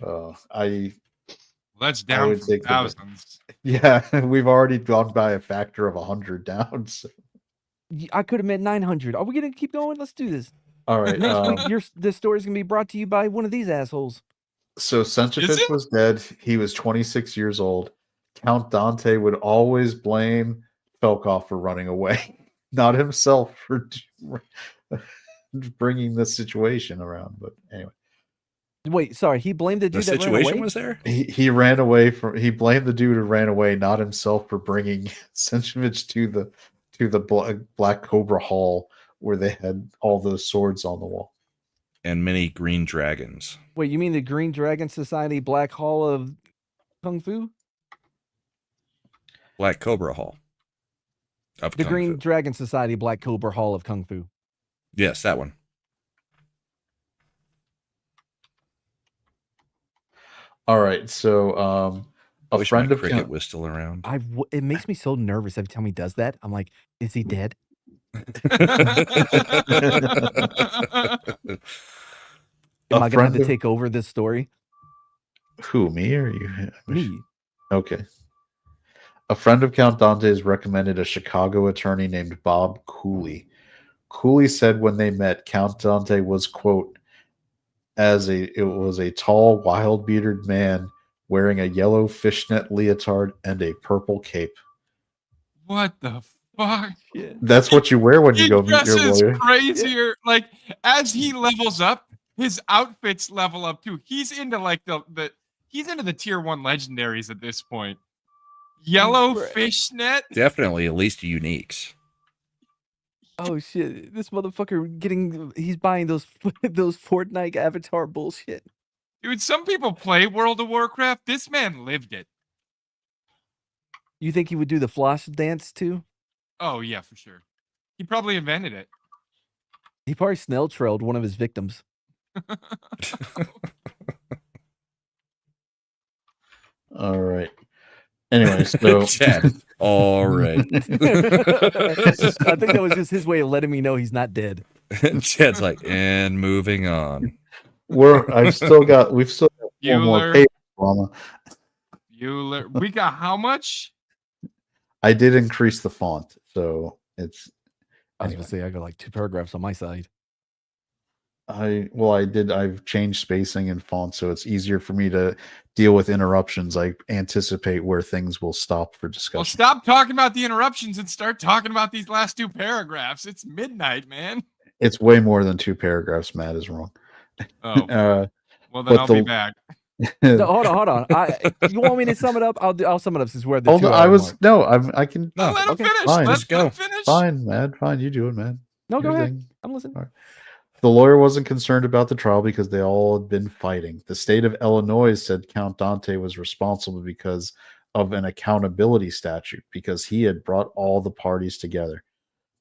That's I down would from take the- thousands. Yeah, we've already gone by a factor of 100 down. So. I could have meant 900. Are we gonna keep going? Let's do this. All right. Next week, this story's gonna be brought to you by one of these assholes. So Centrifitch it? was dead. He was 26 years old. Count Dante would always blame Felkoff for running away, not himself for bringing the situation around. But anyway, Wait, sorry, he blamed the The dude that ran situation away? was there. he ran away from. He blamed the dude who ran away, not himself, for bringing Centrifitch to the Black Cobra Hall where they had all those swords on the wall. And many green dragons. Wait, you mean the Green Dragon Society Black Hall of Kung Fu? Black Cobra Hall. Of The Kung Green Fu. Dragon Society Black Cobra Hall of Kung Fu. Yes, that one. All right, so I a wish friend my of cricket Count, was still around. It makes me so nervous every time he does that. I'm like, is he dead? A Am I gonna have to friend of- take over this story? who, me or you? Me. Okay. A friend of Count Dante's recommended a Chicago attorney named Bob Cooley. Cooley said when they met, Count Dante was, quote, it was a tall, wild-bearded man wearing a yellow fishnet leotard and a purple cape. What the fuck? Yeah. That's what you wear when you He go meet your dresses lawyer. crazier. Like as he levels up, his outfits level up too. He's into like he's into the tier 1 legendaries at this point. Yellow Right. fishnet. Definitely at least uniques. Oh shit! This motherfucker he's buying those those Fortnite avatar bullshit. Dude, some people play World of Warcraft. This man lived it. You think he would do the floss dance too? Oh yeah, for sure. He probably invented it. He probably snail trailed one of his victims. All right. Anyway, so Chad. All right. I think that was just his way of letting me know he's not dead. Chad's like, and moving on. we've still got 4 more Bueller. pages, Mama. We got how much? I did increase the font, so it's I was anyway. gonna say I got like 2 paragraphs on my side. I've changed spacing and font so it's easier for me to deal with interruptions. I anticipate where things will stop for discussion. Well, stop talking about the interruptions and start talking about these last 2 paragraphs. It's midnight, man. It's way more than 2 paragraphs. Matt is wrong. Oh, Uh, well then but I'll be the- back. No, hold on. You want me to sum it up? I'll sum it up since we're at the Hold 2 on, hour mark. I can. No, Let him okay, finish. fine. Let Just go. him finish. Fine, man. Fine, you do it, man. No, go Your ahead. thing. I'm listening. All right. The lawyer wasn't concerned about the trial because they all had been fighting. The state of Illinois said Count Dante was responsible because of an accountability statute, because he had brought all the parties together.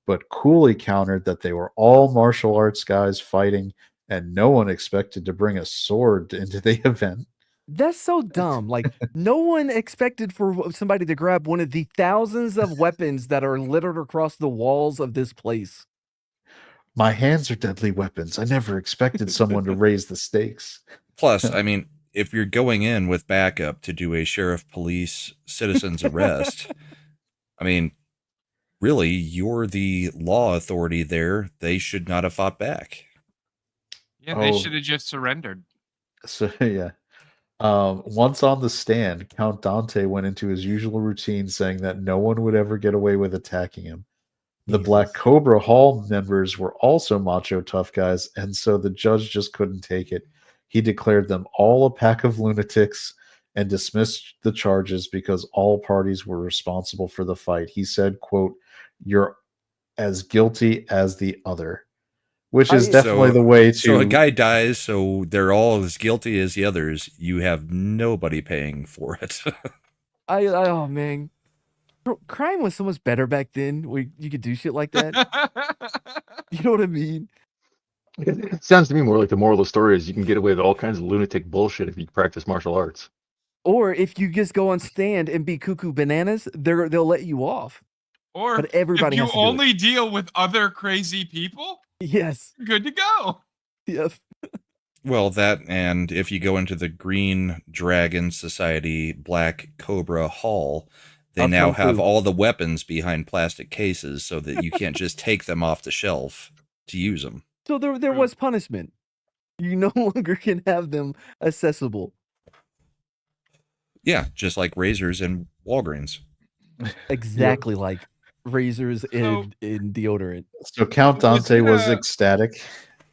But Cooley countered that they were all martial arts guys fighting, and no one expected to bring a sword into the event. That's so dumb. Like, no one expected for somebody to grab one of the thousands of weapons that are littered across the walls of this place. My hands are deadly weapons. I never expected someone to raise the stakes. Plus, I mean, if you're going in with backup to do a sheriff, police, citizen's arrest, I mean, really, you're the law authority there. They should not have fought back. Yeah, they Oh. should have just surrendered. So yeah. Once on the stand, Count Dante went into his usual routine, saying that no one would ever get away with attacking him. The Black Cobra Hall members were also macho tough guys, and so the judge just couldn't take it. He declared them all a pack of lunatics and dismissed the charges because all parties were responsible for the fight. He said, quote, "You're as guilty as the other," which is definitely So- the way to... So a guy dies, so they're all as guilty as the others. You have nobody paying for it. Oh man, crime was so much better back then. Where you could do shit like that. You know what I mean? It sounds to me more like the moral of the story is you can get away with all kinds of lunatic bullshit if you practice martial arts. Or if you just go on stand and be cuckoo bananas, they'll let you off. Or But everybody if you has to do it. only deal with other crazy people, Yes. good to go. Yes. Well, that, and if you go into the Green Dragon Society Black Cobra Hall, they Of now Kung have Fu. all the weapons behind plastic cases so that you can't just take them off the shelf to use them. So there True. was punishment. You no longer can have them accessible. Yeah, just like razors and Walgreens. Exactly like razors So- in deodorant. So Count Was Dante it was a- ecstatic.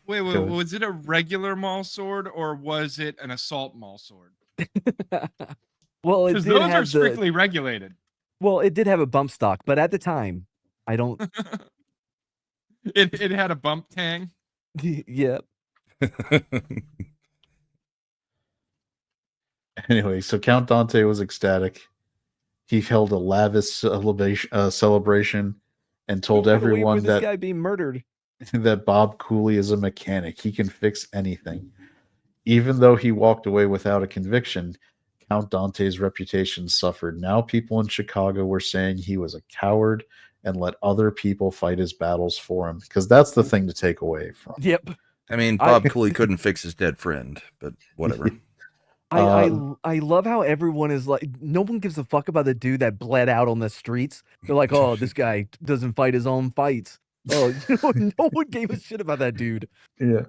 Wait, Go ahead. was it a regular maul sword or was it an assault maul sword? Well, it Because did those are have the strictly regulated. well, it did have a bump stock, but at the time, I don't. It had a bump tang. Yeah, Anyway, so Count Dante was ecstatic. He held a lavish celebration and told we got away everyone with this that guy being murdered. that Bob Cooley is a mechanic. He can fix anything. Even though he walked away without a conviction, Count Dante's reputation suffered. Now people in Chicago were saying he was a coward and let other people fight his battles for him, because that's the thing to take away from. Yep. I mean, Bob Cooley couldn't fix his dead friend, but whatever. I love how everyone is like, no one gives a fuck about the dude that bled out on the streets. They're like, oh, this guy doesn't fight his own fights. Oh, no one gave a shit about that dude. Yeah.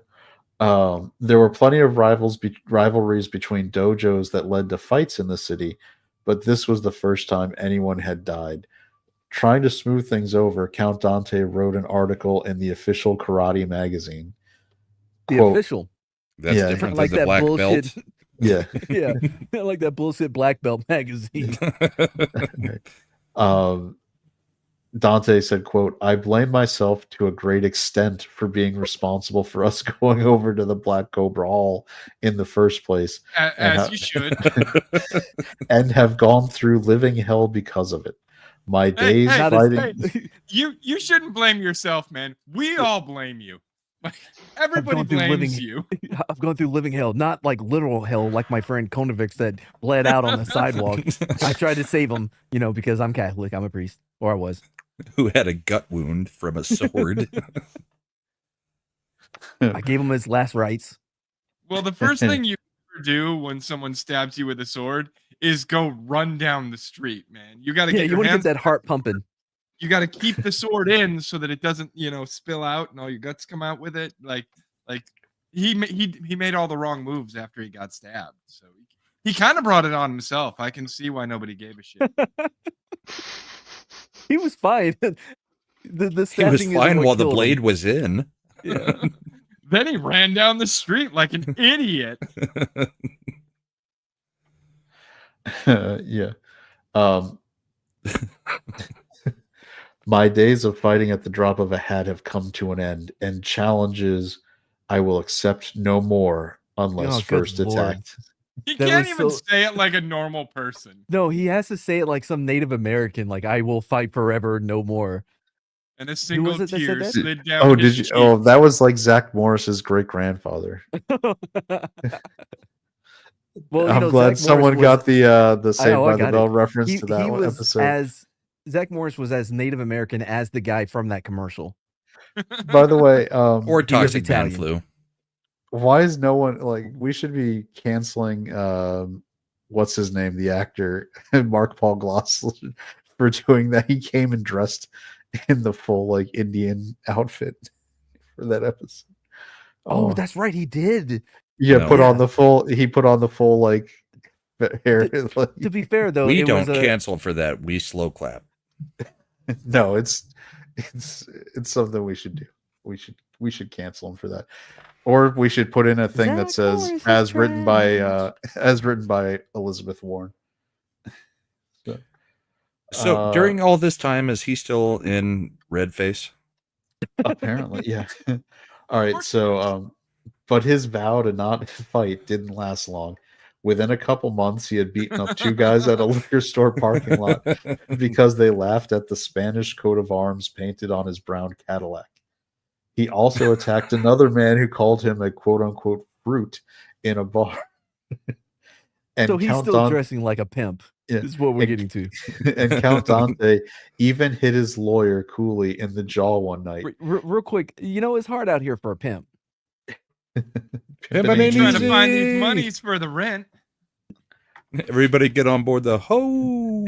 There were plenty of rivalries between dojos that led to fights in the city, but this was the first time anyone had died. Trying to smooth things over, Count Dante wrote an article in the official karate magazine. The Quote, official. That's Yeah, different like than the that black bullshit. belt. Yeah. Yeah, like that bullshit black belt magazine. Dante said, quote, I blame myself to a great extent for being responsible for us going over to the Black Cobra Hall in the first place. As you should. And have gone through living hell because of it. My days hey, fighting. You shouldn't blame yourself, man. We all blame you. Everybody gone through blames you. I've gone through living hell, not like literal hell, like my friend Konovics that bled out on the sidewalk. I tried to save him, because I'm Catholic. I'm a priest, or I was. Who had a gut wound from a sword. I gave him his last rites. Well, the first thing you ever do when someone stabs you with a sword is go run down the street, man. You got to Yeah, get you your want to hands. get that heart pumping. You got to keep the sword in so that it doesn't, spill out and all your guts come out with it. Like he made all the wrong moves after he got stabbed. So he kind of brought it on himself. I can see why nobody gave a shit. He was fine. The He was stabbing isn't fine what while the killed him. blade was in. Yeah. Then he ran down the street like an idiot. Yeah. My days of fighting at the drop of a hat have come to an end, and challenges I will accept no more unless Oh, good first Lord. attacked. He That can't was even so- say it like a normal person. No, he has to say it like some Native American, like I will fight forever, no more. And a single was it that said tear that? slid down Oh, his did you? cheek. Oh, that was like Zach Morris's great grandfather. Well, I'm glad Zach Morris someone was- got the I Saved know, I by the got Bell it. reference He to that was episode. as Zach Morris was as Native American as the guy from that commercial. By the way, Or He was toxic man Italian. flu. why is no one like? We should be canceling. What's his name? The actor Mark Paul Gloss for doing that. He came and dressed in the full like Indian outfit for that episode. Oh, that's right, he did. yeah. No. Put on Yeah. the full. He put on the full like hair. Like, To be fair, though, We it don't was a, cancel for that. We slow clap. no, it's something we should do. We should cancel him for that, or we should put in a thing that Zach says Morris is as written by trash. Elizabeth Warren. So during all this time, is he still in red face? Apparently, yeah. All right, so but his vow to not fight didn't last long. Within a couple months, he had beaten up two guys at a liquor store parking lot because they laughed at the Spanish coat of arms painted on his brown Cadillac. He also attacked another man who called him a quote unquote fruit in a bar. And so he's Count still Dante, dressing like a pimp. Yeah. Is what we're And- getting to. and Count Dante even hit his lawyer Cooley in the jaw one night. Real quick, it's hard out here for a pimp. Pimping ain't Trying to easy. find these monies for the rent. Everybody get on board the hoe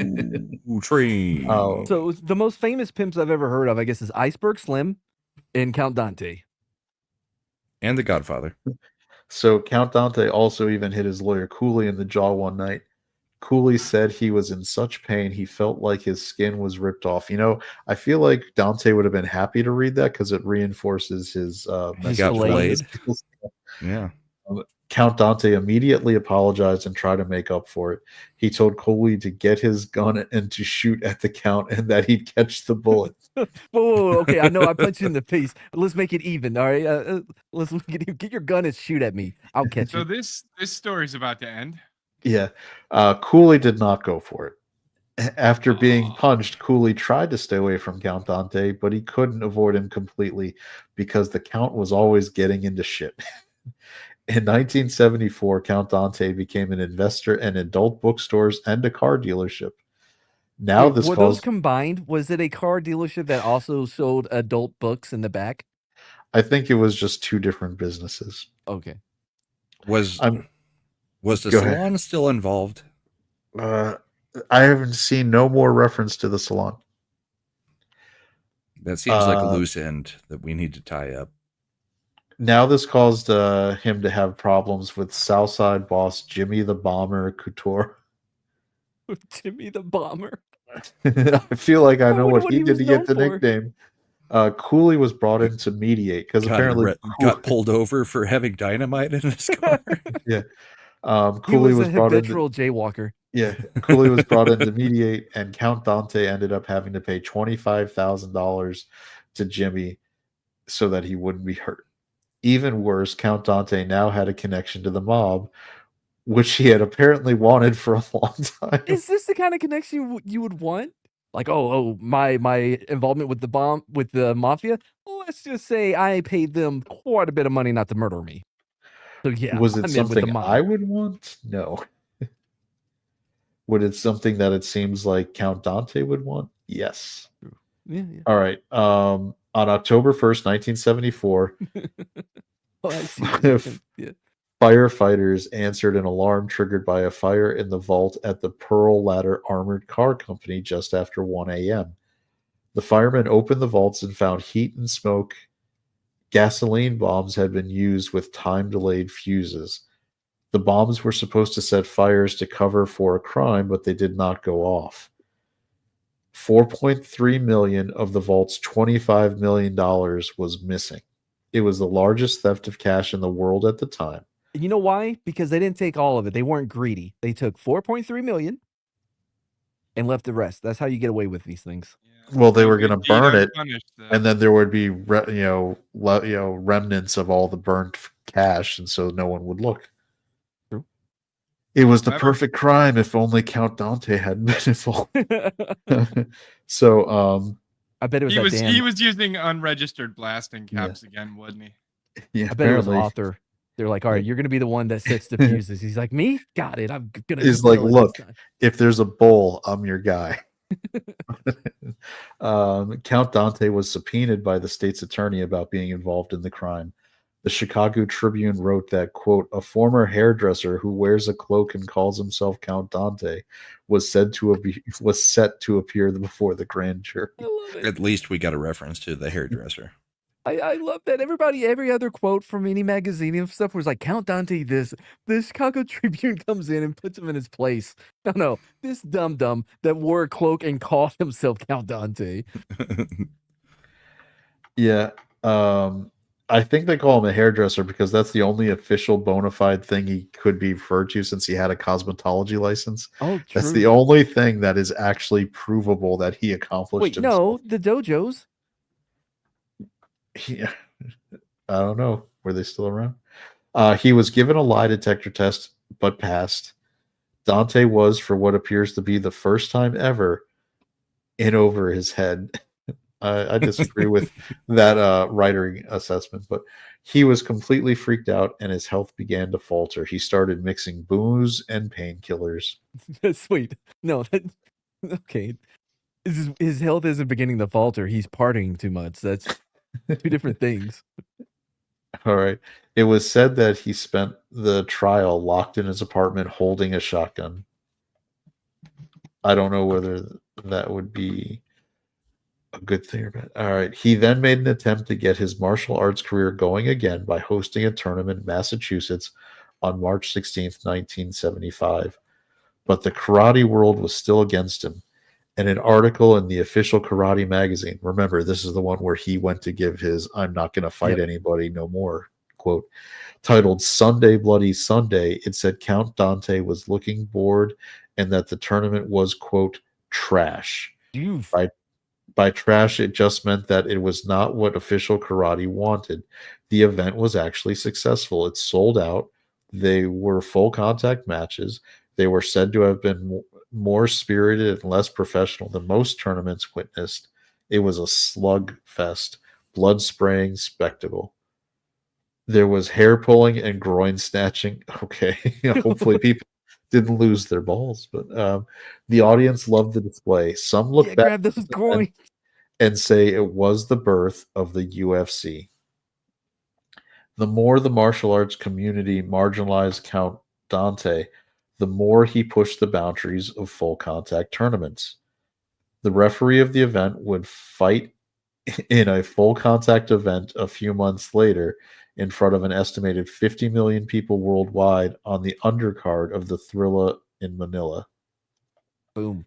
train. Oh. So the most famous pimps I've ever heard of, I guess, is Iceberg Slim and Count Dante. And The Godfather. So Count Dante also even hit his lawyer Cooley in the jaw one night. Cooley said he was in such pain he felt like his skin was ripped off. I feel like Dante would have been happy to read that because it reinforces his His got fillet. filleted. Yeah. Count Dante immediately apologized and tried to make up for it. He told Cooley to get his gun and to shoot at the Count and that he'd catch the bullet. Whoa, okay, I know I punched you in the face. Let's make it even, all right? Let's get your gun and shoot at me. I'll catch So you. this story's about to end. Yeah. Cooley did not go for it. After being punched, Cooley tried to stay away from Count Dante, but he couldn't avoid him completely because the Count was always getting into shit. In 1974, Count Dante became an investor in adult bookstores and a car dealership. Now Wait, this were those caused, combined? Was it a car dealership that also sold adult books in the back? I think it was just two different businesses. Okay. Was the Go ahead. salon still involved? I haven't seen no more reference to the salon. That seems like a loose end that we need to tie up. Now this caused him to have problems with Southside boss Jimmy the Bomber Couture. Jimmy the Bomber. I feel like I know wonder what what he he did was to get known the for. nickname. Cooley was brought in to mediate because apparently got pulled over for having dynamite in his car. Yeah. He Cooley was was a brought in. habitual jaywalker. Yeah, Cooley was brought in to mediate, and Count Dante ended up having to pay $25,000 to Jimmy so that he wouldn't be hurt. Even worse, Count Dante now had a connection to the mob, which he had apparently wanted for a long time. Is this the kind of connection you would want? Like, my involvement with the mafia? Let's just say I paid them quite a bit of money not to murder me. So yeah, Was it I'm in with the something mob. I would want? No. Would it something that it seems like Count Dante would want? Yes. Yeah. All right. On October 1st, 1974, Oh, I see. Yeah. firefighters answered an alarm triggered by a fire in the vault at the Pearl Ladder Armored Car Company just after 1 a.m. The firemen opened the vaults and found heat and smoke. Gasoline bombs had been used with time-delayed fuses. The bombs were supposed to set fires to cover for a crime, but they did not go off. $4.3 million of the vault's $25 million was missing. It was the largest theft of cash in the world at the time. You know why? Because they didn't take all of it. They weren't greedy. They took 4.3 million and left the rest. That's how you get away with these things. Well, they were going to burn it, unpunished, though. and then there would be remnants of all the burnt cash, and so no one would look. True. It was the Never- perfect crime if only Count Dante hadn't been involved. So, I bet it was he that was damn. he was using unregistered blasting caps again, wasn't he? yeah, I bet it was apparently, author. They're like, all right, you're going to be the one that sets the fuses. He's like, me? Got it. I'm going to. He's like, look, if there's a bowl, I'm your guy. Count Dante was subpoenaed by the state's attorney about being involved in the crime. The Chicago Tribune wrote that, quote, a former hairdresser who wears a cloak and calls himself Count Dante was set to appear before the grand jury. I love it. At least we got a reference to the hairdresser. I love that. Every other quote from any magazine and stuff was like, Count Dante this. The Chicago Tribune comes in and puts him in his place. No, this dum-dum that wore a cloak and called himself Count Dante. Yeah. I think they call him a hairdresser because that's the only official bona fide thing he could be referred to since he had a cosmetology license. Oh, true. That's the only thing that is actually provable that he accomplished Wait, himself. no, the dojos. Yeah. I don't know. Were they still around? He was given a lie detector test, but passed. Dante was, for what appears to be the first time ever, in over his head. I disagree with that writing assessment, but he was completely freaked out and his health began to falter. He started mixing booze and painkillers. Sweet. No, okay. His health isn't beginning to falter. He's partying too much. That's two different things. All right. It was said that he spent the trial locked in his apartment holding a shotgun. I don't know whether that would be a good thing or bad? All right. He then made an attempt to get his martial arts career going again by hosting a tournament in Massachusetts on March 16th, 1975. But the karate world was still against him. In an article in the official karate magazine, remember, this is the one where he went to give his "I'm not going to fight anybody no more" quote, titled Sunday Bloody Sunday, it said Count Dante was looking bored and that the tournament was, quote, trash. By trash, it just meant that it was not what official karate wanted. The event was actually successful. It sold out. They were full contact matches. They were said to have been more spirited and less professional than most tournaments witnessed. It was a slug fest, blood spraying spectacle. There was hair pulling and groin snatching. Okay, hopefully people didn't lose their balls, but the audience loved the display. Some look back grab those groins and say it was the birth of the UFC. The more the martial arts community marginalized Count Dante, the more he pushed the boundaries of full contact tournaments. The referee of the event would fight in a full contact event a few months later in front of an estimated 50 million people worldwide on the undercard of the Thrilla in Manila. Boom.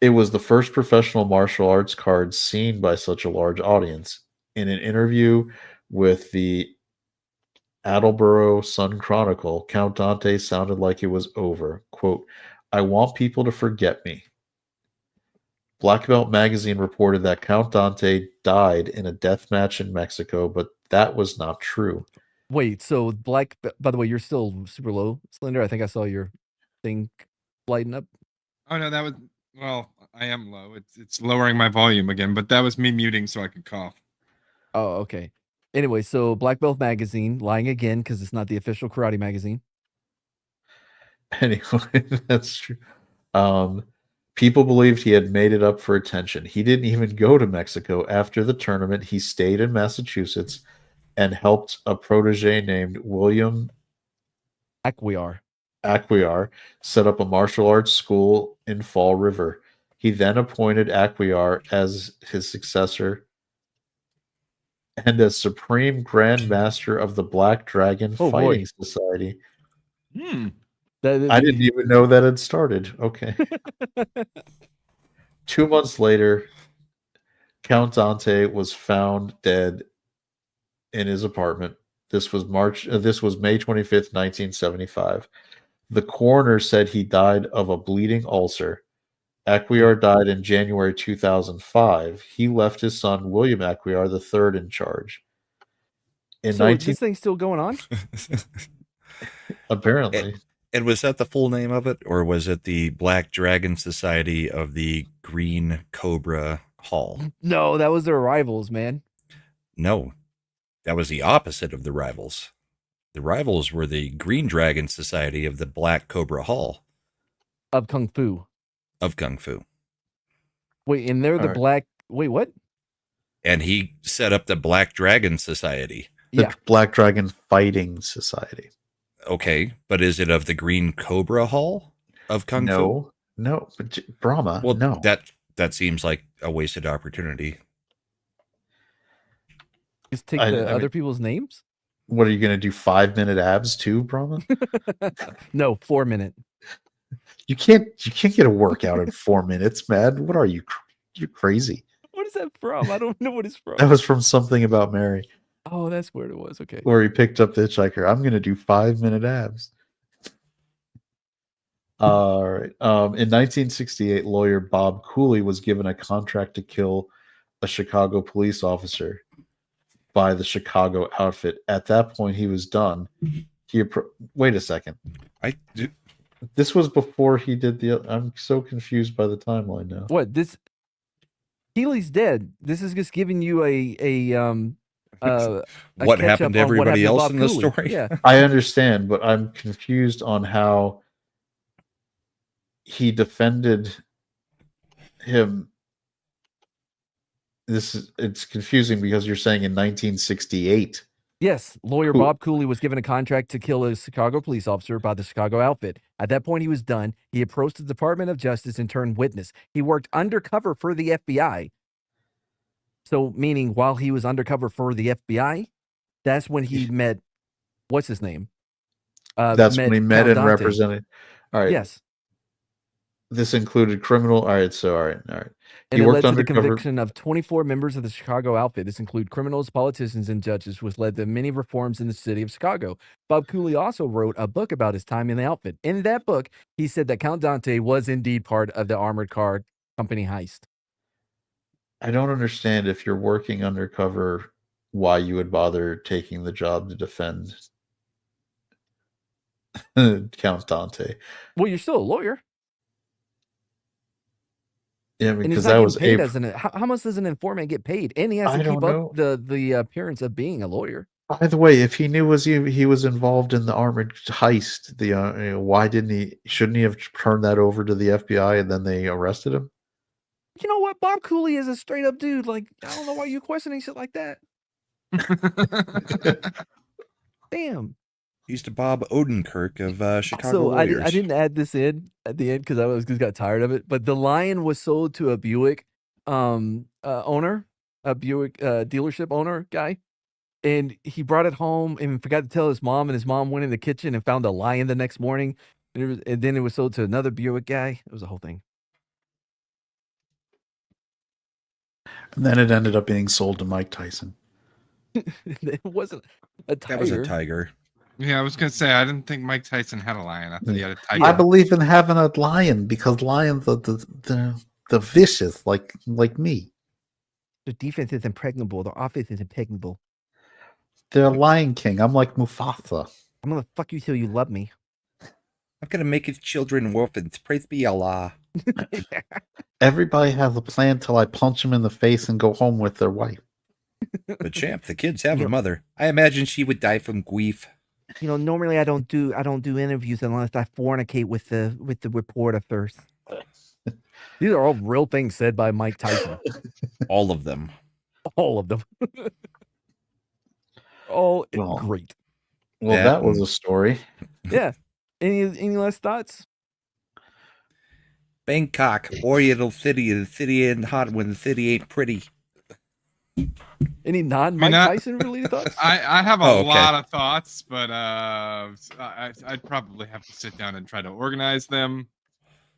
It was the first professional martial arts card seen by such a large audience. In an interview with the Attleboro Sun Chronicle, Count Dante sounded like it was over. Quote, "I want people to forget me." Black Belt magazine reported that Count Dante died in a death match in Mexico, but that was not true. Wait, so by the way, you're still super low, Slender. I think I saw your thing lighten up. Oh no, that was I am low. It's lowering my volume again, but that was me muting so I could cough. Oh, okay. Anyway, so Black Belt magazine lying again because it's not the official karate magazine. Anyway, that's true. People believed he had made it up for attention. He didn't even go to Mexico after the tournament. He stayed in Massachusetts and helped a protege named William Acquiar set up a martial arts school in Fall River. He then appointed Acquiar as his successor and as Supreme Grand Master of the Black Dragon Fighting Society. I didn't even know that had started. Okay. 2 months later, Count Dante was found dead in his apartment. This was May 25th, 1975. The coroner said he died of a bleeding ulcer. Acquiar died in January 2005. He left his son, William Acquiar III, in charge. This thing's still going on? Apparently. And was that the full name of it, or was it the Black Dragon Society of the Green Cobra Hall? No, that was their rivals, man. No, that was the opposite of the rivals. The rivals were the Green Dragon Society of the Black Cobra Hall. Of Kung Fu. Wait, and they're the black... Wait, what? And he set up the Black Dragon Society. The Black Dragon Fighting Society. Okay, but is it of the Green Cobra Hall of Kung Fu? No, but Brahma, well, no. That seems like a wasted opportunity. Just take other people's names? What are you going to do, 5-minute abs too, Brahma? No, 4-minute. You can't get a workout in 4 minutes, man. What are you? You're crazy. What is that from? I don't know what it's from. That was from Something About Mary. Oh, that's where it was. Okay. Where he picked up the hitchhiker. I'm going to do 5-minute abs. All right. In 1968, lawyer Bob Cooley was given a contract to kill a Chicago police officer by the Chicago outfit. At that point, he was done. Wait a second. This was before he did I'm so confused by the timeline now. What? Keeley's dead. This is just giving you what happened to everybody else in the story? Yeah. I understand, but I'm confused on how he defended him. It's confusing because you're saying in 1968 Yes, lawyer Cool. Bob Cooley was given a contract to kill a Chicago police officer by the Chicago outfit. At that point, he was done. He approached the Department of Justice and turned witness. He worked undercover for the FBI. So, meaning while he was undercover for the FBI, that's when he met, what's his name? That's when he met Count and Dante. represented. All right. Yes. This included criminal. All right. So, all right. And He it worked led to the undercover. conviction of 24 members of the Chicago outfit. This include criminals, politicians, and judges, which led to many reforms in the city of Chicago. Bob Cooley also wrote a book about his time in the outfit. In that book, he said that Count Dante was indeed part of the armored car company heist. I don't understand if you're working undercover, why you would bother taking the job to defend Count Dante. Well, you're still a lawyer. Yeah, And he's because not that getting was paid April. how much does an informant get paid? And he has to I keep don't know. up the appearance of being a lawyer. By the way, if he knew he was involved in the armored heist, why didn't he? Shouldn't he have turned that over to the FBI and then they arrested him? You know what? Bob Cooley is a straight up dude. Like, I don't know why you're questioning shit like that. Damn. He's the Bob Odenkirk of Chicago So I lawyers. didn't add this in at the end because I just got tired of it. But the Lion was sold to a Buick owner, a Buick dealership owner guy, and he brought it home and forgot to tell his mom. And his mom went in the kitchen and found a lion the next morning. And then it was sold to another Buick guy. It was a whole thing. And then it ended up being sold to Mike Tyson. It wasn't a tiger. That was a tiger. Yeah, I was gonna say I didn't think Mike Tyson had a lion. I thought he had a tiger. I believe in having a lion because lions are the vicious, like me. The defense is impregnable. The offense is impregnable. They're Lion King. I'm like Mufasa. I'm gonna fuck you till you love me. I'm gonna make his children orphans. Praise be Allah. Everybody has a plan till I punch them in the face and go home with their wife. But champ, the kids have a mother. I imagine she would die from grief. You know, normally I don't do interviews unless I fornicate with the reporter first. These are all real things said by Mike Tyson. All of them. All of them. All Well, great. Well, Yeah. that was a story. Yeah. Any last thoughts? Bangkok, Oriental City, the city ain't hot when the city ain't pretty. Any non-Mike Tyson related thoughts? I have a Oh, okay. lot of thoughts, but I'd probably have to sit down and try to organize them.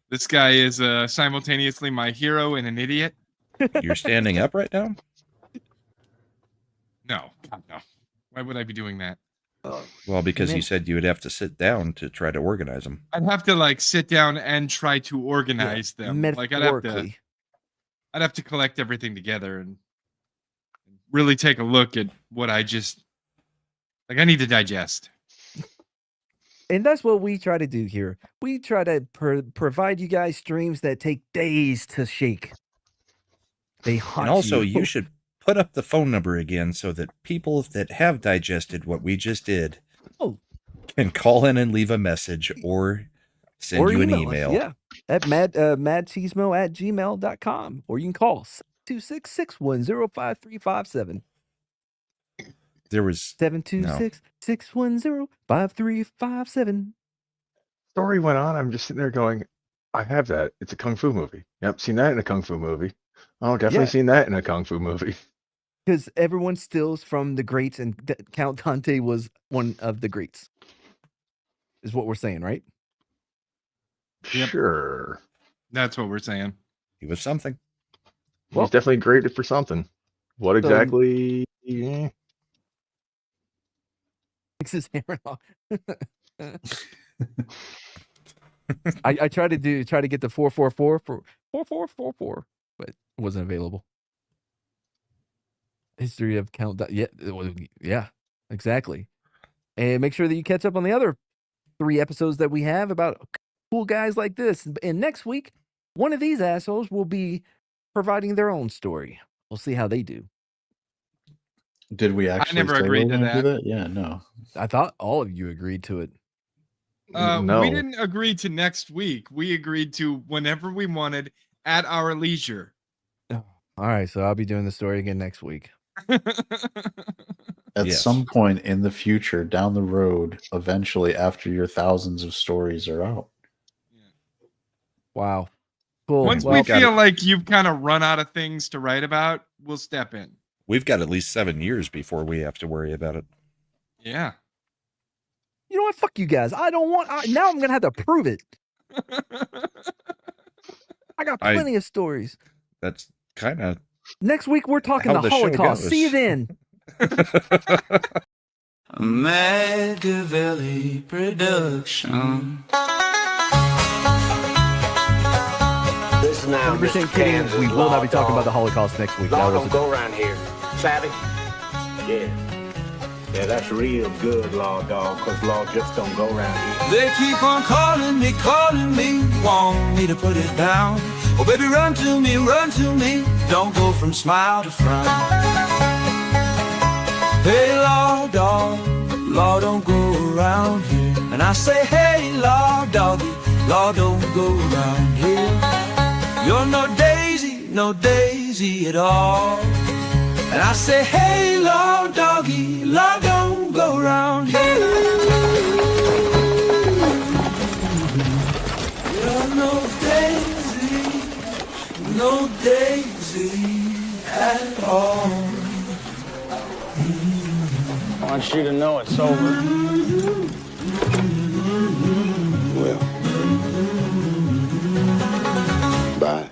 This guy is simultaneously my hero and an idiot. You're standing up right now? No, God, no. Why would I be doing that? Well, because you said you would have to sit down to try to organize them. I'd have to like sit down and try to organize them. Like I'd have to collect everything together and really take a look at what I just like. I need to digest. And that's what we try to do here. We try to provide you guys streams that take days to shake. They haunt And also, you. you should put up the phone number again so that people that have digested what we just did can call in and leave a message or send you an email. Yeah, at madcheesemo@gmail.com. Or you can call 726-610-5357. There was 726-610-5357. Story went on. I'm just sitting there going, I have that. It's a kung fu movie. Yep, seen that in a kung fu movie. Oh, definitely seen that in a kung fu movie. Because everyone steals from the greats, and Count Dante was one of the greats. Is what we're saying, right? Yep. Sure. That's what we're saying. He was something. Well, he's definitely graded for something. What exactly? Fix his hair off. I tried to get the 444 for 4444, but it wasn't available. History of Count. Yeah, exactly. And make sure that you catch up on the other 3 episodes that we have about cool guys like this. And next week, one of these assholes will be providing their own story. We'll see how they do. Did we actually? I never agreed to that. Yeah, no. I thought all of you agreed to it. No. We didn't agree to next week. We agreed to whenever we wanted at our leisure. All right, so I'll be doing the story again next week. At Yes. some point in the future, down the road, eventually after your thousands of stories are out. Wow. Cool. Once Well, we feel like you've kind of run out of things to write about, we'll step in. We've got at least 7 years before we have to worry about it. Yeah. you know what? Fuck you guys. I don't want. Now I'm gonna have to prove it. I got I- plenty of stories. That's kind of Next week we're talking How the the show Holocaust. goes. See you then. Machiavelli Production. This now, 100% Mr. kidding. Kansas We will not be talking law about the Holocaust next week. Law That was don't go around here. Savvy? Yeah. Yeah, that's real good, law dog, because law just don't go around here. They keep on calling me, want me to put it down. Oh, baby, run to me, don't go from smile to frown. Hey, law dog, law don't go around here. And I say, hey, law doggy, law don't go around here. You're no daisy at all. And I say, hey, law doggy, law don't go around here. You're no daisy at all. I want you to know it's over. Well, bye.